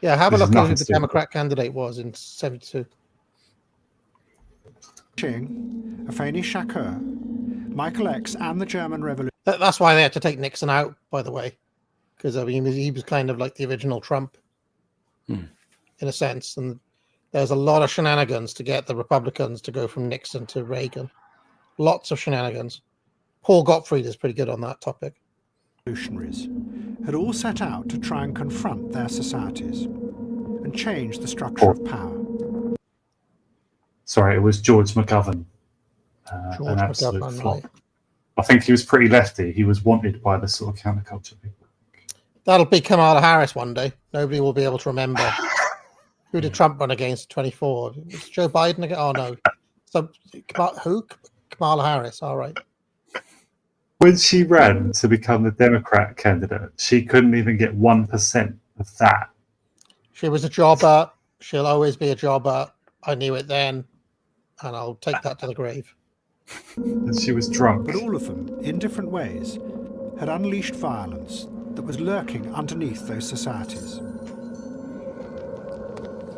Yeah, have a look at who the Democrat candidate was in 72. Afeni Shakur, Michael X, and the German Revolution. That's why they had to take Nixon out, by the way, because I mean he was kind of like the original Trump, in a sense, and there's a lot of shenanigans to get the Republicans to go from Nixon to Reagan. Lots of shenanigans. Paul Gottfried is pretty good on that topic. Revolutionaries had all set out to try and confront their societies and change the structure of power. Sorry, it was George McGovern. An absolute McGovern, flop. right. I think he was pretty lefty. He was wanted by the sort of counterculture people. That'll be Kamala Harris one day. Nobody will be able to remember who did Trump run against 24. Was Joe Biden again? Oh no. So who? Kamala Harris. All right. When she ran to become the Democrat candidate, she couldn't even get 1% of that. She was a jobber. She'll always be a jobber. I knew it then, and I'll take that to the grave. And she was drunk. But all of them, in different ways, had unleashed violence that was lurking underneath those societies.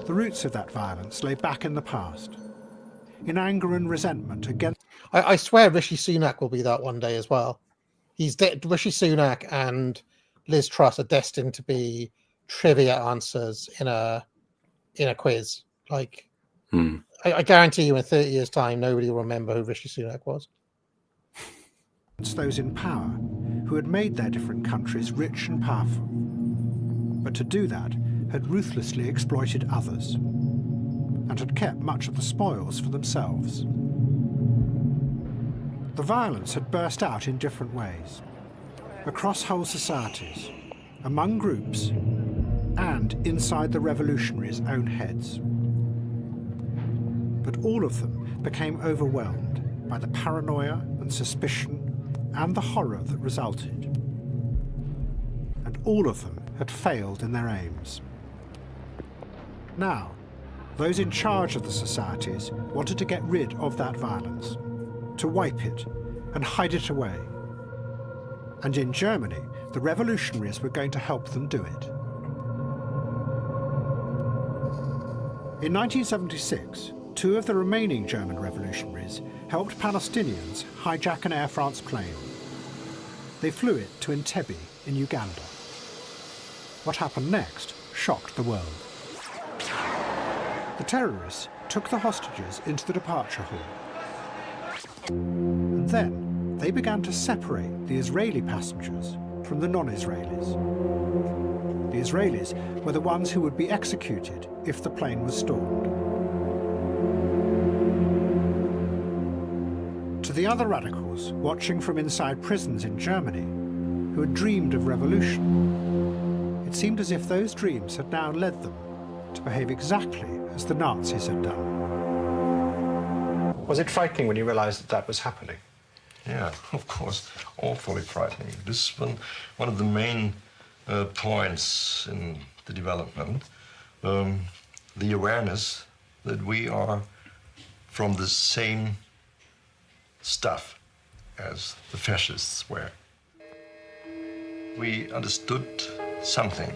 The roots of that violence lay back in the past, in anger and resentment against... I swear Rishi Sunak will be that one day as well. Rishi Sunak and Liz Truss are destined to be trivia answers in a quiz. Like, I guarantee you in 30 years' time, nobody will remember who Rishi Sunak was. It's those in power who had made their different countries rich and powerful, but to do that had ruthlessly exploited others and had kept much of the spoils for themselves. The violence had burst out in different ways, across whole societies, among groups, and inside the revolutionaries' own heads. But all of them became overwhelmed by the paranoia and suspicion and the horror that resulted. And all of them had failed in their aims. Now, those in charge of the societies wanted to get rid of that violence, to wipe it and hide it away. And in Germany, the revolutionaries were going to help them do it. In 1976, two of the remaining German revolutionaries helped Palestinians hijack an Air France plane. They flew it to Entebbe in Uganda. What happened next shocked the world. The terrorists took the hostages into the departure hall. And then they began to separate the Israeli passengers from the non-Israelis. The Israelis were the ones who would be executed if the plane was stormed. To the other radicals watching from inside prisons in Germany, who had dreamed of revolution, it seemed as if those dreams had now led them to behave exactly as the Nazis had done. Was it frightening when you realized that that was happening? Yeah, of course, awfully frightening. This is one of the main points in the development, the awareness that we are from the same stuff as the fascists were. We understood something.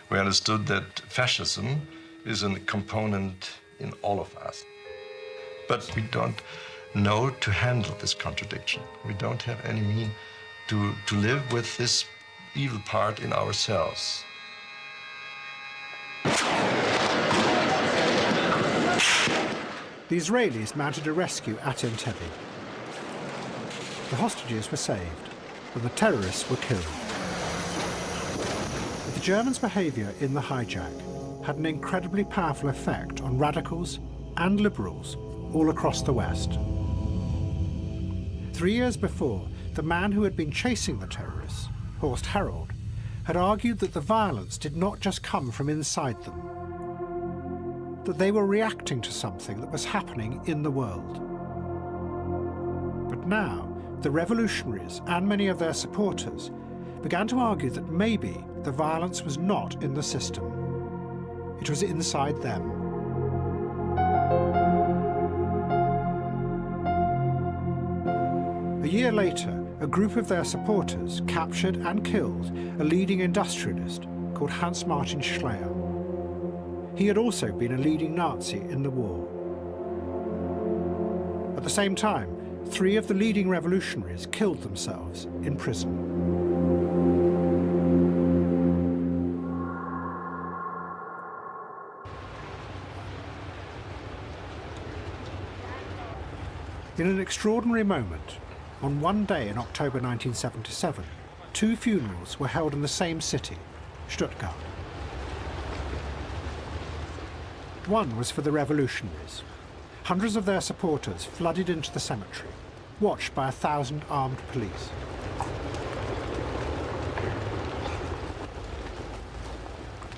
We understood that fascism is a component in all of us. But we don't know to handle this contradiction. We don't have any means to live with this evil part in ourselves. The Israelis mounted a rescue at Entebbe. The hostages were saved, and the terrorists were killed. But the Germans' behavior in the hijack had an incredibly powerful effect on radicals and liberals all across the West. 3 years before, the man who had been chasing the terrorists, Horst Herold, had argued that the violence did not just come from inside them, that they were reacting to something that was happening in the world. But now, the revolutionaries and many of their supporters began to argue that maybe the violence was not in the system. It was inside them. A year later, a group of their supporters captured and killed a leading industrialist called Hans Martin Schleyer. He had also been a leading Nazi in the war. At the same time, 3 of the leading revolutionaries killed themselves in prison. In an extraordinary moment, on one day in October 1977, 2 funerals were held in the same city, Stuttgart. One was for the revolutionaries. Hundreds of their supporters flooded into the cemetery, watched by 1,000 armed police.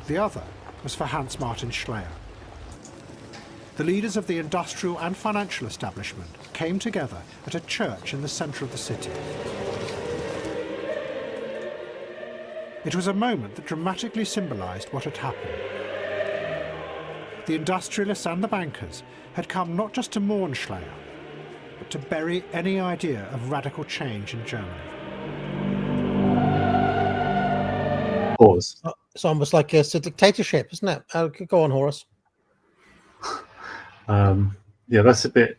The other was for Hans Martin Schleyer. The leaders of the industrial and financial establishment came together at a church in the centre of the city. It was a moment that dramatically symbolised what had happened. The industrialists and the bankers had come not just to mourn Schleyer, but to bury any idea of radical change in Germany. Pause. It's almost like it's a dictatorship, isn't it? Go on, Horace. Yeah, that's a bit.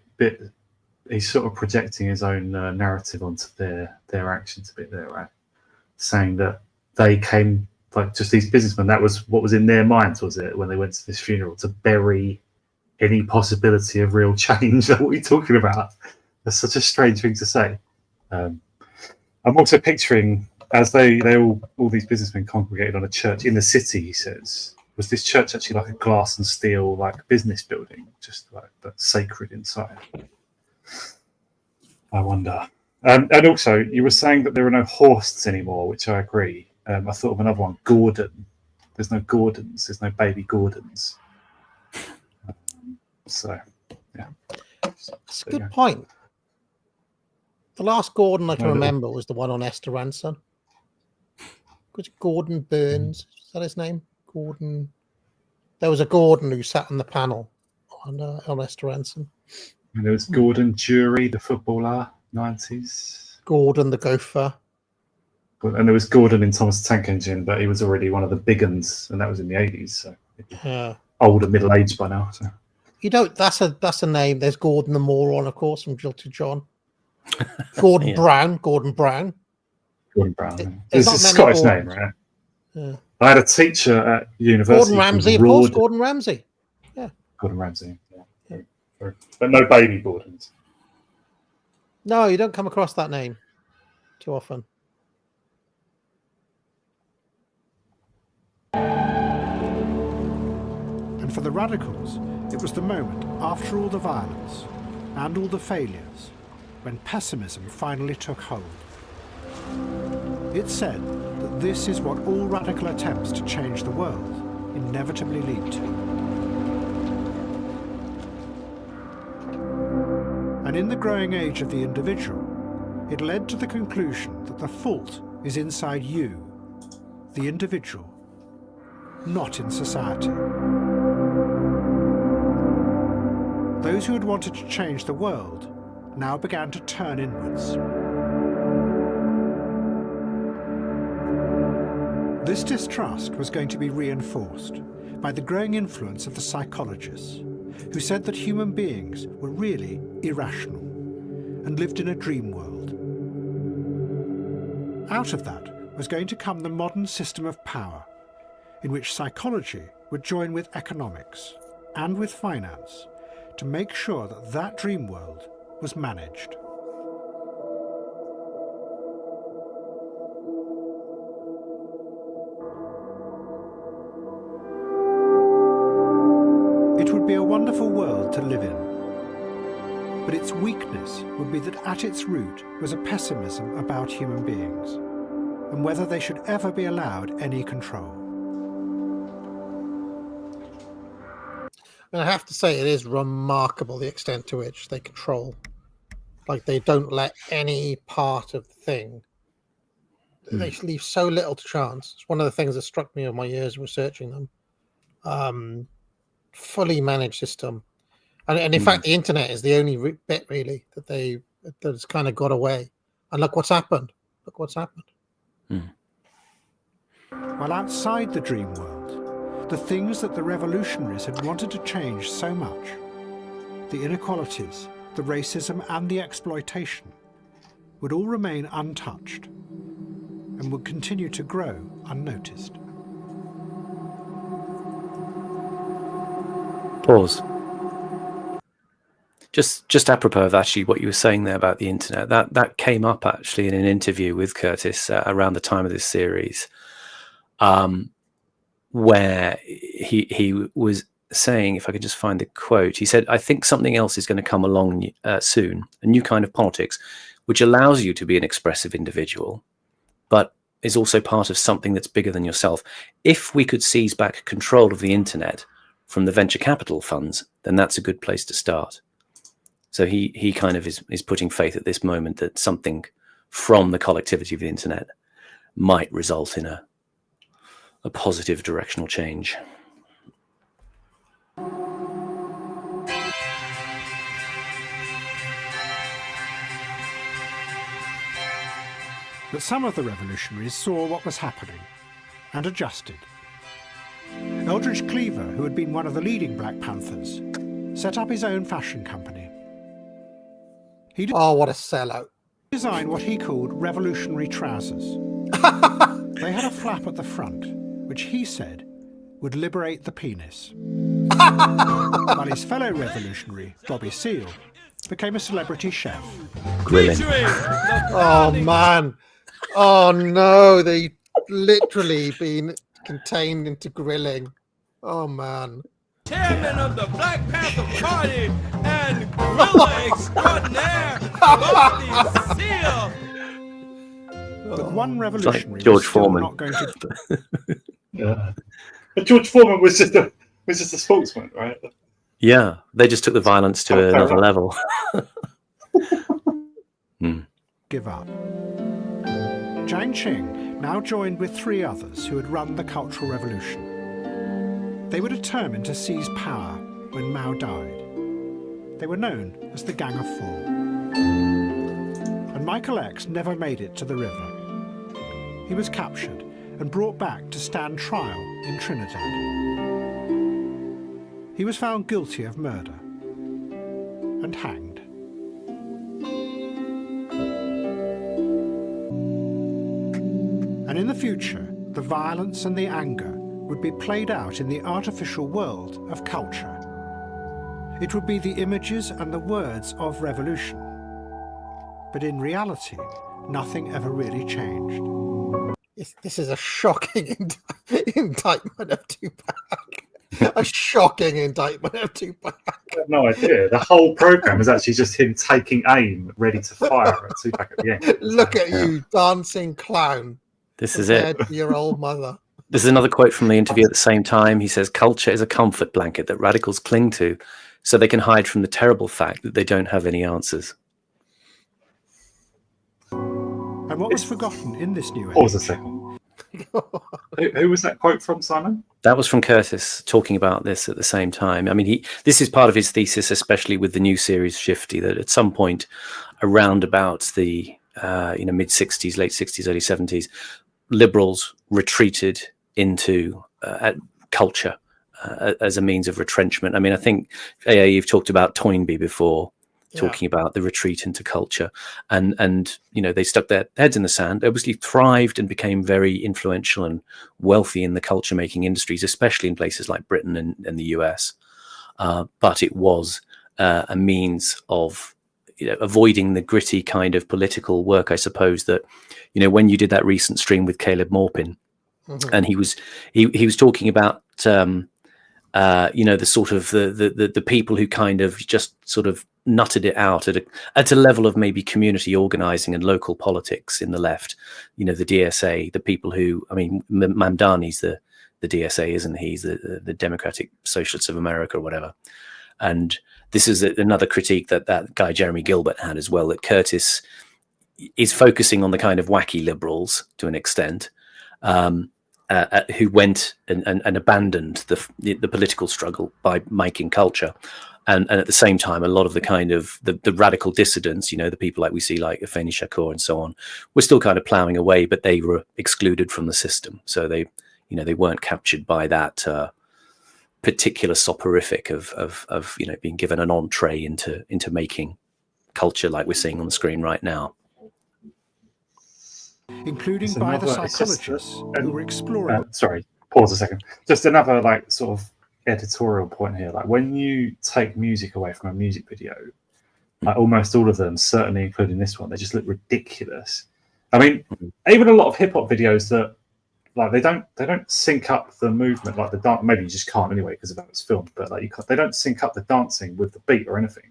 He's sort of projecting his own narrative onto their actions a bit there, right? Saying that they came, like, just these businessmen. That was what was in their minds, was it, when they went to this funeral, to bury any possibility of real change? What are you talking about? That's such a strange thing to say. I'm also picturing, as they all these businessmen congregated on a church in the city, he says, was this church actually like a glass and steel like business building, just like but sacred inside? I wonder. And also, you were saying that there are no Horsts anymore, which I agree. I thought of another one, Gordon. There's no Gordons. There's no baby Gordons. So, yeah. That's a good point. The last Gordon I can remember was the one on Esther Ranson. Was it Gordon Burns? Is that his name? Gordon. There was a Gordon who sat on the panel on Esther Ranson. And there was Gordon Jury, the footballer, 90s. Gordon the gopher. And there was Gordon in Thomas the Tank Engine, but he was already one of the big uns, and that was in the 80s. So older, middle-aged by now. So you don't. That's a name. There's Gordon the moron, of course, from Jilted John. Gordon Brown. Gordon Brown. Gordon Brown. It's a Scottish name, right? Yeah. I had a teacher at university. Gordon Ramsay, of course. Gordon Ramsay. Yeah. Gordon Ramsay. Yeah. But no baby Gordons. No, you don't come across that name too often. And for the radicals, it was the moment, after all the violence and all the failures, when pessimism finally took hold. It said that this is what all radical attempts to change the world inevitably lead to. And in the growing age of the individual, it led to the conclusion that the fault is inside you, the individual, not in society. Those who had wanted to change the world now began to turn inwards. This distrust was going to be reinforced by the growing influence of the psychologists, who said that human beings were really irrational and lived in a dream world. Out of that was going to come the modern system of power, in which psychology would join with economics and with finance to make sure that that dream world was managed. It would be a wonderful world to live in, but its weakness would be that at its root was a pessimism about human beings, and whether they should ever be allowed any control. And I have to say, it is remarkable the extent to which they control. Like, they don't let any part of the thing. They leave so little to chance. It's one of the things that struck me over my years researching them. Fully managed system. And in fact, the internet is the only bit, really, that's kind of got away. And look what's happened. Look what's happened. While outside the dream world, the things that the revolutionaries had wanted to change so much, the inequalities, the racism and the exploitation, would all remain untouched and would continue to grow unnoticed. Pause. Just apropos of actually what you were saying there about the internet, that came up actually in an interview with Curtis around the time of this series, where he was saying, if I could just find the quote, he said, "I think something else is going to come along soon, a new kind of politics, which allows you to be an expressive individual, but is also part of something that's bigger than yourself. If we could seize back control of the internet from the venture capital funds, then that's a good place to start." So he kind of is putting faith at this moment that something from the collectivity of the internet might result in a positive directional change. But some of the revolutionaries saw what was happening and adjusted. Eldridge Cleaver, who had been one of the leading Black Panthers, set up his own fashion company. Oh, what a sellout. He designed what he called revolutionary trousers. They had a flap at the front, which he said would liberate the penis. While his fellow revolutionary, Bobby Seale, became a celebrity chef. Grilling. Oh, man. Oh, no. They literally been contained into grilling. Oh, man. Chairman of the Black Panther Party and gorilla extraordinaire, Bobby Seale. But one revolutionary like George was still Foreman. not going to... Yeah. But George Foreman was just a spokesman, right? Yeah, they just took the violence to another level. give up. Jiang Qing now joined with 3 others who had run the Cultural Revolution. They were determined to seize power when Mao died. They were known as the Gang of Four. And Michael X never made it to the river. He was captured and brought back to stand trial in Trinidad. He was found guilty of murder and hanged. And in the future, the violence and the anger would be played out in the artificial world of culture. It would be the images and the words of revolution. But in reality, nothing ever really changed. This is a shocking indictment of Tupac. A shocking indictment of Tupac. I have no idea. The whole program is actually just him taking aim, ready to fire at Tupac at the end. Look at you, dancing clown. This is it. To your old mother. This is another quote from the interview at the same time. He says, "Culture is a comfort blanket that radicals cling to so they can hide from the terrible fact that they don't have any answers." And what was forgotten in this new age? Pause a second. Who was that quote from, Simon? That was from Curtis talking about this at the same time. I mean, this is part of his thesis, especially with the new series Shifty, that at some point around about the mid-60s, late 60s, early 70s, liberals retreated into culture as a means of retrenchment. I mean, I think, you've talked about Toynbee before, talking about the retreat into culture, and they stuck their heads in the sand. They obviously thrived and became very influential and wealthy in the culture making industries, especially in places like Britain and the US. But it was a means of avoiding the gritty kind of political work, I suppose, that when you did that recent stream with Caleb Maupin, and he was talking about the sort of the people who kind of just sort of nutted it out at a level of maybe community organizing and local politics in the left. You know, the DSA, the people who, I mean, Mamdani's the DSA, isn't he? He's the Democratic Socialists of America or whatever. And this is another critique that guy Jeremy Gilbert had as well, that Curtis is focusing on the kind of wacky liberals to an extent, who went and abandoned the political struggle by making culture. And at the same time, a lot of the kind of the radical dissidents, you know, the people like we see like Afeni Shakur and so on, were still kind of plowing away, but they were excluded from the system. So they weren't captured by that particular soporific of you know, being given an entree into making culture like we're seeing on the screen right now. Including by the psychologists who were exploring. Sorry, pause a second. Just another like sort of editorial point here. Like when you take music away from a music video, like almost all of them, certainly including this one, they just look ridiculous. I mean, even a lot of hip hop videos that like they don't sync up the movement, like the dance. Maybe you just can't anyway because of how it's filmed. But like they don't sync up the dancing with the beat or anything.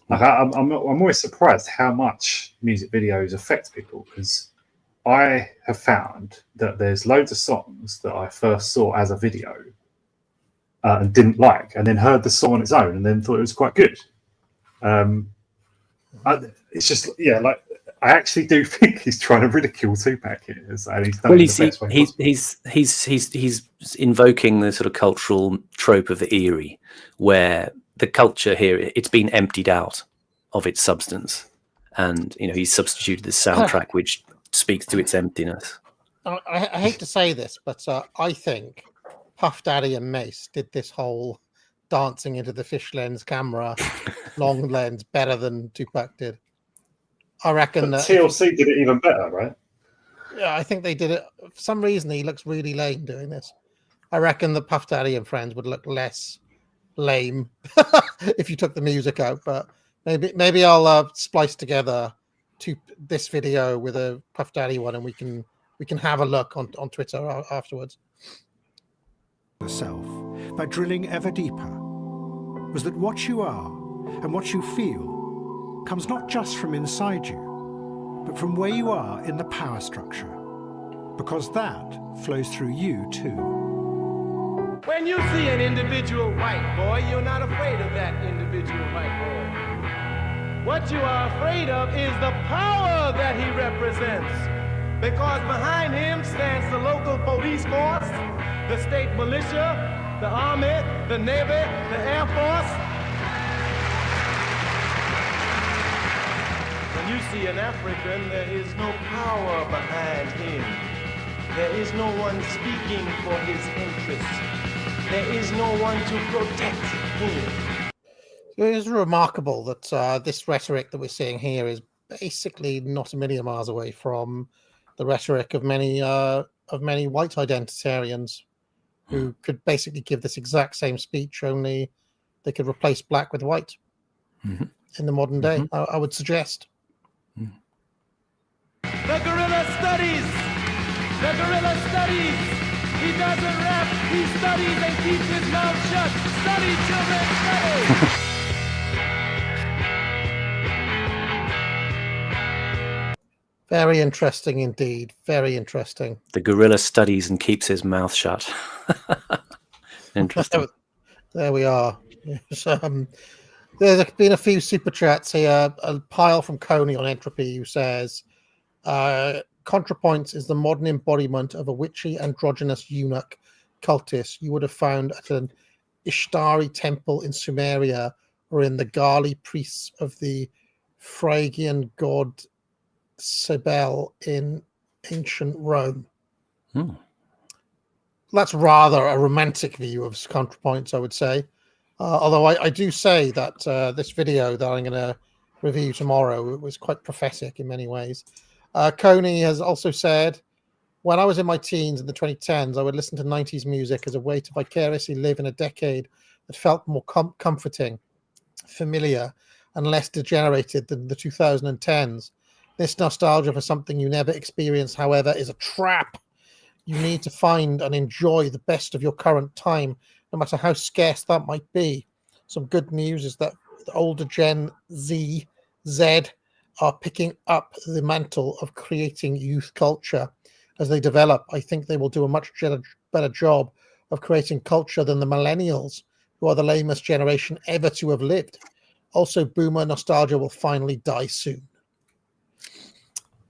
Like I'm always surprised how much music videos affect people, because I have found that there's loads of songs that I first saw as a video and didn't like, and then heard the song on its own and then thought it was quite good. It's just, yeah, like I actually do think he's trying to ridicule Tupac here, and he's done it the best way. He's invoking the sort of cultural trope of the eerie, where the culture here, it's been emptied out of its substance, and you know, he's substituted the soundtrack which speaks to its emptiness. I hate to say this, but I think Puff Daddy and Mace did this whole dancing into the fish lens camera, long lens, better than Tupac did. I reckon that TLC did it even better, right? Yeah, I think they did it. For some reason, he looks really lame doing this. I reckon that Puff Daddy and Friends would look less lame if you took the music out. But maybe I'll splice together this video with a Puff Daddy one, and we can have a look on Twitter afterwards. Self by drilling ever deeper was that what you are and what you feel comes not just from inside you, but from where you are in the power structure, because that flows through you too. When you see an individual white boy, you're not afraid of that individual white boy. What you are afraid of is the power that he represents, because behind him stands the local police force, the state militia, the army, the navy, the air force. When you see an African, there is no power behind him. There is no one speaking for his interests. There is no one to protect him. It is remarkable that this rhetoric that we're seeing here is basically not a million miles away from the rhetoric of many white identitarians who could basically give this exact same speech, only they could replace black with white in the modern day, I would suggest. The gorilla studies. The gorilla studies. He doesn't rap, he studies and keeps his mouth shut. Study, children, study. Very interesting indeed. Very interesting. The gorilla studies and keeps his mouth shut. Interesting. There we are. Yes, there's been a few super chats here. A pile from Coney on Entropy who says, ContraPoints is the modern embodiment of a witchy androgynous eunuch cultist you would have found at an Ishtari temple in Sumeria or in the Gali priests of the Phrygian god Cybele in ancient Rome. That's rather a romantic view of ContraPoints, I would say. Although I do say that this video that I'm going to review tomorrow was quite prophetic in many ways. Coney has also said, when I was in my teens in the 2010s, I would listen to 90s music as a way to vicariously live in a decade that felt more comforting, familiar, and less degenerated than the 2010s. This nostalgia for something you never experienced, however, is a trap. You need to find and enjoy the best of your current time, no matter how scarce that might be. Some good news is that the older Gen Z are picking up the mantle of creating youth culture as they develop. I think they will do a much better job of creating culture than the millennials, who are the lamest generation ever to have lived. Also, boomer nostalgia will finally die soon.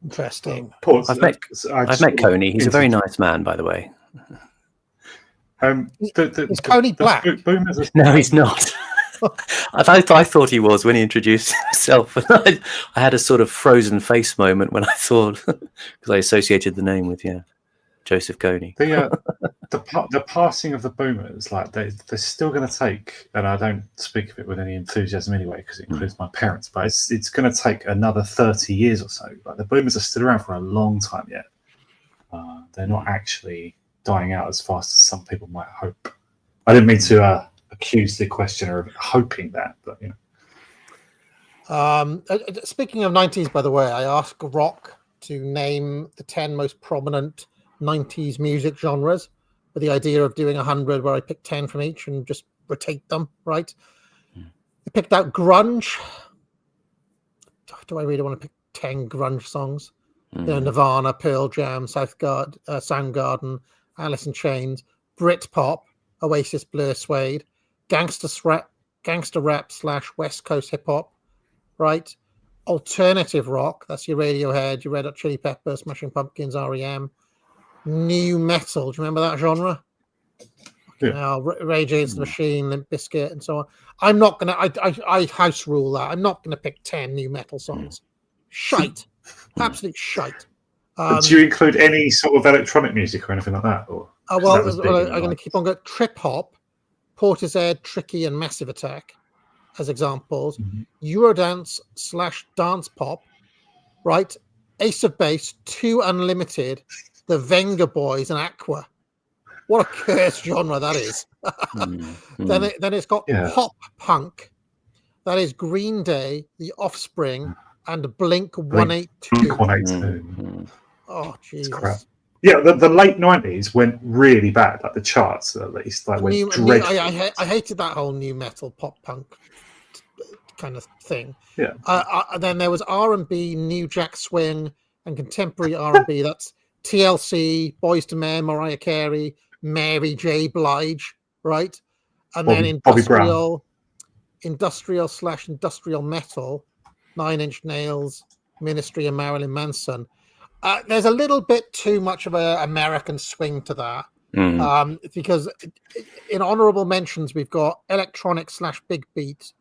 Interesting. I've met Coney. He's a very nice man, by the way. Is Coney black? No, he's not. I thought he was when he introduced himself. I had a sort of frozen face moment when I thought, because I associated the name with Joseph Coney. The passing of the boomers, like they're still going to take, and I don't speak of it with any enthusiasm anyway, because it includes my parents, but it's going to take another 30 years or so. Like the boomers are still around for a long time yet. They're not actually dying out as fast as some people might hope. I didn't mean to accuse the questioner of hoping that, but Speaking of 90s, by the way, I asked Rock to name the 10 most prominent 90s music genres, with the idea of doing 100 where I pick 10 from each and just rotate them, right? I picked out grunge. Do I really want to pick 10 grunge songs? Nirvana, Pearl Jam, Soundgarden, Alice in Chains, Britpop, Oasis, Blur, Suede, gangster rap / West Coast hip hop, right? Alternative rock, that's your Radiohead, your Red Hot Chili Peppers, Smashing Pumpkins, REM. New metal, do you remember that genre? Yeah. Rage Against the Machine, Limp Bizkit, and so on. I'm not gonna. I house rule that. I'm not gonna pick 10 new metal songs. Shite, absolute shite. Do you include any sort of electronic music or anything like that? Or I'm going to keep on going. Trip hop, Portishead, Tricky, and Massive Attack as examples. Eurodance / dance pop, right? Ace of Base, 2 Unlimited, the Venga Boys, and Aqua. What a cursed genre that is. Then it's got pop punk. That is Green Day, The Offspring, and Blink 182. Blink 182. Oh, Jesus. Crap. Yeah, the late 90s went really bad, like the charts at least. Like I hated that whole new metal pop punk kind of thing. Yeah. Then there was R&B, New Jack Swing, and contemporary R&B. That's TLC, Boyz II Men, Mariah Carey, Mary J. Blige, right? And then industrial / metal, 9 Inch Nails, Ministry, and Marilyn Manson. There's a little bit too much of an American swing to that, because in honorable mentions we've got electronic / big beat.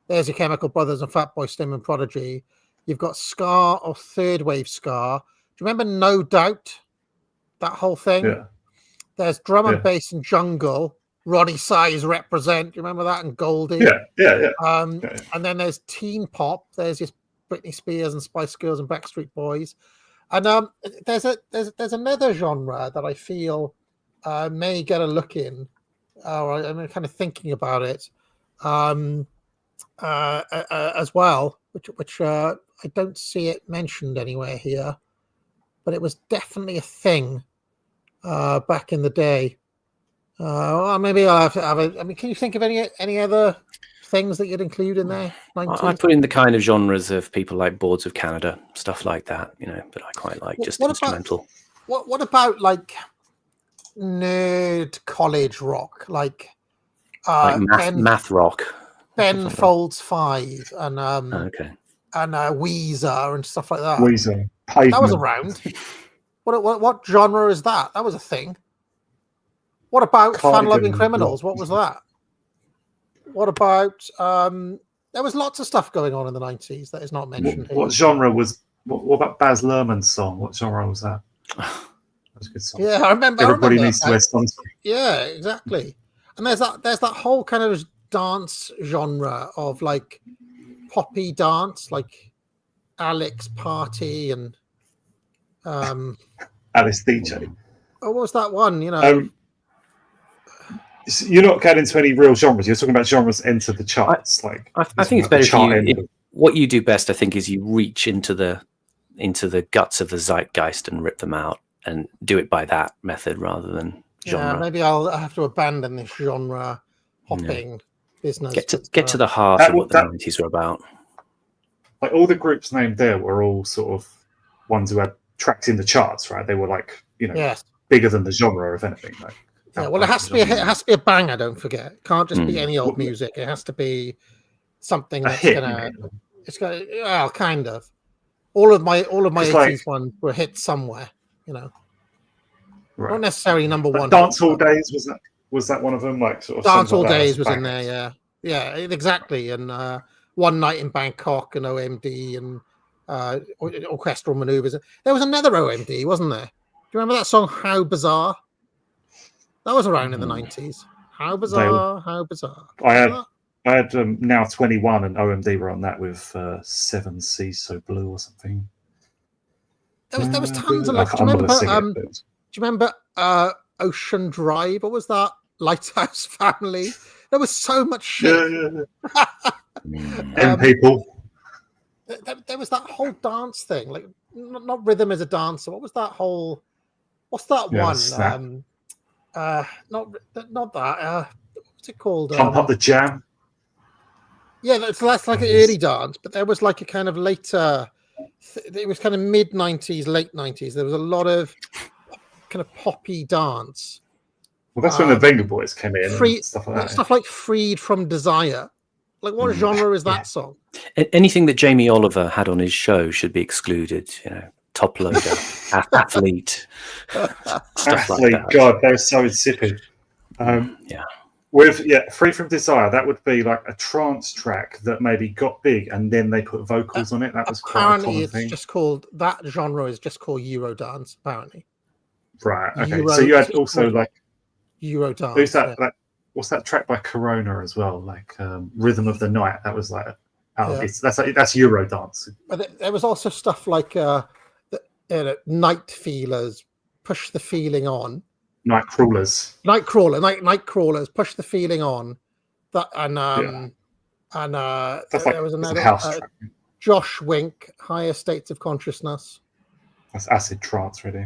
There's your Chemical Brothers and Fatboy Slim and Prodigy. You've got ska or third wave ska. Do you remember No Doubt? That whole thing. Yeah. There's drum and bass and jungle. Ronnie Size Represent. Do you remember that? And Goldie. Yeah. And then there's teen pop. There's just Britney Spears and Spice Girls and Backstreet Boys. And there's another genre that I feel may get a look in. I'm kind of thinking about it as well, which I don't see it mentioned anywhere here, but it was definitely a thing back in the day. Maybe I'll have to have it. I mean, can you think of any other things that you'd include in there? I put in the kind of genres of people like Boards of Canada, stuff like that, but I quite like just instrumental. What about like nerd college rock, like math rock? Ben Folds 5 and and Weezer and stuff like that. Weezer, Pavement. That was around. What genre is that? That was a thing. What about Fun-Loving Criminals? What was that? What about there was lots of stuff going on in the 90s that is not mentioned here. What genre was what about Baz Luhrmann's song? What genre was that? That was a good song. Yeah, I remember. Everybody needs to wear sunscreen. Yeah, exactly. And there's that whole kind of dance genre of like poppy dance, like Alex Party and Alice DJ. Oh, what was that one? You're not getting into any real genres. You're talking about genres enter the charts. I think it's better what you do best. I think is you reach into the guts of the zeitgeist and rip them out and do it by that method rather than genre. Yeah, maybe I'll have to abandon this genre hopping. business. Get to the heart of what the 90s were about. Like all the groups named there were all sort of ones who had tracks in the charts, right? They were like, Yes. bigger than the genre, if anything. Like, Yeah, well, it has to be a banger. Don't forget, it can't just be any old music. It has to be something that's gonna. It's gonna. Well, kind of. All of my 80s ones were hits somewhere. Right. Not necessarily number one. Dance All Days was that one of them? Like sort of Dance All Days was in there. Yeah, exactly. And One Night in Bangkok and OMD and Orchestral Maneuvers. There was another OMD, wasn't there? Do you remember that song How Bizarre? That was around in the 90s. How bizarre, how bizarre. I had Now 21 and OMD were on that with 7 Seas So Blue or something. There was tons of like. Do you remember Ocean Drive? What was that? Lighthouse Family. There was so much shit. People. There was that whole dance thing, like not Rhythm as a Dancer. What was that whole? What's that one? Not that. What's it called? Pump Up the Jam. Yeah, that's like an early dance, but there was like a kind of later. It was kind of mid 90s, late 90s. There was a lot of kind of poppy dance. Well, that's when the Venga Boys came in and stuff like that. Stuff like Freed from Desire. Like, what genre is that song? Anything that Jamie Oliver had on his show should be excluded. Top loader, athlete, stuff like that. God, they're so insipid. Free from Desire, that would be like a trance track that maybe got big and then they put vocals on it. That was apparently just called that genre is just called Eurodance. Apparently, right? Okay, so you had also like Eurodance. Who's that? Like, what's that track by Corona as well? Like Rhythm of the Night. That was like that's Eurodance. But there was also stuff like Night Feelers, Push the Feeling On. Night Crawlers, Push the Feeling On. That and there was another house track. Josh Wink, Higher States of Consciousness. That's acid trance, really.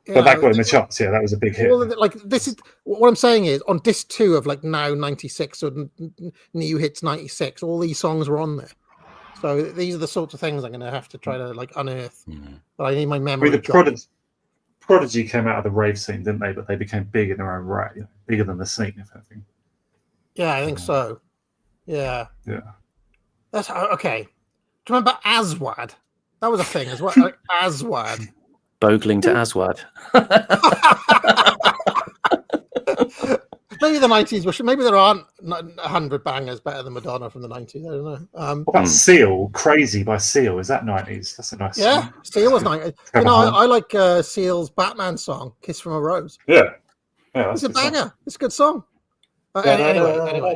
But that got in the charts. Yeah, that was a big hit. Well, like this is what I'm saying is on disc 2 of like Now 96 or New Hits 96. All these songs were on there. So these are the sorts of things I'm going to have to try to like unearth. But I need my memory. Prodigy came out of the rave scene, didn't they? But they became big in their own right, bigger than the scene, if anything. Yeah, I think so. Yeah. Yeah. That's okay. Do you remember Aswad? That was a thing as well. Like, Aswad. Bogling to Aswad. Maybe the 90s were. Maybe there aren't 100 bangers better than Madonna from the 90s. I don't know. What about Seal? Crazy by Seal. Is that 90s? That's a nice song. Seal was 90s. I like Seal's Batman song, Kiss from a Rose. Yeah. It's a banger. Song. It's a good song. Anyway.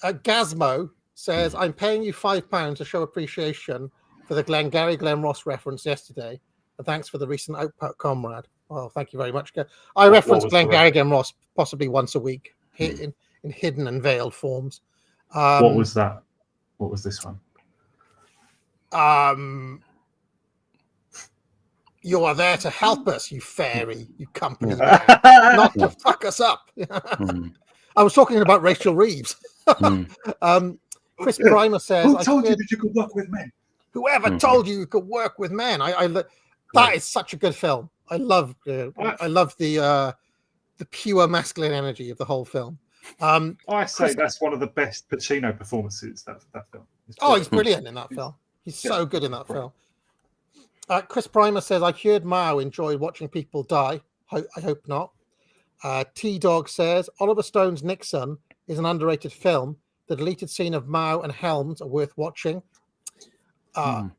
Gazmo says, I'm paying you £5 to show appreciation for the Glengarry Glen Ross reference yesterday. And thanks for the recent output, comrade. Well, thank you very much. I reference Glengarry Glen Ross possibly once a week in hidden and veiled forms. What was that? What was this one? You are there to help us, you fairy, you company man, not to fuck us up. I was talking about Rachel Reeves. Chris Primer says, who told you that you could work with men? Whoever told you could work with men? That is such a good film. I love the pure masculine energy of the whole film. I say that's one of the best Pacino performances. That film. He's brilliant in that film. He's so good in that film. Chris Primer says, I heard Mao enjoyed watching people die. I hope not. T-Dog says, Oliver Stone's Nixon is an underrated film. The deleted scene of Mao and Helms are worth watching. That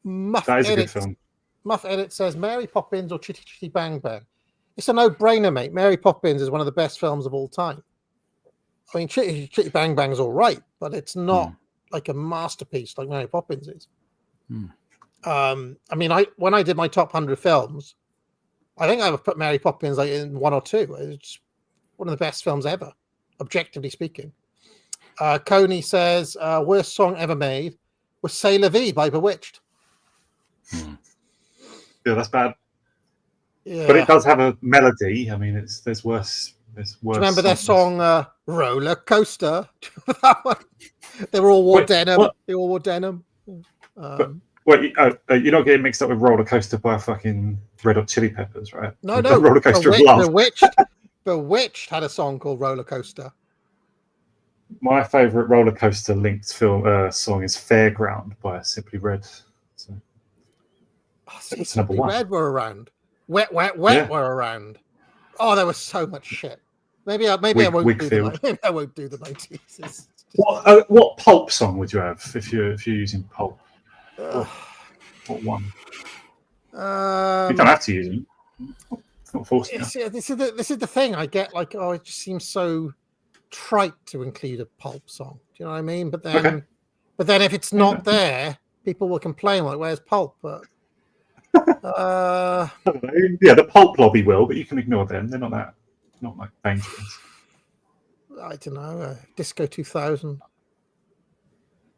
is a good film. Muff Edit says, Mary Poppins or Chitty Chitty Bang Bang? It's a no-brainer, mate. Mary Poppins is one of the best films of all time. I mean, Chitty Chitty Bang Bang's all right, but it's not like a masterpiece like Mary Poppins is. I mean, when I did my top 100 films, I think I would put Mary Poppins like in 1 or 2. It's one of the best films ever, objectively speaking. Coney says, worst song ever made was C'est La Vie by Bewitched. Yeah, that's bad. Yeah. But it does have a melody. I mean, there's worse. Do you remember their song Roller Coaster. That one. They were all wore denim. What? They all wore denim. Wait, you're not getting mixed up with Roller Coaster by fucking Red Hot Chili Peppers, right? No. Roller Coaster of Love. Bewitched had a song called Roller Coaster. My favourite Roller Coaster linked song is Fairground by Simply Red. So, it's number one. Red were around. Wet were around. Oh, there was so much shit. Maybe I won't Wigfield. do I won't do the 90s. What pulp song would you have if you're using pulp? What one? You don't have to use them. It's not forced. This is the thing. I get like, it just seems so trite to include a pulp song. Do you know what I mean? But then, if it's not there, people will complain like, "Where's pulp?" But the pulp lobby will, but you can ignore them. They're not like dangerous. I don't know. Disco 2000.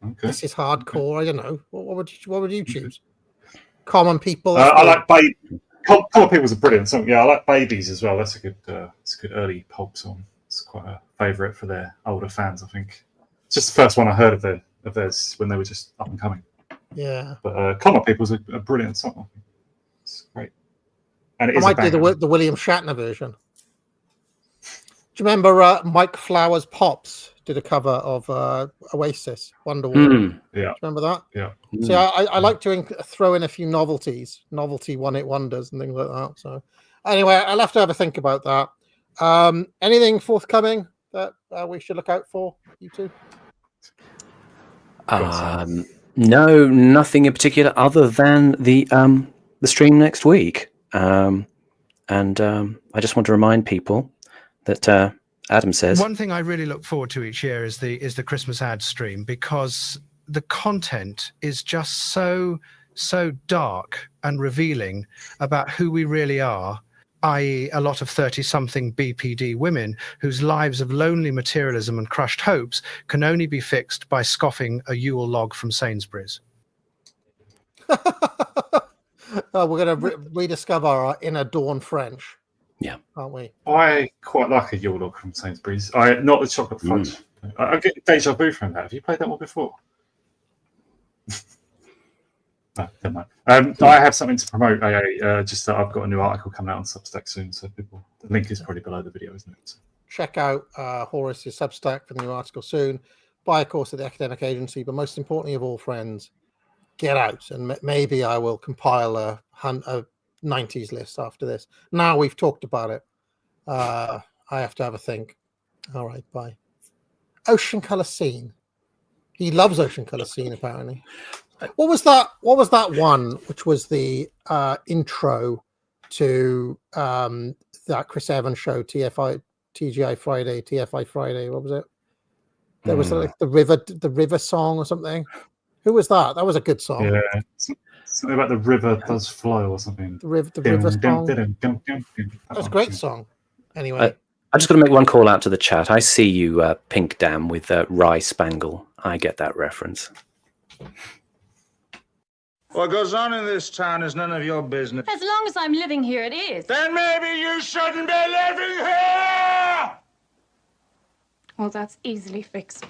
Okay. This is hardcore. I don't know. What would you choose? Common People. I like Common People's a brilliant song. Yeah, I like Babies as well. That's a good early pulp song. It's quite a favourite for their older fans, I think. It's just the first one I heard of theirs when they were just up and coming. Yeah. But Common People's a brilliant song. It's great. And it is I might do the William Shatner version. Do you remember Mike Flowers Pops did a cover of Oasis, Wonderwall? Yeah. Do you remember that? Yeah. So I like to throw in a few novelty one-hit wonders and things like that. So anyway, I'll have to have a think about that. Anything forthcoming that we should look out for, you two? No, nothing in particular other than the stream next week. And I just want to remind people that Adam says one thing I really look forward to each year is the Christmas ad stream, because the content is just so dark and revealing about who we really are, i.e. a lot of 30-something BPD women whose lives of lonely materialism and crushed hopes can only be fixed by scoffing a Yule log from Sainsbury's. We're going to rediscover our inner Dawn French. Yeah, aren't we? I quite like a Yule log from Sainsbury's. Not the chocolate fudge. I get deja vu from that. Have you played that one before? No, never mind. I have something to promote. Just that I've got a new article coming out on Substack soon, so the link is probably below the video, isn't it? So. Check out Horace's Substack for the new article soon. Buy a course at the Academic Agency, but most importantly of all, friends, get out, and maybe I will compile a 90s list after this. Now we've talked about it, I have to have a think. All right, bye. Ocean Colour Scene. He loves Ocean Colour Scene, apparently. What was that one which was the intro to that Chris Evans show, TGI Friday? What was it? There was like the river song or something. Who was that? That was a good song. Yeah. Something about the river does flow or something. The river song. That was a great song. Anyway. I'm just going to make one call out to the chat. I see you, Pink Dam, with Rye Spangle. I get that reference. What goes on in this town is none of your business. As long as I'm living here, it is. Then maybe you shouldn't be living here! Well, that's easily fixed.